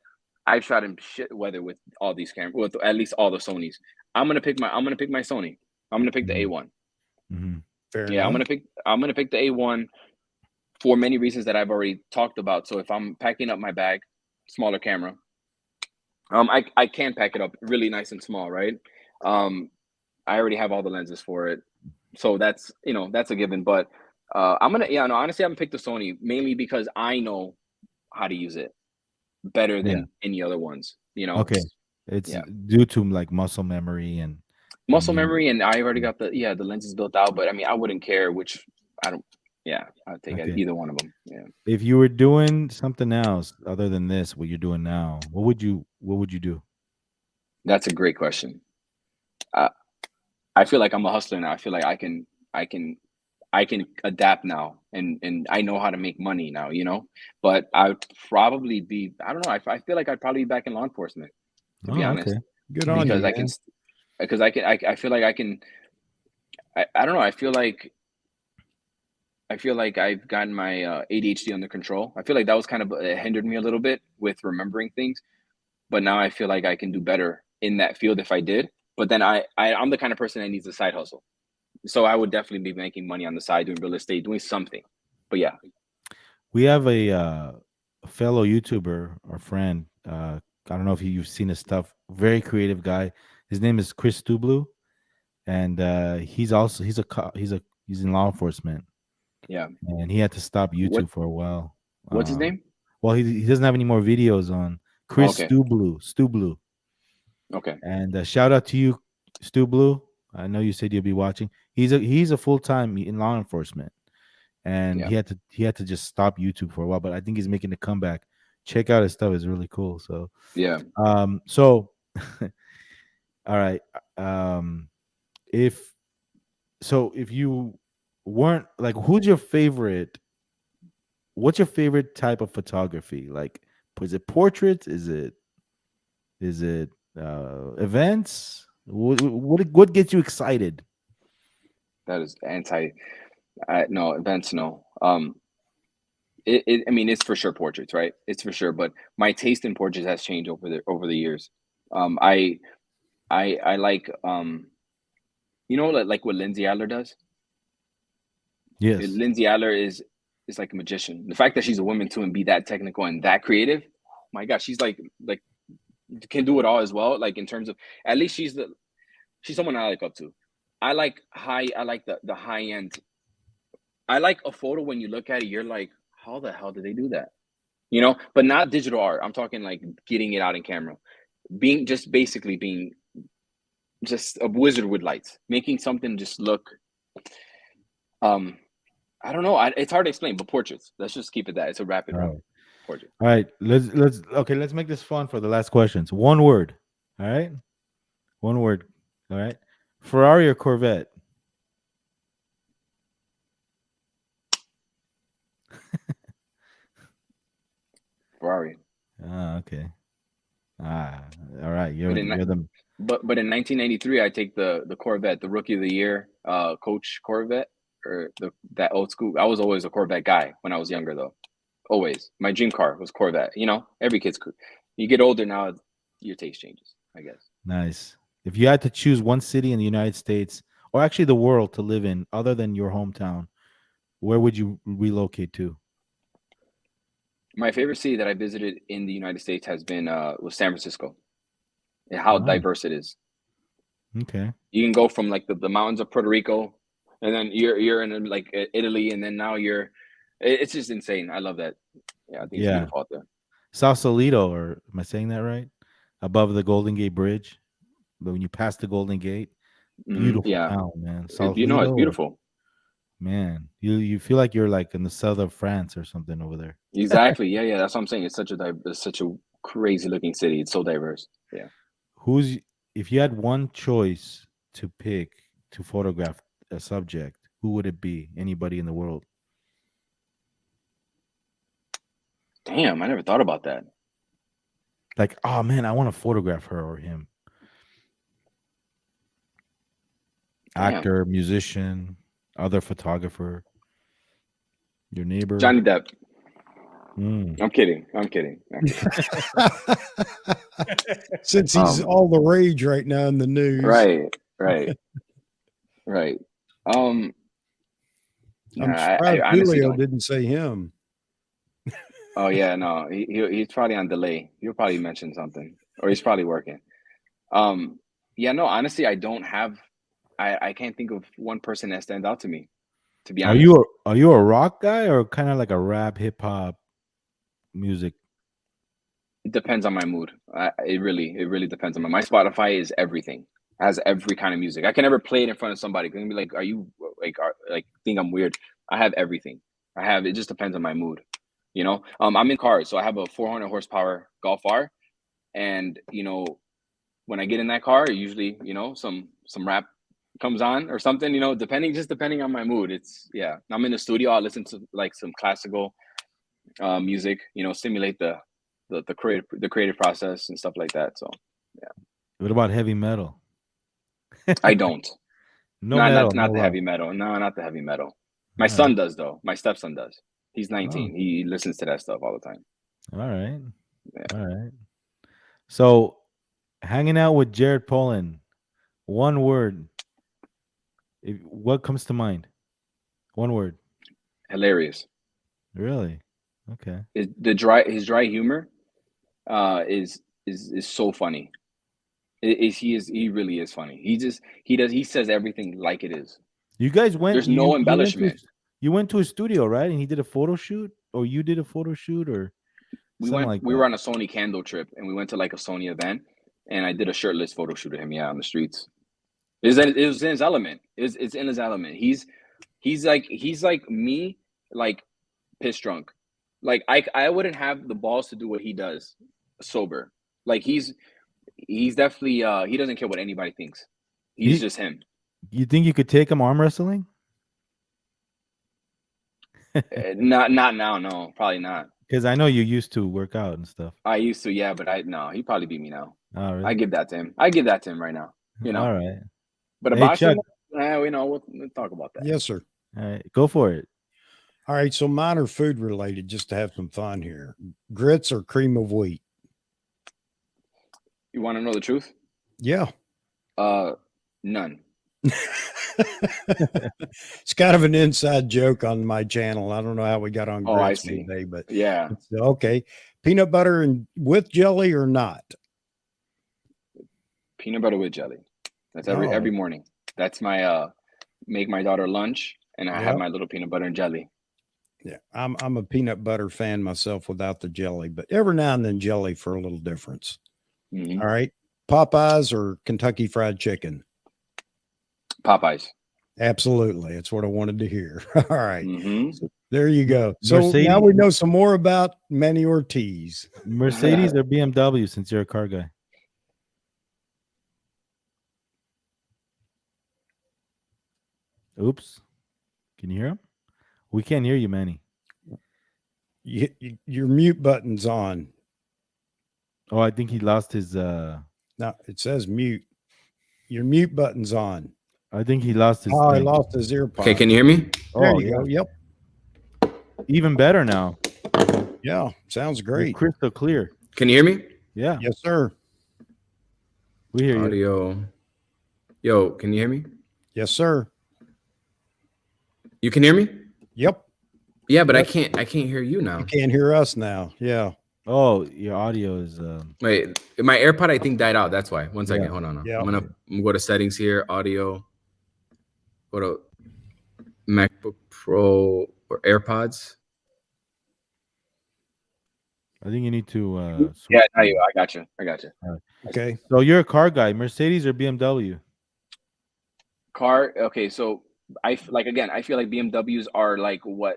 I've shot in shit weather with all these cameras, with at least all the Sonys. I'm gonna pick my Sony. I'm gonna pick the A1. Mm-hmm. Fair enough. I'm gonna pick the A1 for many reasons that I've already talked about. So if I'm packing up my bag, smaller camera, I can pack it up really nice and small, right? I already have all the lenses for it, so that's a given. But honestly, I'm gonna pick the Sony mainly because I know how to use it better than any other ones. Okay, it's due to like muscle memory and I already got the lenses built out. But I mean, I wouldn't care which. I'd take either one of them. Yeah. If you were doing something else other than this, what you're doing now, what would you do? That's a great question. I feel like I'm a hustler now. I feel like I can adapt now, and I know how to make money now. But I'd probably be. I don't know. I feel like I'd probably be back in law enforcement. To be honest, okay. Good on you, because I feel like I can. I don't know. I feel like I've gotten my ADHD under control. I feel like that was kind of hindered me a little bit with remembering things, but now I feel like I can do better in that field if I did. But then I'm the kind of person that needs a side hustle, so I would definitely be making money on the side, doing real estate, doing something. But yeah, we have a fellow YouTuber or friend. I don't know if you've seen his stuff. Very creative guy. His name is Chris Stublu, and he's in law enforcement. Yeah. and he had to stop YouTube for a while. What's his name? Well, he doesn't have any more videos on. Chris Okay. Stu Blue. Okay. And shout out to you, Stu Blue. I know you said you'll be watching. He's a full-time in law enforcement, and Yeah. he had to just stop YouTube for a while. But I think he's making a comeback. Check out his stuff; it's really cool. So Yeah. so all right. If you weren't like, what's your favorite type of photography? Like, is it portraits? Is it events? What gets you excited? That is no events. No. I mean, it's for sure portraits, right? It's for sure. But my taste in portraits has changed over the years. I like like what Lindsay Adler does. Yes. Lindsay Adler is like a magician. The fact that she's a woman too and be that technical and that creative, my gosh, she's like can do it all as well. Like in terms of, at least she's someone I look up to. I like the high end. I like a photo when you look at it, you're like, how the hell did they do that? You know, but not digital art. I'm talking like getting it out in camera, basically being just a wizard with lights, making something just look. I don't know. It's hard to explain, but portraits. Let's just keep it that. It's a rapid round. Portrait. All right. Let's make this fun for the last questions. One word. All right. One word. All right. Ferrari or Corvette? Ferrari. Okay. All right. You're the. But in 1993, I take the Corvette, the Rookie of the Year, Coach Corvette, or that old school. I was always a Corvette guy when I was younger, though. Always, my dream car was Corvette. You know, every kid's. You get older now, your taste changes, I guess. Nice. If you had to choose one city in the United States, or actually the world, to live in, other than your hometown, where would you relocate to? My favorite city that I visited in the United States was San Francisco. And how diverse it is. Okay. You can go from like the mountains of Puerto Rico, and then you're in like Italy, and then now it's just insane. I love that. Yeah, I think it's beautiful out there. Sausalito, or am I saying that right? Above the Golden Gate Bridge, but when you pass the Golden Gate, beautiful town, man. You know, it's beautiful. Man, you feel like you're like in the south of France or something over there. Exactly. Yeah. That's what I'm saying. It's such a crazy looking city. It's so diverse. Yeah. If you had one choice to pick to photograph a subject, who would it be? Anybody in the world? Damn, I never thought about that. Like, oh man, I want to photograph her or him. Damn. Actor, musician, other photographer, your neighbor. Johnny Depp. I'm kidding. Since he's all the rage right now in the news. Right. I'm surprised Julio didn't say him. Oh yeah, no, he's probably on delay. He'll probably mention something, or he's probably working. Yeah, no, honestly, I don't have. I can't think of one person that stands out to me. To be honest, are you a rock guy or kind of like a rap, hip hop music? It depends on my mood. It really depends on my Spotify is everything. It has every kind of music. I can never play it in front of somebody. Can be like, are you like think I'm weird? I have everything. It just depends on my mood. You know, I'm in cars, so I have a 400 horsepower Golf R, and you know, when I get in that car, usually some rap comes on or something. You know, depending on my mood. I'm in the studio. I'll listen to like some classical music. You know, stimulate the creative process and stuff like that. So yeah. What about heavy metal? I don't. Not the heavy metal. No, not the heavy metal. My son does though. My stepson does. He's 19. He listens to that stuff all the time. All right. Yeah. All right. So, hanging out with Jared Polin, one word. What comes to mind? One word. Hilarious. Really? Okay. His dry humor is so funny. He really is funny. He says everything like it is. You guys went. There's no embellishment. You went to a studio, right? And he did a photo shoot, or you did a photo shoot, or We something went. like We that. were on a Sony candle trip, and we went to like a Sony event, and I did a shirtless photo shoot of him. Yeah, on the streets. It was in his element. It's in his element. He's like me, like piss drunk. Like I wouldn't have the balls to do what he does sober. Like he's definitely he doesn't care what anybody thinks. He's You, just him. you think you could take him arm wrestling? Not now, no, probably not. Because I know you used to work out and stuff. I used to, yeah, but no, he'd probably beat me now. Oh, really? I give that to him. I give that to him right now. You know. All right. But a Hey, boxing, Chuck. we'll talk about that. Yes, sir. All right, go for it. All right. So mine are food related, just to have some fun here. Grits or cream of wheat? You want to know the truth? Yeah. None. It's kind of an inside joke on my channel. I don't know how we got on Oh, I grits see. today, but Yeah. it's okay. Peanut butter and with jelly or not? Peanut butter with jelly. That's Oh. every morning. That's my make my daughter lunch, and I have Yep. my little peanut butter and jelly. Yeah, I'm a peanut butter fan myself without the jelly, but every now and then jelly for a little difference. Mhm. All right. Popeyes or Kentucky Fried Chicken? Popeyes. Absolutely. That's what I wanted to hear. All right. Mhm. So there you go. So now Mercedes- we know some more about Manny Ortiz. Mercedes or BMW, since you're a car guy? Oops. Can you hear him? We can't hear you, Manny. Your mute button's on. Oh, I think he lost his No, it says mute. Your mute button's on. I think he lost his Oh, I thing. lost his ear pod. Okay, can you hear me? There Oh, you go. yeah. Yep. Even better now. Yeah. Sounds You're great. crystal clear. Can you hear me? Yeah, Yes, sir. we hear you. Audio. Yo, can you hear me? Yes, sir. You can hear me? Yep. Yeah, but Yep. I can't hear you now. You can't hear us now. Yeah. Oh, your audio is Wait, my AirPod I think died out. That's why. One second, Yeah. hold on. Yeah. I'm gonna go to settings here, audio. Go to MacBook Pro or AirPods. I think you need to switch. Yeah, I got you. Okay. So you're a car guy, Mercedes or BMW? Car. Okay, so I feel like BMWs are like what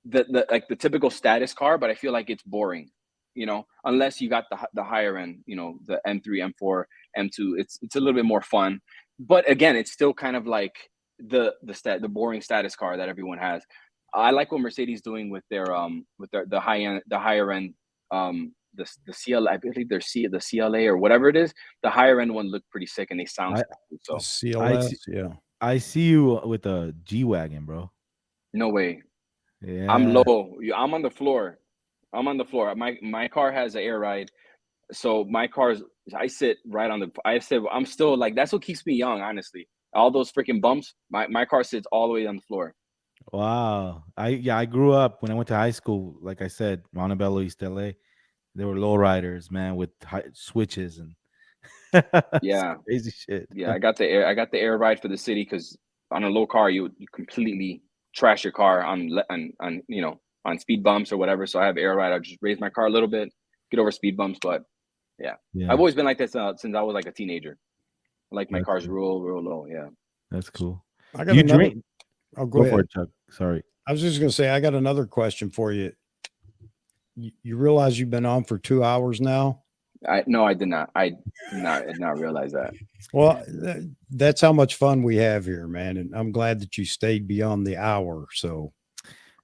the typical status car, but I feel like it's boring. You know, unless you got the higher end, you know, the M3, M4, M2. It's a little bit more fun, but again, it's still kind of like the boring status car that everyone has. I like what Mercedes doing with their the higher end the CLA. I believe they're the CLA or whatever it is. The higher end one looked pretty sick and they sound I- good, so CLS. Yeah. I see you with a G-Wagon, bro. no way. Yeah. I'm low. I'm on the floor. My car has an air ride, so my car's. I sit right on the. I'm still like that's what keeps me young, honestly. All those freaking bumps. My car sits all the way on the floor. Wow. I grew up when I went to high school. Like I said, Montebello, East LA. There were low riders, man, with switches and Yeah. crazy shit. Yeah, I got the air ride for the city because on a low car you completely trash your car on you know on speed bumps or whatever. So I have air ride. I just raise my car a little bit, get over speed bumps. But yeah. I've always been like this since I was like a teenager. I like my That's cars cool. real low. Yeah. That's cool. I got You another. drink? Oh, Go go for ahead. it, Chuck. Sorry. I was just going to say, I got another question for you. You realize you've been on for 2 hours now? No, I did not. I did not realize that. Well, that's how much fun we have here, man. And I'm glad that you stayed beyond the hour. So,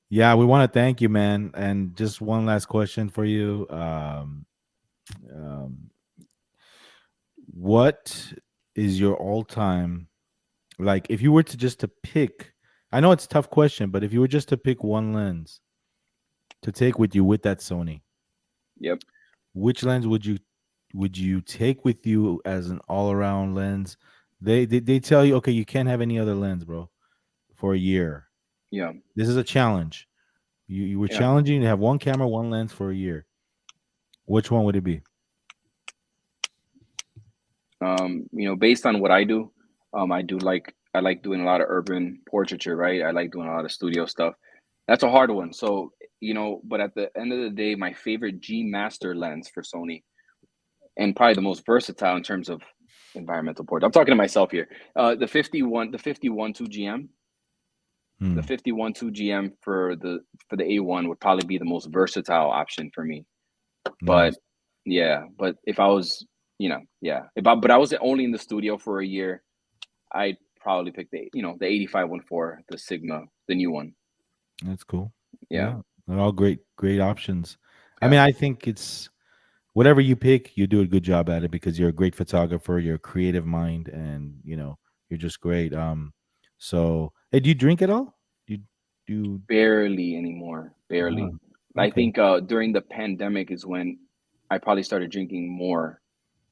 Yeah, we want to thank you, man. And just one last question for you. What is your all-time, like, if you were to pick, I know it's a tough question, but if you were just to pick one lens to take with you with that Sony, Yep. which lens would you take with you as an all-around lens? They tell you, okay, you can't have any other lens, bro, for a year. Yeah. This is a challenge. You were Yeah. challenging to have one camera, one lens for a year. Which one would it be? You know, based on what I do, I I like doing a lot of urban portraiture, right? I like doing a lot of studio stuff. That's a hard one. So, you know, but at the end of the day, my favorite G Master lens for Sony, and probably the most versatile in terms of environmental portrait. I'm talking to myself here. The 51 2 GM, the 51 2 GM for the A1 would probably be the most versatile option for me. But Nice. yeah, but if I was, you know, yeah, but I was only in the studio for a year, I'd probably pick the 85-14, the Sigma, the new one. That's cool. Yeah. They're all great options. I Yeah. mean, I think it's whatever you pick, you do a good job at it because you're a great photographer, you're a creative mind, and you know, you're just great. So hey, do you drink at all? You Barely anymore. Barely. I okay. think during the pandemic is when I probably started drinking more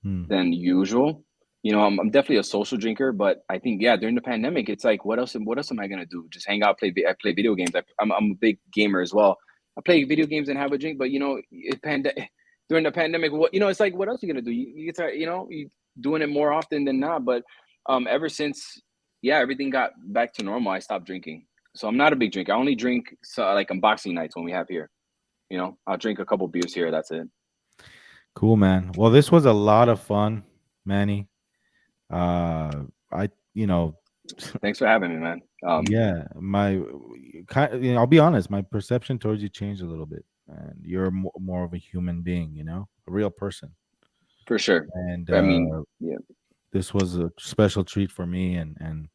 than usual. You know, I'm definitely a social drinker, but I think during the pandemic, it's like, what else am I gonna do? Just hang out, I play video games. I'm a big gamer as well. I play video games and have a drink, but you know, during the pandemic, it's like, what else are you gonna do? You get tired, you doing it more often than not. But ever since everything got back to normal, I stopped drinking. So I'm not a big drinker. I only drink like on boxing nights when we have here. You know, I'll drink a couple beers here. That's it. Cool, man. Well, this was a lot of fun, Manny. Thanks for having me, man. I'll be honest, my perception towards you changed a little bit, and you're more of a human being, a real person. For sure. And I mean, this was a special treat for me, and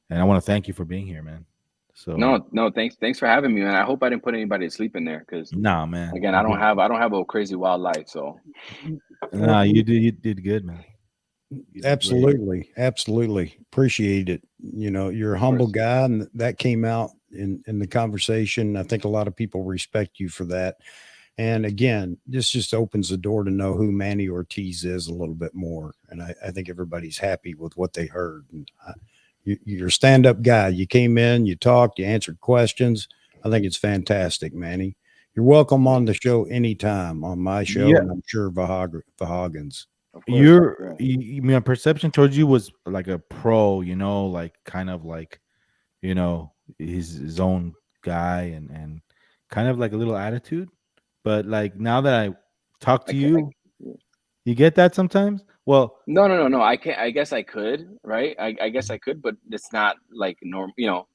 I want to thank you for being here, man. So no, thanks for having me, man. I hope I didn't put anybody to sleep in there, because nah, man. Again, I don't have a crazy wild life, so. Nah, you did good, man. Absolutely. Appreciate it. You're a humble guy, and that came out in the conversation. I think a lot of people respect you for that. And again, this just opens the door to know who Manny Ortiz is a little bit more. And I think everybody's happy with what they heard. And you're a stand-up guy. You came in, you talked, you answered questions. I think it's fantastic, Manny. You're welcome on the show anytime, on my show, and I'm sure Vahagan's. My perception towards you was like a pro, like kind of like, his own guy and kind of like a little attitude. But like now that I talk to you, you get that sometimes. Well, no. I can't. I guess I could, right? I guess I could, but it's not like normal.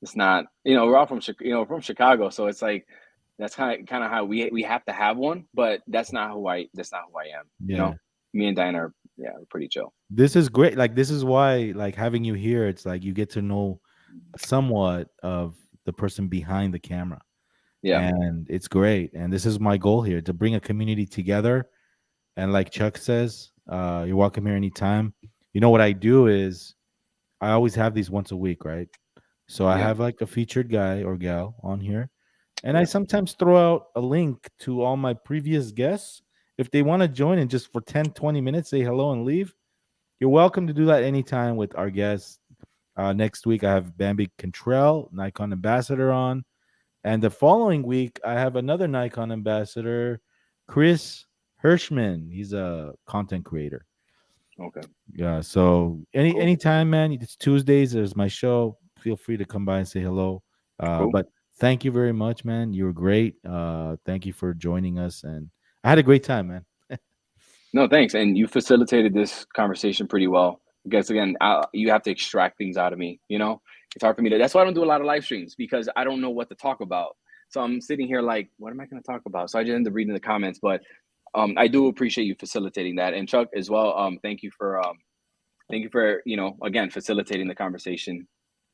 It's not. We're all from Chicago, so it's like that's kind of how we have to have one. But that's not who I am. Yeah. Me and Diana are we're pretty chill. This is great. Like this is why like having you here, it's like you get to know somewhat of the person behind the camera. Yeah. And it's great. And this is my goal here, to bring a community together. And like Chuck says, you're welcome here anytime. What I do is I always have these once a week, right? So I have like a featured guy or gal on here. And I sometimes throw out a link to all my previous guests. If they want to join and just for 10, 20 minutes, say hello and leave, you're welcome to do that anytime with our guests. Next week, I have Bambi Cantrell, Nikon ambassador, on. And the following week, I have another Nikon ambassador, Chris Hirschman. He's a content creator. Okay. Yeah. So anytime, man. It's Tuesdays. There's my show. Feel free to come by and say hello. But thank you very much, man. You were great. Thank you for joining us. And I had a great time, man. No, thanks. And you facilitated this conversation pretty well. Because again, you have to extract things out of me. It's hard for me that's why I don't do a lot of live streams, because I don't know what to talk about. So I'm sitting here like, what am I going to talk about? So I just end up reading the comments, but I do appreciate you facilitating that. And Chuck as well. Thank you for again, facilitating the conversation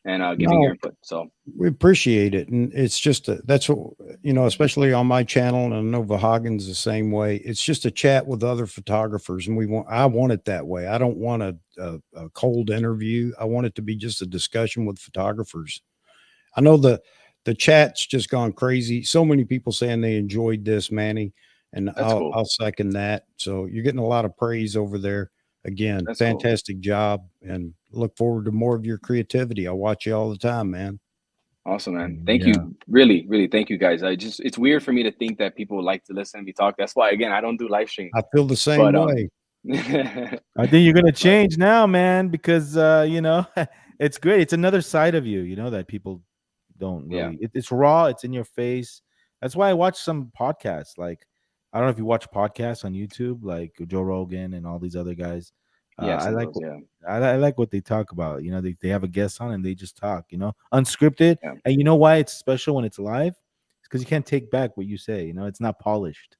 and giving your input. So we appreciate it. And it's just, that's what, especially on my channel, and I know Vahagan's the same way. It's just a chat with other photographers. And I want it that way. I don't want a cold interview. I want it to be just a discussion with photographers. I know the chat's just gone crazy. So many people saying they enjoyed this, Manny, and I'll second that. So you're getting a lot of praise over there. Again, fantastic job, and look forward to more of your creativity. I watch you all the time, man. Awesome, man. Thank you. Really, really. Thank you, guys. It's weird for me to think that people like to listen to me talk. That's why, again, I don't do live streams. I feel the same way. I think you're gonna change now, man, because you know, it's great. It's another side of you, you know, that people don't Yeah. really. It's raw. It's in your face. That's why I watch some podcasts. Like, I don't know if you watch podcasts on YouTube, like Joe Rogan and all these other guys. Yeah, I some of like those, yeah. I like what they talk about. You know, they have a guest on and they just talk. You know, unscripted. Yeah. And you know why it's special when it's live? It's because you can't take back what you say. You know, it's not polished.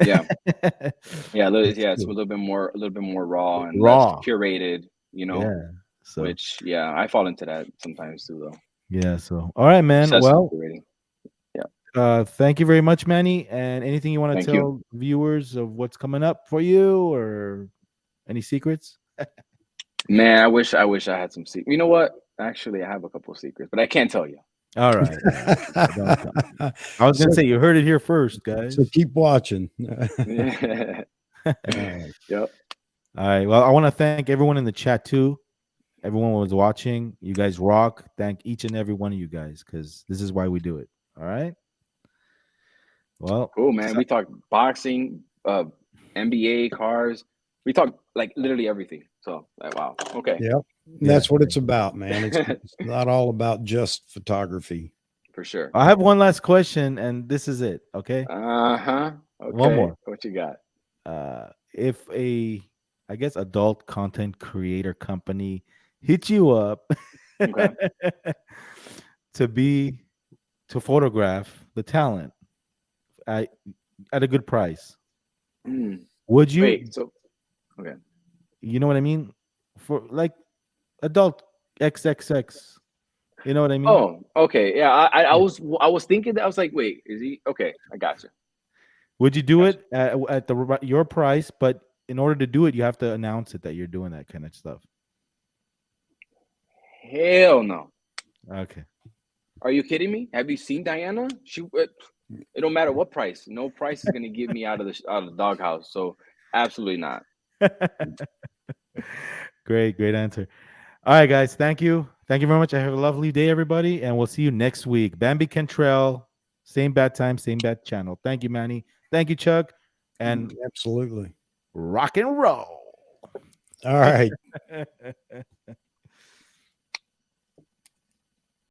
Yeah. Yeah, It's it's a cool. little bit more raw and less Raw. curated, you know. Yeah. So Which I fall into that sometimes too, though. yeah. So all right, man. Obsessive Well, curating. Yeah. thank you very much, Manny. And anything you want to Thank you. tell viewers of what's coming up for you, or any secrets? Man, I wish I had some secrets. You know what? Actually, I have a couple of secrets, but I can't tell you. All right. I was gonna say you heard it here first, guys. So keep watching. Yeah. Yep. All right. Well, I want to thank everyone in the chat too. Everyone was watching. You guys rock. Thank each and every one of you guys, because this is why we do it. All right. Well, Cool, man. We talk boxing, NBA, cars. We talk like literally everything. So, like, wow. Okay. Yep. That's what it's about, man. It's not all about just photography. For sure. I have one last question, and this is it. Okay. Okay. One more. What you got? If a, I guess, adult content creator company hit you up Okay. to photograph the talent at a good price, would you? Wait, so okay. You know what I mean? For like adult XXX. You know what I mean? Oh, okay. Yeah, I was thinking that. I was like, wait, is he okay? I got you. Would you do it at your price? But in order to do it, you have to announce it that you're doing that kind of stuff. Hell no. Okay. Are you kidding me? Have you seen Diana? It don't matter what price. No price is gonna get me out of the doghouse. So absolutely not. Great answer. All right, guys. Thank you very much. Have a lovely day, everybody, and we'll see you next week. Bambi Cantrell, same bad time, same bad channel. Thank you, Manny. Thank you, Chuck, and absolutely rock and roll. All right.